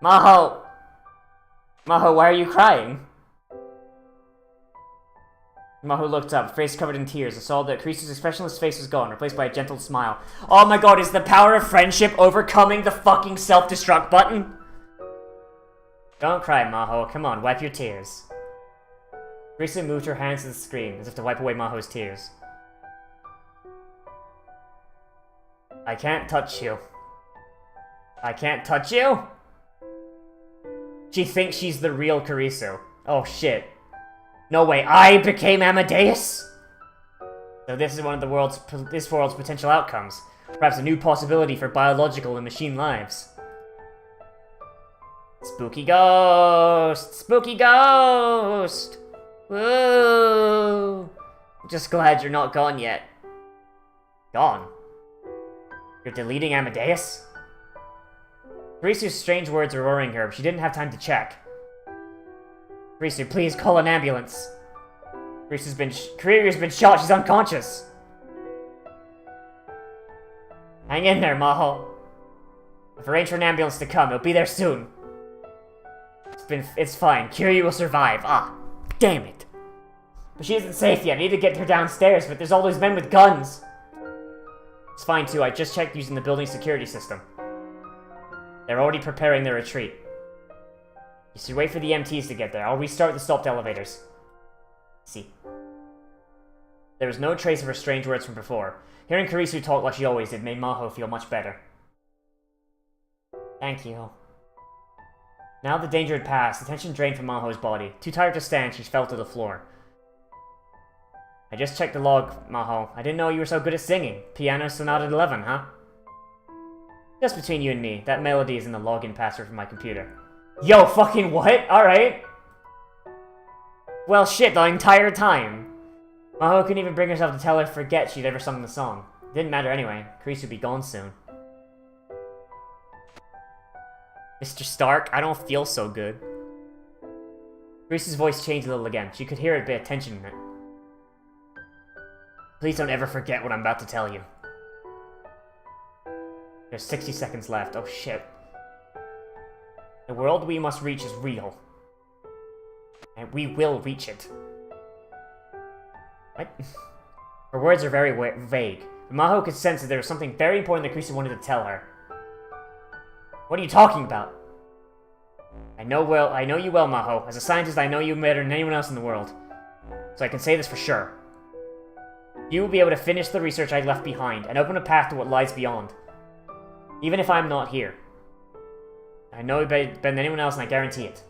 Maho! Maho, why are you crying? Maho looked up, face covered in tears, and saw that Kurisu's expressionless face was gone, replaced by a gentle smile. Oh my god, is the power of friendship overcoming the fucking self-destruct button? Don't cry, Maho. Come on, wipe your tears. Kurisu moved her hands to the screen, as if to wipe away Maho's tears. I can't touch you. I can't touch you? She thinks she's the real Kurisu. Oh shit. No way, I became Amadeus? So this is one of this world's potential outcomes. Perhaps a new possibility for biological and machine lives. Spooky ghost! Spooky ghost! Woo! Just glad you're not gone yet. Gone? You're deleting Amadeus? Kurisu's strange words were worrying her, but she didn't have time to check. Kurisu, please call an ambulance. Kurisu's been shot, she's unconscious. Hang in there, Maho. I've arranged for an ambulance to come, it'll be there soon. It's fine, Kiryu will survive. Ah, damn it. But she isn't safe yet, I need to get her downstairs, but there's all those men with guns. It's fine too, I just checked using the building security system. They're already preparing their retreat. You should wait for the MTs to get there. I'll restart the stopped elevators. See. There was no trace of her strange words from before. Hearing Kurisu talk like she always did made Maho feel much better. Thank you. Now the danger had passed, the tension drained from Maho's body. Too tired to stand, she fell to the floor. I just checked the log, Maho. I didn't know you were so good at singing. Piano Sonata 11, huh? Just between you and me, that melody is in the login password for my computer. Yo, fucking what? Alright. Well, shit, the entire time. Maho couldn't even bring herself to tell her forget she'd ever sung the song. It didn't matter anyway. Kurisu would be gone soon. Mr. Stark, I don't feel so good. Kurisu's voice changed a little again. She could hear a bit of tension in it. Please don't ever forget what I'm about to tell you. There's 60 seconds left. Oh shit. The world we must reach is real. And we will reach it. What? Her words are very vague. But Maho could sense that there was something very important that Kurisu wanted to tell her. What are you talking about? I know you well, Maho. As a scientist, I know you better than anyone else in the world. So I can say this for sure. You will be able to finish the research I left behind, and open a path to what lies beyond. Even if I'm not here. I know you better than anyone else, and I guarantee it.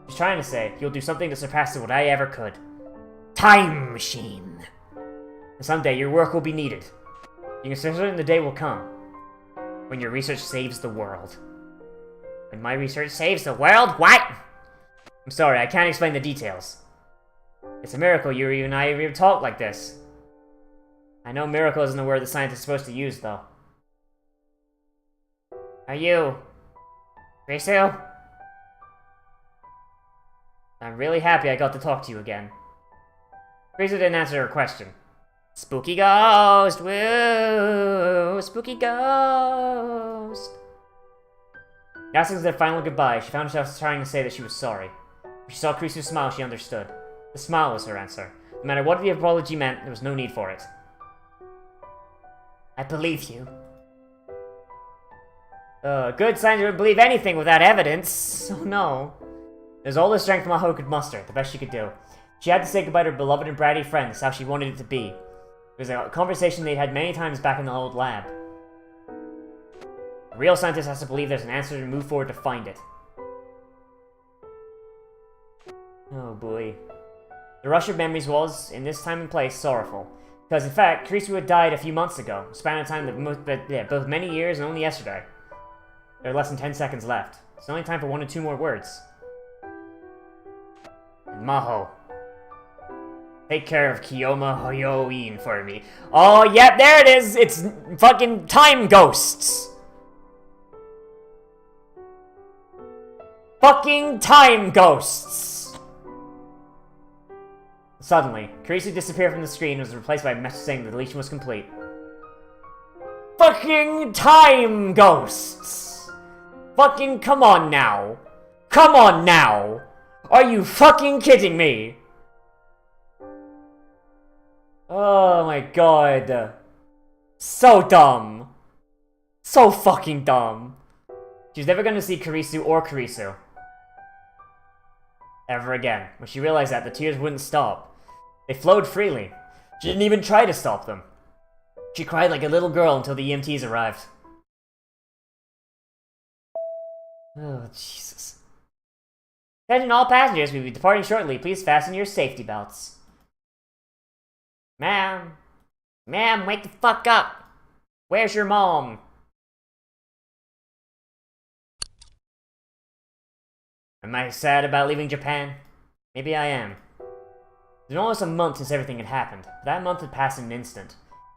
She's trying to say, you'll do something that surpasses what I ever could. Time machine! And someday, your work will be needed. You can certain the day will come. When your research saves the world. When my research saves the world? What? I'm sorry, I can't explain the details. It's a miracle you and I ever talk like this. I know miracle isn't a word the scientist is supposed to use, though. Are you... Kurisu? I'm really happy I got to talk to you again. Kurisu didn't answer her question. Spooky ghost! Woo! Spooky ghost! Asking their final goodbye, she found herself trying to say that she was sorry. When she saw Kurisu's smile, she understood. The smile was her answer. No matter what the apology meant, there was no need for it. I believe you. Good science would believe anything without evidence. Oh no. There's all the strength Maho could muster, the best she could do. She had to say goodbye to her beloved and bratty friend, that's how she wanted it to be. It was a conversation they'd had many times back in the old lab. A real scientist has to believe there's an answer to move forward to find it. Oh boy. The rush of memories was, in this time and place, sorrowful. Because in fact, Kurisu had died a few months ago, a span of time that both many years and only yesterday. There are less than 10 seconds left. It's only time for 1 or 2 more words. And Maho. Take care of Kiyoma Hoyoin for me. Oh, yep, there it is! It's fucking time ghosts! Fucking time ghosts! Suddenly, Kurisu disappeared from the screen and was replaced by a message saying the deletion was complete. Fucking time ghosts! Fucking come on now! Come on now! Are you fucking kidding me? Oh my god. So dumb. So fucking dumb. She's never gonna see Kurisu or Kurisu ever again. When she realized that, the tears wouldn't stop. They flowed freely. She didn't even try to stop them. She cried like a little girl until the EMTs arrived. Oh, Jesus. Attention all passengers, we'll be departing shortly. Please fasten your safety belts. Ma'am. Ma'am, wake the fuck up. Where's your mom? Am I sad about leaving Japan? Maybe I am. It's been almost a month since everything had happened, but that month had passed in an instant.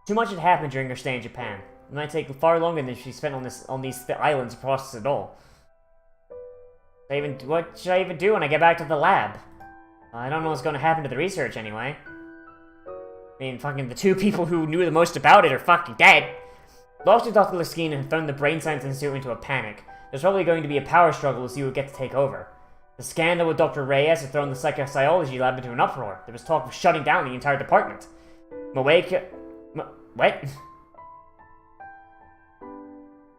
Too much had happened during her stay in Japan. It might take far longer than she spent on these islands to process it all. What should I even do when I get back to the lab? I don't know what's going to happen to the research anyway. I mean, fucking the two people who knew the most about it are fucking dead. Lost to Dr. Liskine had thrown the Brain Science Institute into a panic. There's probably going to be a power struggle to see who would get to take over. The scandal with Dr. Reyes had thrown the psychology lab into an uproar. There was talk of shutting down the entire department. What?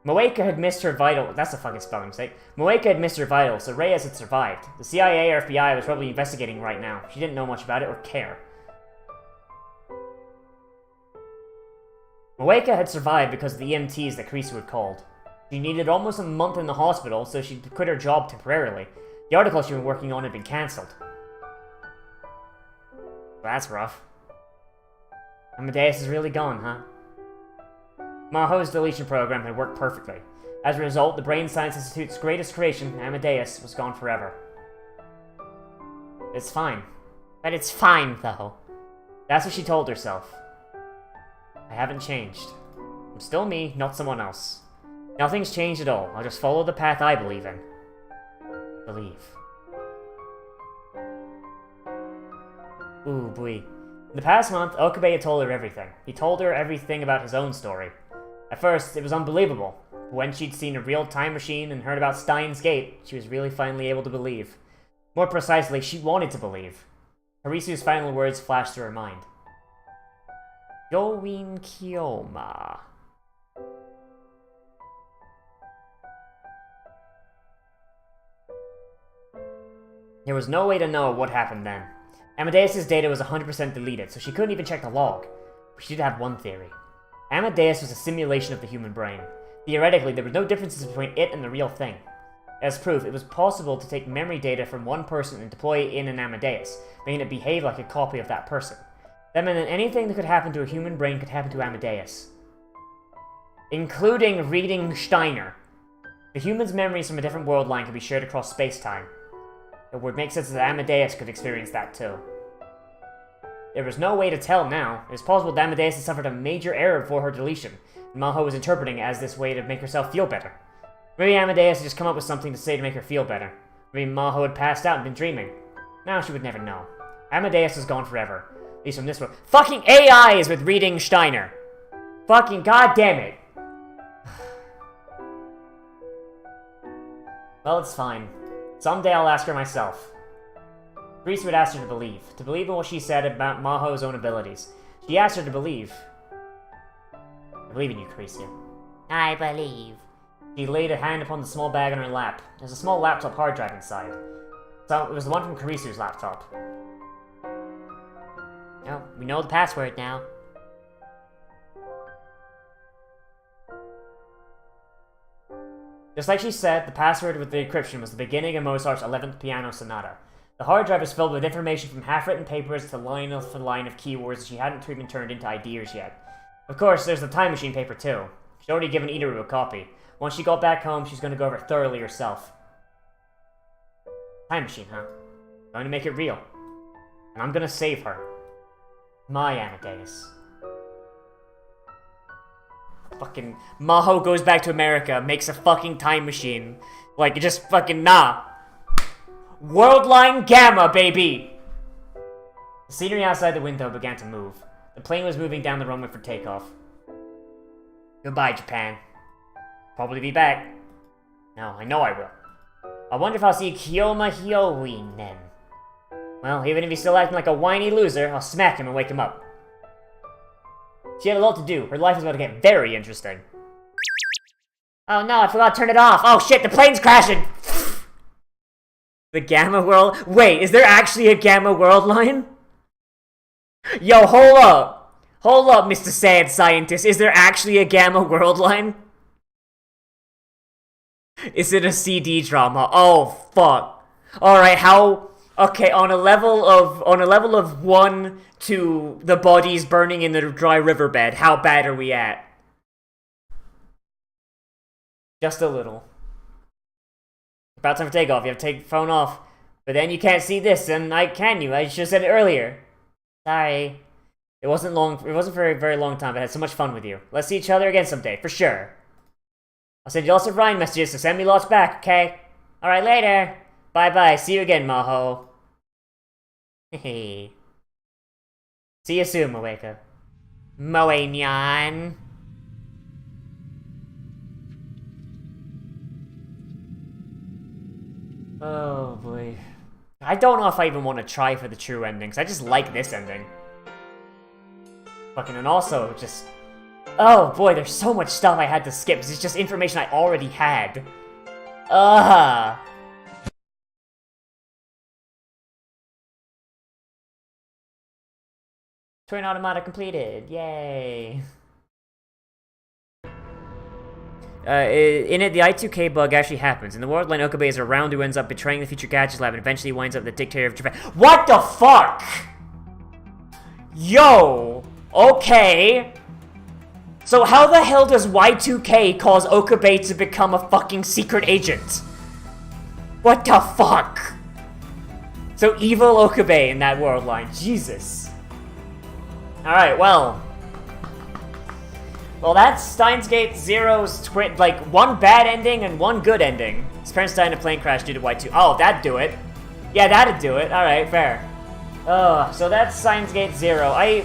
Moeka had missed her vital. That's a fucking spelling mistake. Moeka had missed her vital, so Reyes had survived. The CIA or FBI was probably investigating right now. She didn't know much about it or care. Moeka had survived because of the EMTs that Kurisu had called. She needed almost a month in the hospital, so she quit her job temporarily. The article she was working on had been cancelled. That's rough. Amadeus is really gone, huh? Maho's deletion program had worked perfectly. As a result, the Brain Science Institute's greatest creation, Amadeus, was gone forever. It's fine. But it's fine, though. That's what she told herself. I haven't changed. I'm still me, not someone else. Nothing's changed at all. I'll just follow the path I believe in. Believe. Ooh, boy. In the past month, Okabe had told her everything. He told her everything about his own story. At first, it was unbelievable. But when she'd seen a real time machine and heard about Steins Gate, she was really finally able to believe. More precisely, she wanted to believe. Harisu's final words flashed through her mind. Yoin Kyoma. There was no way to know what happened then. Amadeus' data was 100% deleted, so she couldn't even check the log. But she did have one theory. Amadeus was a simulation of the human brain. Theoretically, there were no differences between it and the real thing. As proof, it was possible to take memory data from one person and deploy it in an Amadeus, making it behave like a copy of that person. That meant that anything that could happen to a human brain could happen to Amadeus. Including reading Steiner. The human's memories from a different world line could be shared across space-time. It would make sense that Amadeus could experience that too. There was no way to tell now. It was possible that Amadeus had suffered a major error before her deletion, and Maho was interpreting it as this way to make herself feel better. Maybe Amadeus had just come up with something to say to make her feel better. Maybe Maho had passed out and been dreaming. Now she would never know. Amadeus is gone forever. At least from this world. Fucking AI is with reading Steiner! Fucking goddamn it! Well, it's fine. Someday I'll ask her myself. Grease would ask her to believe in what she said about Maho's own abilities. She asked her to believe. I believe in you, Kurisu. I believe. She laid a hand upon the small bag on her lap. There's a small laptop hard drive inside. So it was the one from Kurisu's laptop. Oh, we know the password now. Just like she said, the password with the encryption was the beginning of Mozart's 11th Piano Sonata. The hard drive was filled with information from half-written papers to line after line of keywords that she hadn't even turned into ideas yet. Of course, there's the time machine paper too. She'd already given Itaru a copy. Once she got back home, she's going to go over it thoroughly herself. Time machine, huh? I'm going to make it real. And I'm going to save her. My Amadeus. Fucking Maho goes back to America, makes a fucking time machine. Like, just fucking nah. Worldline Gamma, baby! The scenery outside the window began to move. The plane was moving down the runway for takeoff. Goodbye, Japan. Probably be back. No, I know I will. I wonder if I'll see Kyoma Hyoin then. Well, even if he's still acting like a whiny loser, I'll smack him and wake him up. She had a lot to do. Her life was about to get very interesting. Oh no, I forgot to turn it off. Oh shit, the plane's crashing! The Gamma World? Wait, is there actually a Gamma World line? Yo, hold up! Hold up, Mr. Sad Scientist. Is there actually a Gamma World line? Is it a CD drama? Oh, fuck. Alright, how... Okay, on a level of 1 to the bodies burning in the dry riverbed, how bad are we at? Just a little. About time for takeoff. You have to take the phone off. But then you can't see this, and can you? I should have said it earlier. Sorry. It wasn't for a very long time, but I had so much fun with you. Let's see each other again someday, for sure. I'll send you lots of Ryan messages, so send me lots back, okay? Alright, later. Bye-bye. See you again, Maho. Hehe. See you soon, Moeka. Moenyan. Oh boy. I don't know if I even want to try for the true endings. I just like this ending. Fucking, and also just... Oh boy, there's so much stuff I had to skip. It's just information I already had. Ugh. Twin automata completed. Yay. In it, the I2K bug actually happens. In the world line, Okabe is a round who ends up betraying the future Gadgets Lab and eventually winds up the dictator of Japan. What the fuck? Yo! Okay. So how the hell does Y2K cause Okabe to become a fucking secret agent? What the fuck? So evil Okabe in that world line. Jesus. Alright, well, that's Steins Gate Zero's one bad ending and one good ending. His parents died in a plane crash due to Y2. Oh, that'd do it. Yeah, that'd do it. Alright, fair. So that's Steins Gate Zero. I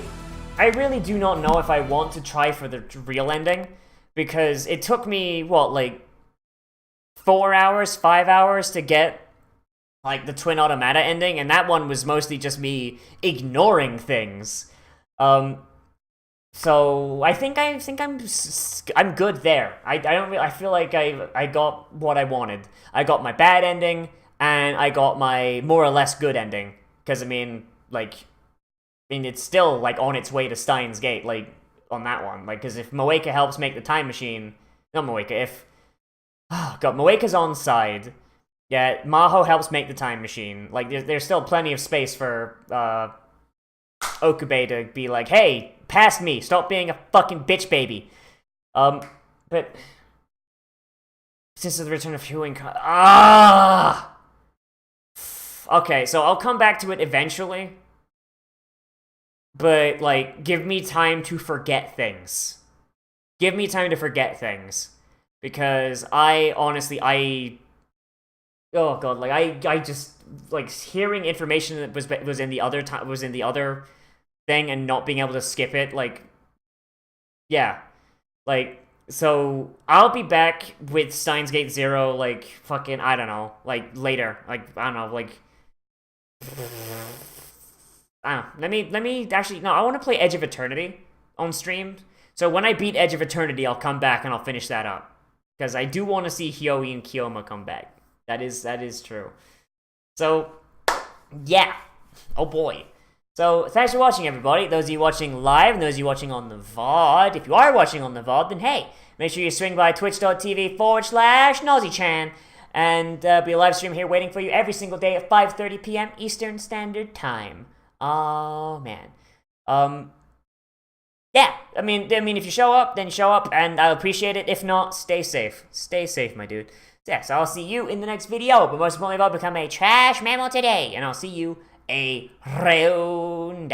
really do not know if I want to try for the real ending, because it took me, what, like, 4 hours, 5 hours to get, like, the Twin Automata ending, and that one was mostly just me ignoring things. So I think I'm good there. I feel like I got what I wanted. I got my bad ending and I got my more or less good ending. Because I mean, it's still like on its way to Steins Gate, like on that one. Like, because if Moeka helps make the time machine, not Moeka. If Moeka's on side. Yeah, Maho helps make the time machine. Like, there's still plenty of space for Okabe to be like, hey, past me, stop being a fucking bitch baby. But since the return of Hewing, okay, so I'll come back to it eventually, but like, give me time to forget things. Give me time to forget things, because I honestly, oh god, like I just like hearing information that was in the other thing and not being able to skip it, like, yeah, like, so I'll be back with Steins Gate Zero, like, fucking, I don't know, like, later, like, I don't know, like, I don't know, let me, actually, no, I want to play Edge of Eternity on stream, so when I beat Edge of Eternity, I'll come back and I'll finish that up, because I do want to see Hyoi and Kiyoma come back, that is true, so, yeah, oh boy. So, thanks for watching, everybody. Those of you watching live and those of you watching on the VOD. If you are watching on the VOD, then hey, make sure you swing by twitch.tv/NozzieChan and be a live stream here waiting for you every single day at 5:30 p.m. Eastern Standard Time. Oh, man. Yeah, I mean, if you show up, then show up, and I'll appreciate it. If not, stay safe. Stay safe, my dude. So, yeah, so I'll see you in the next video. But most importantly, I'll become a trash mammal today, and I'll see you a round.